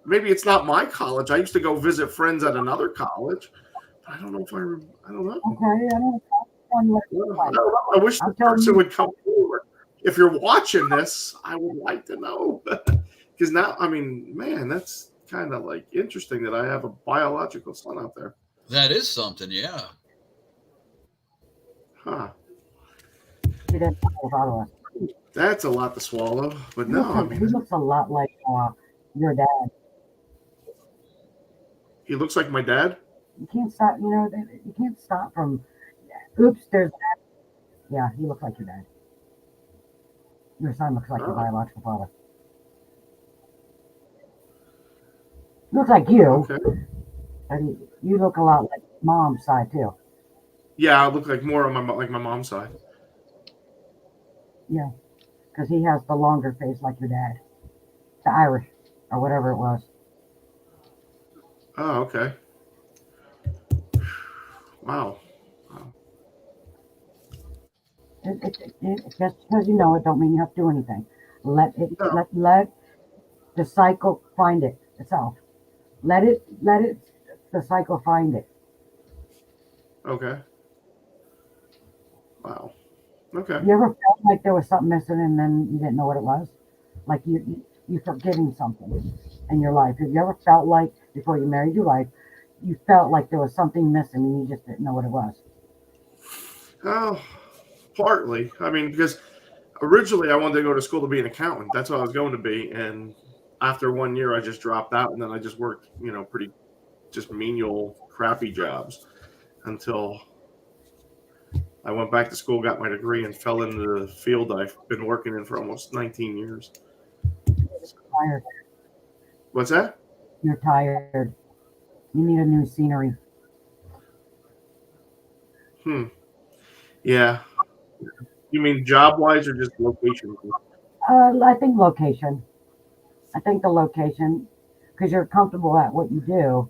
Speaker 2: Maybe it's not my college. I used to go visit friends at another college. I don't know if I don't know.
Speaker 3: Okay, I don't know.
Speaker 2: I wish the person would come forward. If you're watching this, I would like to know. Because now, I mean, man, that's kind of like interesting that I have a biological son out there.
Speaker 1: That is something, yeah.
Speaker 2: Huh.
Speaker 3: He didn't follow us.
Speaker 2: That's a lot to swallow. But no, I mean,
Speaker 3: he looks a lot like your dad.
Speaker 2: He looks like my dad?
Speaker 3: You can't stop, you can't stop from, oops, there's that. Yeah, he looks like your dad. Your son looks like your biological father. He looks like you.
Speaker 2: Okay.
Speaker 3: But you look a lot like mom's side, too.
Speaker 2: Yeah, I look like more on my mom's side.
Speaker 3: Yeah, because he has the longer face like your dad. The Irish, or whatever it was.
Speaker 2: Oh, okay. Wow.
Speaker 3: Just because you know it don't mean you have to do anything. Let the cycle find it itself. Let the cycle find it.
Speaker 2: Okay. Wow. Okay.
Speaker 3: You ever felt like there was something missing and then you didn't know what it was? Like you forgetting something in your life. Have you ever felt like before you married your wife, you felt like there was something missing and you just didn't know what it was?
Speaker 2: Oh, partly. I mean, because originally I wanted to go to school to be an accountant. That's what I was going to be. And after 1 year, I just dropped out. And then I just worked, pretty just menial, crappy jobs until I went back to school, got my degree, and fell into the field I've been working in for almost 19 years.
Speaker 3: Tired.
Speaker 2: What's that?
Speaker 3: You're tired. You need a new scenery.
Speaker 2: Yeah. You mean job-wise or just location?
Speaker 3: I think location. I think the location, because you're comfortable at what you do,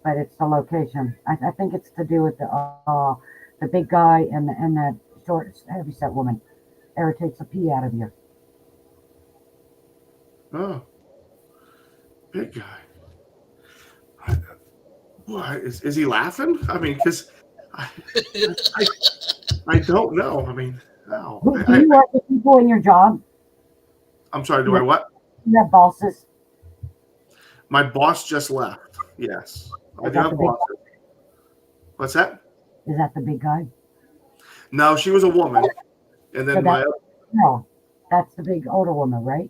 Speaker 3: but it's the location. I think it's to do with the big guy and that short, heavyset woman. Irritates the pee out of you.
Speaker 2: Oh, big guy. What, is he laughing? I mean, because I don't know. I mean, no.
Speaker 3: Do you work with people in your job?
Speaker 2: I'm sorry, do I what?
Speaker 3: You have bosses?
Speaker 2: My boss just left. Yes. I do have bosses. What's that?
Speaker 3: Is that the big guy?
Speaker 2: No, she was a woman. And then
Speaker 3: no, that's the big older woman, right?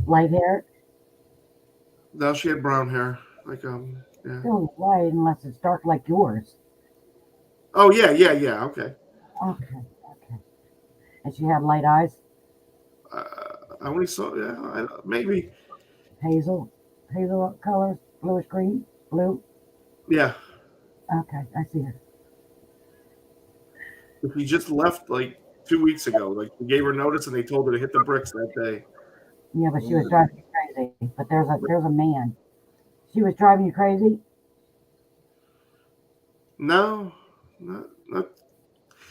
Speaker 3: Light hair?
Speaker 2: No, she had brown hair. Like yeah.
Speaker 3: Still white unless it's dark like yours.
Speaker 2: Oh yeah, okay.
Speaker 3: Okay. And she had light eyes?
Speaker 2: I only saw maybe.
Speaker 3: Hazel color, bluish green, blue.
Speaker 2: Yeah.
Speaker 3: Okay, I see her.
Speaker 2: She just left like 2 weeks ago. Like we gave her notice and they told her to hit the bricks that day.
Speaker 3: Yeah, but she was driving you crazy. But there's a man. She was driving you crazy?
Speaker 2: No, not.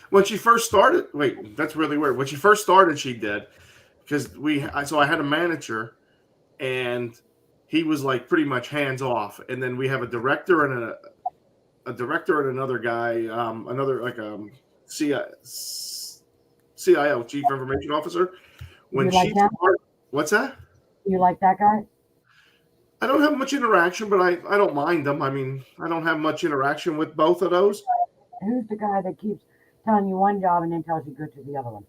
Speaker 2: When she first started, wait, that's really weird. When she first started, she did, because I had a manager, and he was like pretty much hands off, and then we have a director and another guy, CIO, Chief Information Officer. When
Speaker 3: you like that?
Speaker 2: What's that?
Speaker 3: You like that guy?
Speaker 2: I don't have much interaction, but I don't mind them. I mean, I don't have much interaction with both of those.
Speaker 3: Who's the guy that keeps telling you one job and then tells you go to the other one?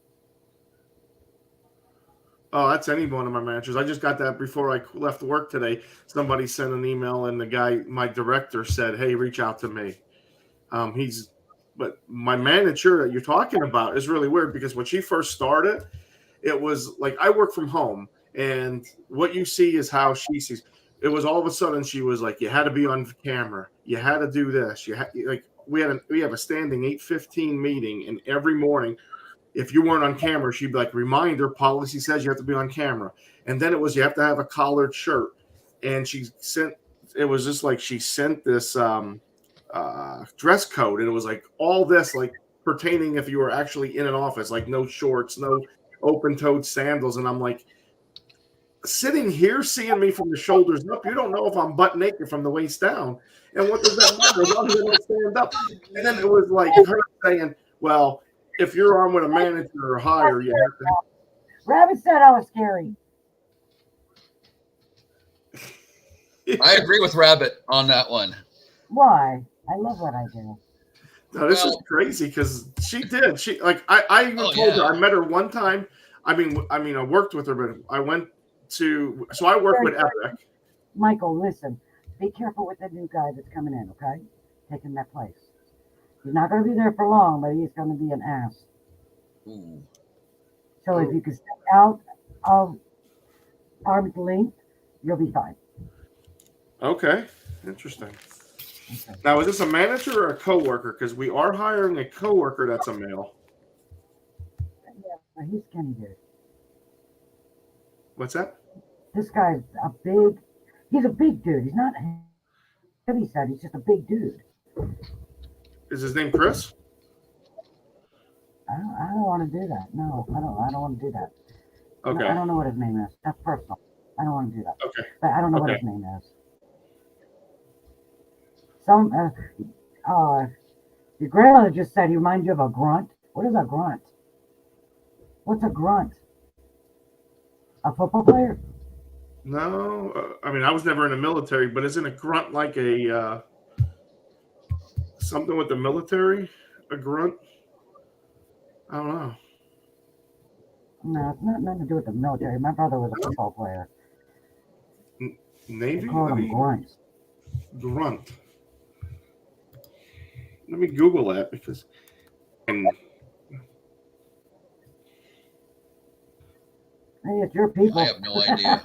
Speaker 2: Oh, that's any one of my managers. I just got that before I left work today. Somebody sent an email, and the guy, my director, said, "Hey, reach out to me." But my manager that you're talking about is really weird, because when she first started, it was like I work from home, and what you see is how she sees. It was all of a sudden she was like, you had to be on camera, you had to do this, we have a standing 8:15 meeting, and every morning, if you weren't on camera, she'd be like, reminder, policy says you have to be on camera. And then it was, you have to have a collared shirt. And she sent this dress code, and it was like all this, like pertaining if you were actually in an office, like no shorts, no open-toed sandals. And I'm like, sitting here seeing me from the shoulders up, you don't know if I'm butt naked from the waist down. And what does that matter? As long as I don't stand up. And then it was like her saying, well, if you're on with a manager or higher, you have to.
Speaker 3: Rabbit said I was scary.
Speaker 1: I agree with Rabbit on that one.
Speaker 3: Why? I love what I do.
Speaker 2: No, this is crazy, because she did. She I even told her. I met her one time. I mean, I worked with her, but I went to. So I work with Epic.
Speaker 3: Michael, listen. Be careful with the new guy that's coming in. Okay, taking that place. He's not going to be there for long, but he's going to be an ass.
Speaker 1: Ooh.
Speaker 3: So if you can step out of arm's length, you'll be fine.
Speaker 2: Okay, interesting.
Speaker 3: Okay.
Speaker 2: Now, is this a manager or a coworker? Because we are hiring a coworker that's a male.
Speaker 3: Yeah, he's skinny dude.
Speaker 2: What's that?
Speaker 3: This guy's he's a big dude. He's not heavy set, he's just a big dude.
Speaker 2: Is his name Chris?
Speaker 3: I don't want to do that. No, I don't want to do that.
Speaker 2: Okay.
Speaker 3: No, I don't know what his name is. That's personal. I don't want to do that.
Speaker 2: Okay.
Speaker 3: But I don't know what his name is. Your grandmother just said he reminds you of a grunt. What is a grunt? What's a grunt? A football player?
Speaker 2: No, I mean, I was never in the military, but isn't a grunt like a something with the military? A grunt? I don't know.
Speaker 3: No, it's nothing to do with the military. My brother was a football player.
Speaker 2: Navy?
Speaker 3: They called him grunts.
Speaker 2: Grunt. me Google that because. And
Speaker 3: Hey, it's your people.
Speaker 1: I have no idea.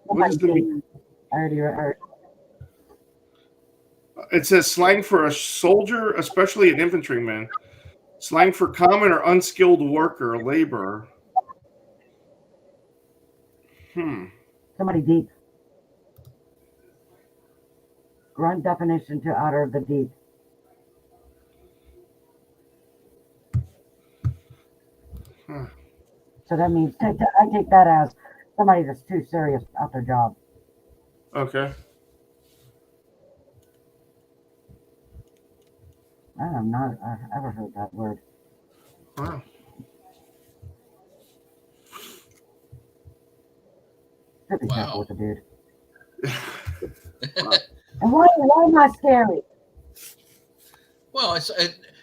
Speaker 2: What is the meaning?
Speaker 3: I already heard.
Speaker 2: It says slang for a soldier, especially an infantryman. Slang for common or unskilled worker, laborer.
Speaker 3: Somebody deep. Grunt definition to out of the deep. So that means I take that as somebody that's too serious about their job.
Speaker 2: Okay.
Speaker 3: I have not ever heard that word.
Speaker 2: Wow.
Speaker 3: Should be
Speaker 1: Wow.
Speaker 3: careful with the dude. And why am I scary?
Speaker 1: Well,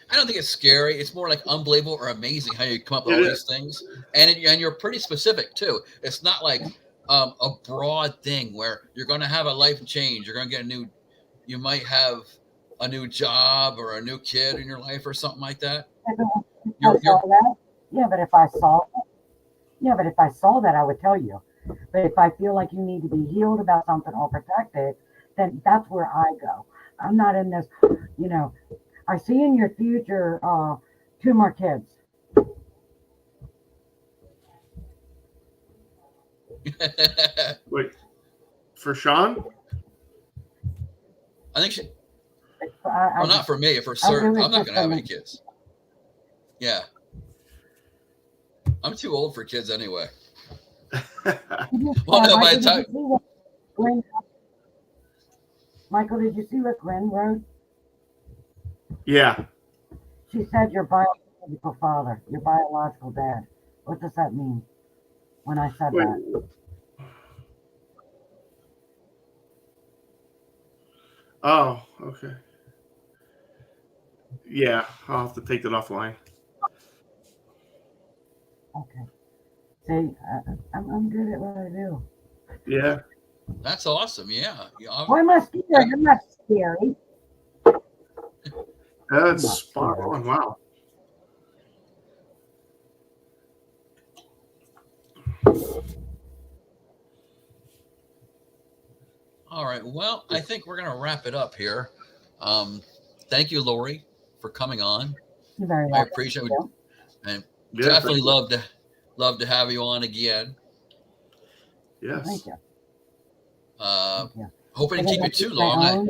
Speaker 1: I don't think it's scary. It's more like unbelievable or amazing how you come up with all these things, and you're pretty specific too. It's not like a broad thing where you're going to have a life change. You're going to get you might have a new job or a new kid in your life or something like that.
Speaker 3: Yeah, but if I saw that, I would tell you. But if I feel like you need to be healed about something or protected, then that's where I go. I'm not in this, I see in your future 2 more kids.
Speaker 2: Wait, for Sean?
Speaker 1: I think she. Well, not for me. For certain, I'm not going to have any kids. Yeah, I'm too old for kids anyway. Well, no, by the time.
Speaker 3: Michael, did you see what Gwen wrote?
Speaker 2: Yeah.
Speaker 3: She said your biological father, your biological dad. What does that mean when I said that?
Speaker 2: Oh, okay. Yeah, I'll have to take that offline.
Speaker 3: Okay. See, I'm good at what I do.
Speaker 2: Yeah.
Speaker 1: That's awesome. Yeah.
Speaker 3: Why am I scared? I'm not scary.
Speaker 2: That's spot on. Wow.
Speaker 1: All right. Well, I think we're going to wrap it up here. Thank you, Lori, for coming on.
Speaker 3: You're very
Speaker 1: I
Speaker 3: welcome.
Speaker 1: appreciate it. And
Speaker 2: Yeah,
Speaker 1: definitely love to have you on again.
Speaker 2: Yes.
Speaker 3: Thank you.
Speaker 1: Hoping to keep it too long.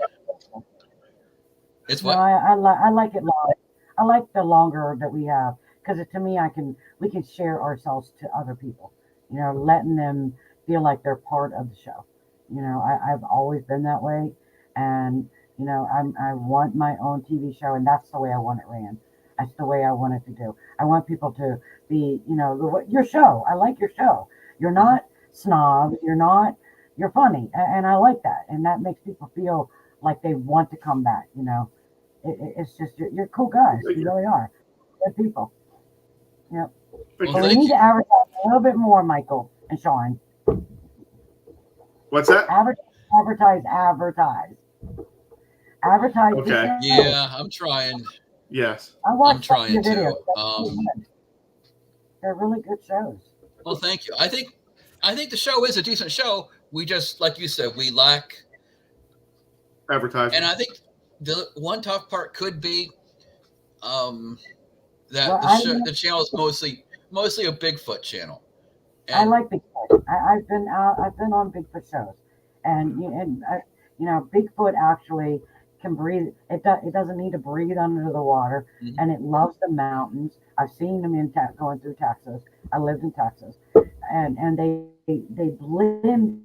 Speaker 1: It's what?
Speaker 3: No, I like it long. I like the longer that we have because to me, we can share ourselves to other people. Letting them feel like they're part of the show. I've always been that way, and I want my own TV show, and that's the way I want it ran. That's the way I want it to do. I want people to be, your show. I like your show. You're not snobs. You're funny, and I like that, and that makes people feel like they want to come back. It's just you're cool guys. You really are. Good people. Yep.
Speaker 1: Well,
Speaker 3: So we need to advertise a little bit more, Michael and Sean.
Speaker 2: What's that?
Speaker 3: Advertise.
Speaker 2: Okay.
Speaker 1: Yeah, I'm trying.
Speaker 2: Yes.
Speaker 1: I'm trying to.
Speaker 3: They're really good shows.
Speaker 1: Well, thank you. I think the show is a decent show. We just, like you said, we lack
Speaker 2: Advertising.
Speaker 1: And I think the one tough part could be that the channel is mostly a Bigfoot channel. And
Speaker 3: I like Bigfoot. I've been on Bigfoot shows, and Bigfoot actually can breathe. It doesn't need to breathe under the water, and it loves the mountains. I've seen them going through Texas. I lived in Texas, and they blend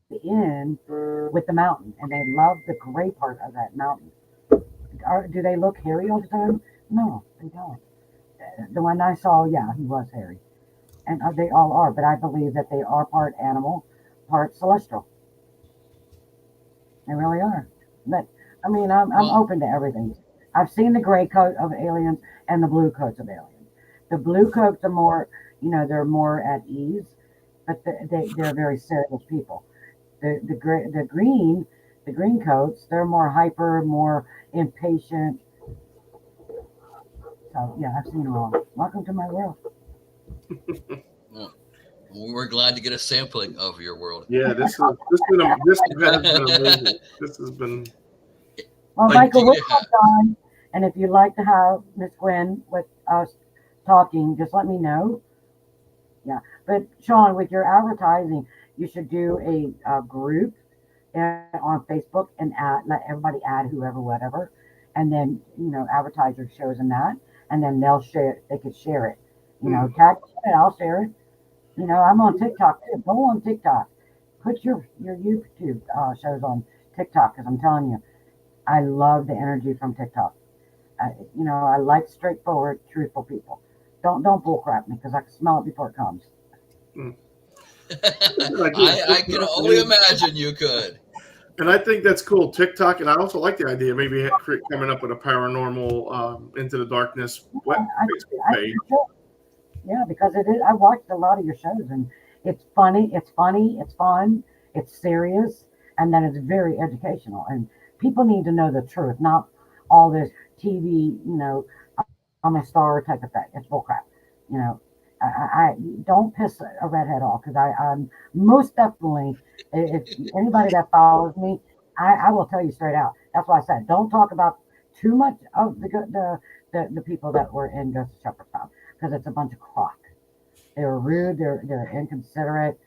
Speaker 3: in with the mountain, and they love the gray part of that mountain. Do they look hairy all the time? No, they don't. The one I saw, yeah, he was hairy. And they all are, but I believe that they are part animal, part celestial. They really are. But I mean, I'm open to everything. I've seen the gray coat of aliens and the blue coats of aliens. The blue coats are more, they're more at ease, but they're very serious people. The green coats, they're more hyper, more impatient. So yeah, I've seen them all. Welcome to my world.
Speaker 1: Well, we're glad to get a sampling of your world.
Speaker 2: Yeah, this has been amazing. This has been.
Speaker 3: Well,
Speaker 1: Like,
Speaker 3: Michael,
Speaker 1: do
Speaker 3: we're
Speaker 1: you
Speaker 3: all done. And if you'd like to have Miss Gwen with us talking, just let me know. Yeah. But Sean, with your advertising, you should do a group on Facebook and let everybody add whoever, whatever, and then advertise your shows in that, and then they'll share. They could share it. Tag it. I'll share it. I'm on TikTok too. Go on TikTok. Put your YouTube shows on TikTok, because I'm telling you, I love the energy from TikTok. I like straightforward, truthful people. Don't bullcrap me, because I can smell it before it comes.
Speaker 1: I can only imagine you could.
Speaker 2: And I think that's cool, TikTok, and I also like the idea maybe coming up with a paranormal Into the Darkness Facebook page.
Speaker 3: Yeah, because it is. I watched a lot of your shows, and it's funny, it's fun, it's serious, and then it's very educational. And people need to know the truth, not all this TV, I'm a star type of thing. It's bullcrap. I don't piss a redhead off, because I'm most definitely, if anybody that follows me, I will tell you straight out. That's why I said don't talk about too much of the people that were in Ghost of Shepherdstown, because it's a bunch of crock. They're rude. They're inconsiderate.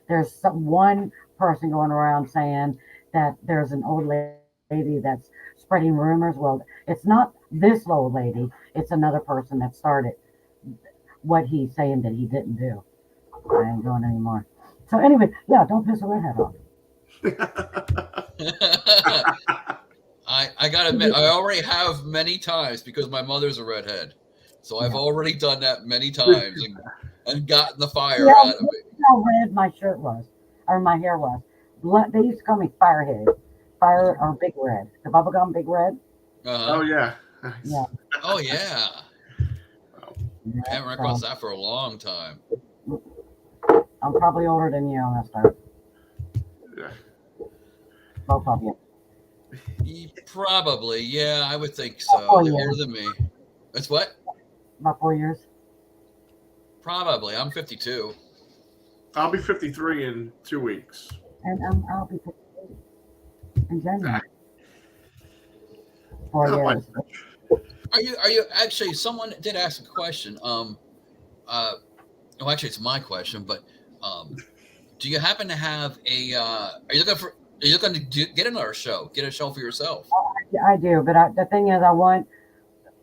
Speaker 3: There's one person going around saying that there's an old lady that's spreading rumors. Well, it's not this old lady. It's another person that started what he's saying that he didn't do. I ain't going anymore. So anyway, yeah, don't piss a redhead off.
Speaker 1: I gotta admit, I already have many times, because my mother's a redhead. So I've already done that many times and gotten the fire out of it.
Speaker 3: How red my shirt was, or my hair was. They used to call me Firehead. Fire or Big Red. The bubblegum Big Red.
Speaker 2: Oh, yeah.
Speaker 3: Yeah.
Speaker 1: Oh, yeah.
Speaker 3: Yeah,
Speaker 1: I haven't run across that for a long time.
Speaker 3: I'm probably older than you on that start.
Speaker 2: Yeah.
Speaker 3: Both of you.
Speaker 1: Probably, yeah, I would think so.
Speaker 3: Oh,
Speaker 1: They're
Speaker 3: yeah.
Speaker 1: older than me. That's what?
Speaker 3: About 4 years.
Speaker 1: Probably. I'm 52.
Speaker 2: I'll be 53 in 2 weeks.
Speaker 3: And I'll be 58 in January. 4 years.
Speaker 1: Are you actually? Someone did ask a question. Actually, it's my question, but do you happen to have a? Are you looking to get another show? Get a show for yourself?
Speaker 3: I do, but the thing is, I want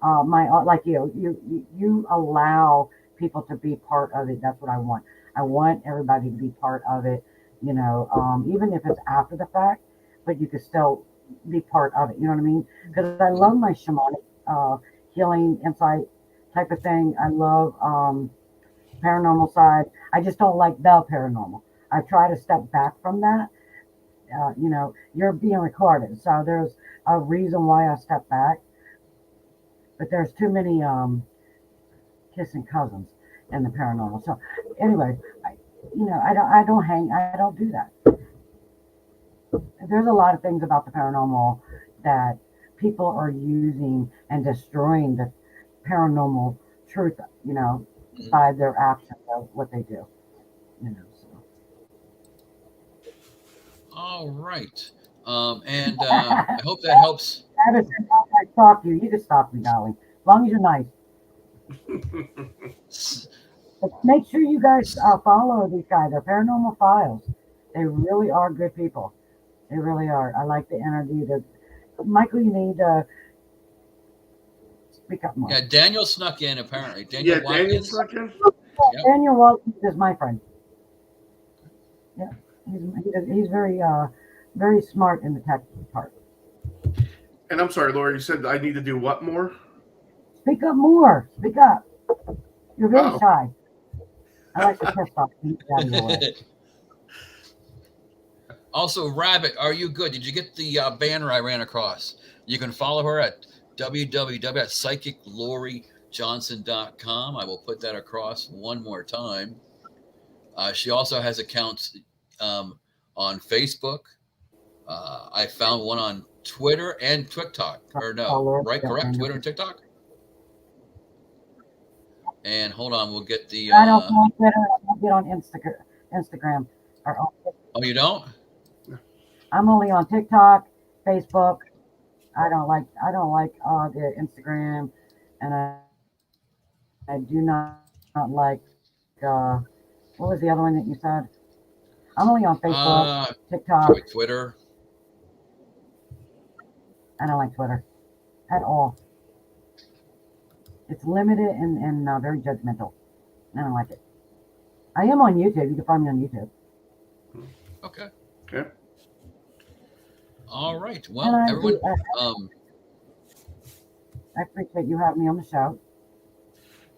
Speaker 3: like you allow people to be part of it. That's what I want. I want everybody to be part of it. Even if it's after the fact, but you could still be part of it. You know what I mean? Because I love my shamanic healing insight type of thing. I love paranormal side. I just don't like the paranormal. I try to step back from that. You're being recorded, so there's a reason why I step back. But there's too many kissing cousins in the paranormal. So anyway, I don't do that. There's a lot of things about the paranormal that people are using and destroying the paranormal truth, by their actions of what they do. So.
Speaker 1: All right. And I hope that helps.
Speaker 3: I stalk you. You can stalk me, darling, as long as you're nice. But make sure you guys follow these guys. They're Paranormal Files. They really are good people. They really are. I like the energy. Michael, you need to speak up more.
Speaker 1: Yeah, Daniel snuck in apparently.
Speaker 2: Daniel snuck in.
Speaker 3: Yep. Daniel Watkins is my friend. Yeah, he's very very smart in the tech part.
Speaker 2: And I'm sorry, Laura, you said I need to do what more?
Speaker 3: Speak up more. Speak up. You're really shy. I like to piss off people.
Speaker 1: Also, Rabbit, are you good? Did you get the banner I ran across? You can follow her at www.psychicloriejohnson.com. I will put that across one more time. She also has accounts on Facebook. I found one on Twitter and TikTok. Or no,
Speaker 3: LORIE
Speaker 1: right? Correct? Twitter
Speaker 3: JOHNSON.
Speaker 1: and TikTok? And hold on, we'll get the.
Speaker 3: I don't go on Twitter. I don't get on Instagram. Or
Speaker 1: Oh, you don't?
Speaker 3: I'm only on TikTok, Facebook. I don't like the Instagram, and I do not like what was the other one that you said? I'm only on Facebook, TikTok.
Speaker 1: Probably Twitter.
Speaker 3: I don't like Twitter at all. It's limited and very judgmental. I don't like it. I am on YouTube. You can find me on YouTube.
Speaker 1: Okay.
Speaker 2: Okay.
Speaker 1: All right. Well, everyone.
Speaker 3: I appreciate you having me on the show.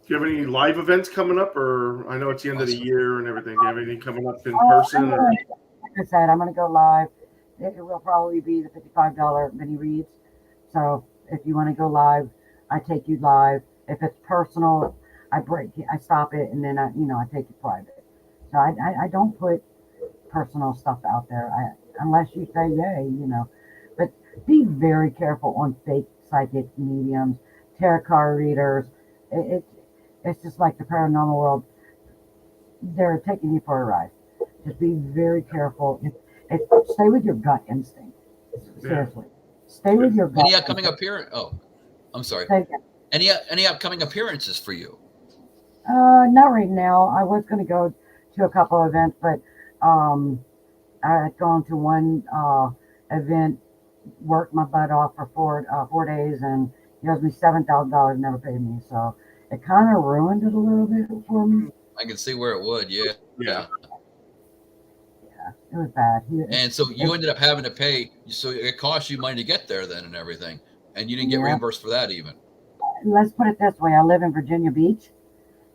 Speaker 2: Do you have any live events coming up, or I know it's the end of the year and everything? Do you have anything coming up in person?
Speaker 3: Like I said, I'm going to go live. It will probably be the $55 mini reads. So if you want to go live, I take you live. If it's personal, I stop it, and then I take it private. So I don't put personal stuff out there unless you say yay, But be very careful on fake psychic mediums, tarot card readers. It's just like the paranormal world. They're taking you for a ride. Just be very careful. Stay with your gut instinct. Seriously. Stay with your gut.
Speaker 1: Any upcoming appearance? Oh, I'm sorry. Any upcoming appearances for you?
Speaker 3: Not right now. I was going to go to a couple of events, but I had gone to one event, worked my butt off for 4 days, and he owes me $7,000, never paid me. So it kind of ruined it a little bit for me.
Speaker 1: I can see where it would. Yeah.
Speaker 2: Yeah.
Speaker 3: It was bad.
Speaker 1: And so you ended up having to pay. So it cost you money to get there then and everything. And you didn't get reimbursed for that even.
Speaker 3: Let's put it this way. I live in Virginia Beach,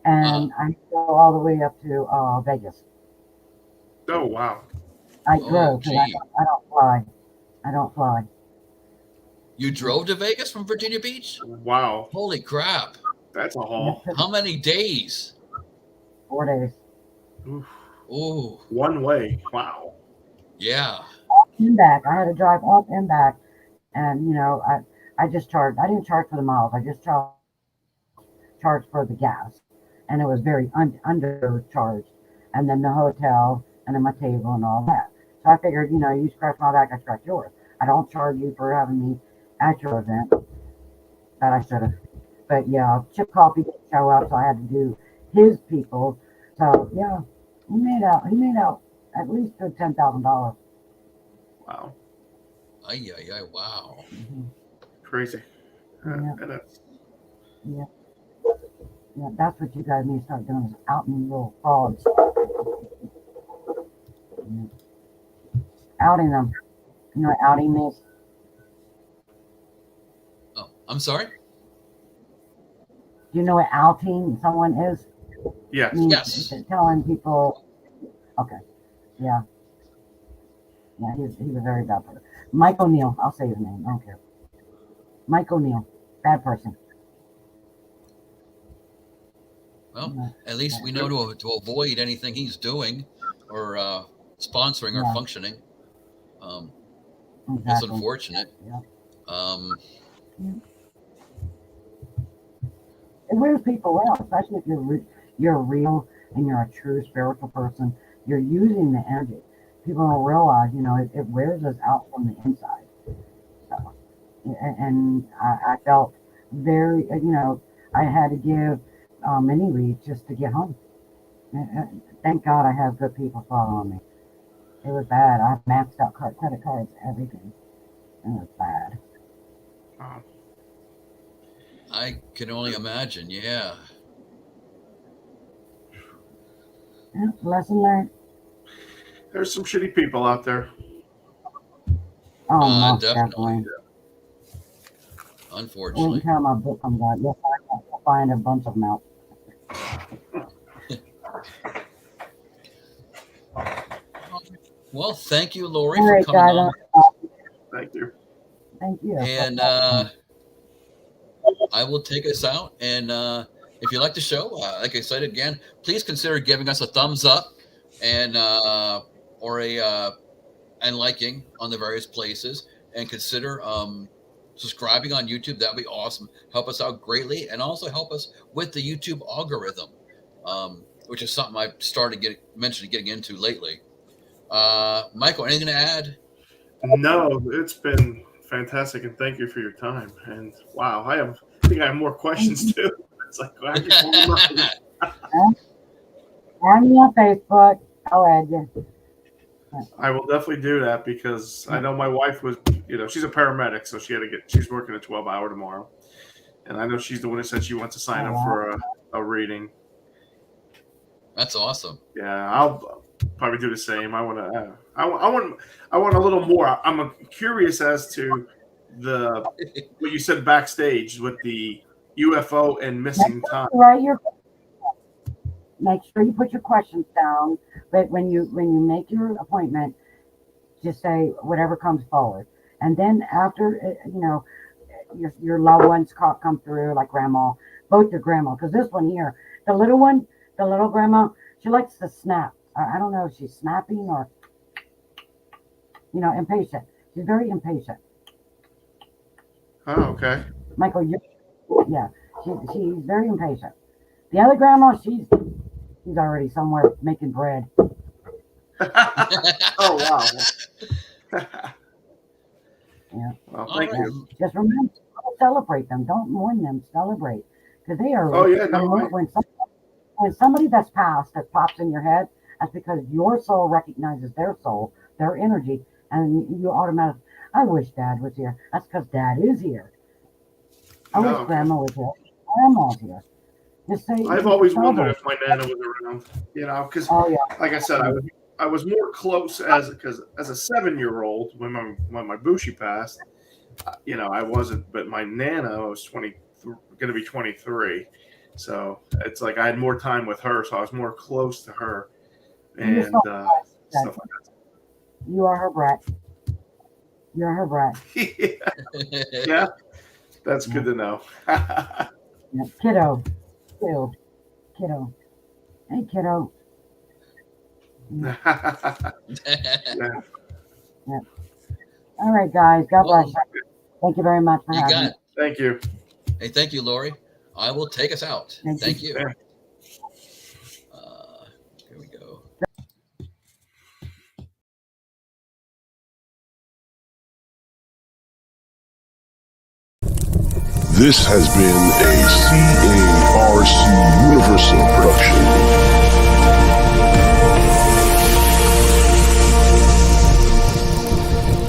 Speaker 3: and I go all the way up to Vegas.
Speaker 2: Oh, wow.
Speaker 3: I drove because I don't fly. I don't fly.
Speaker 1: You drove to Vegas from Virginia Beach?
Speaker 2: Wow.
Speaker 1: Holy crap.
Speaker 2: That's a haul.
Speaker 1: How many days?
Speaker 3: 4 days.
Speaker 2: Oof.
Speaker 1: Ooh.
Speaker 2: One way. Wow.
Speaker 1: Yeah.
Speaker 3: Up and back. I had to drive up and back. And, I just charged. I didn't charge for the miles. I just charged for the gas. And it was very undercharged. And then the hotel and then my table and all that. So I figured, you scratch my back, I scratch yours. I don't charge you for having me at your event. That I should have. But yeah, Chip Coffee didn't show up, so I had to do his people. So yeah, he made out at least good $10,000.
Speaker 2: Wow.
Speaker 1: Ay, wow.
Speaker 3: Mm-hmm.
Speaker 2: Crazy.
Speaker 3: Yeah, that's what you guys need to start doing, is outing little frauds. Outing them. You know what outing is?
Speaker 1: Oh, I'm sorry?
Speaker 3: Do you know what outing someone is?
Speaker 2: Yes.
Speaker 1: Yes.
Speaker 3: Telling people. Okay. Yeah. Yeah, he's a very bad person. Mike O'Neill. I'll say his name. I don't care. Mike O'Neill. Bad person.
Speaker 1: Well, at least we know to avoid anything he's doing or sponsoring or functioning.
Speaker 3: Exactly.
Speaker 1: It's unfortunate.
Speaker 3: Yeah. It wears people out, especially if you're real and you're a true spiritual person. You're using the energy. People don't realize, it wears us out from the inside. So, and I felt very, I had to give many reads just to get home. Thank God I have good people following me. It was bad. I maxed out credit cards, everything. It was bad.
Speaker 2: Wow.
Speaker 1: I can only imagine, yeah.
Speaker 3: Yeah, lesson learned.
Speaker 2: There's some shitty people out there.
Speaker 3: Oh, most
Speaker 1: definitely.
Speaker 3: definitely.
Speaker 1: Unfortunately.
Speaker 3: Wait until my book comes out. You'll find a bunch of them out.
Speaker 1: Well, thank you, Lori,
Speaker 3: All right,
Speaker 1: for coming on.
Speaker 2: Thank you.
Speaker 3: Thank you.
Speaker 1: And I will take us out. And if you like the show, like I said again, please consider giving us a thumbs up and or a and liking on the various places, and consider subscribing on YouTube. That'd be awesome. Help us out greatly, and also help us with the YouTube algorithm, which is something I've started getting into lately. Michael, anything to add?
Speaker 2: No, it's been fantastic, and thank you for your time. And wow, I think I have more questions too. It's like I just want to
Speaker 3: Add me on Facebook. I'll add you.
Speaker 2: I will definitely do that because I know my wife was, she's a paramedic, so she's working a 12-hour tomorrow. And I know she's the one who said she wants to sign up for a reading.
Speaker 1: That's awesome.
Speaker 2: Yeah, I'll probably do the same. I want a little more. I'm curious as to what you said backstage with the UFO and missing time.
Speaker 3: Make sure you put your questions down, but when you make your appointment, just say whatever comes forward, and then after your loved ones come through, like grandma, both your grandma, because this one here, the little grandma, she likes to snap. I don't know if she's snapping or impatient. She's very impatient.
Speaker 2: Oh, okay.
Speaker 3: Michael, she's very impatient. The other grandma, she's already somewhere making bread.
Speaker 2: Oh, wow.
Speaker 3: Yeah.
Speaker 2: Well, thank you.
Speaker 3: Just remember, celebrate them. Don't mourn them. Celebrate, because they are.
Speaker 2: Oh yeah, no.
Speaker 3: When somebody that's passed that pops in your head, that's because your soul recognizes their soul, their energy, and you automatically. I wish Dad was here. That's because Dad is here. I wish Grandma was here. Grandma's here.
Speaker 2: I've always wondered if my Nana was around, because like I said, I was more close as a 7-year-old when my Bushi passed. I wasn't, but my Nana was going to be 23, so it's like I had more time with her, so I was more close to her and stuff like that.
Speaker 3: You are her brat. You're her brat.
Speaker 2: Yeah, that's good to know.
Speaker 3: Kiddo. Hey, kiddo.
Speaker 2: Yeah.
Speaker 3: All right, guys. God bless you. Thank you very much for having me.
Speaker 2: Thank you.
Speaker 1: Hey, thank you, Lori. I will take us out. Thank you.
Speaker 2: Yeah.
Speaker 1: Here we go.
Speaker 4: This has been a CARC Universal production.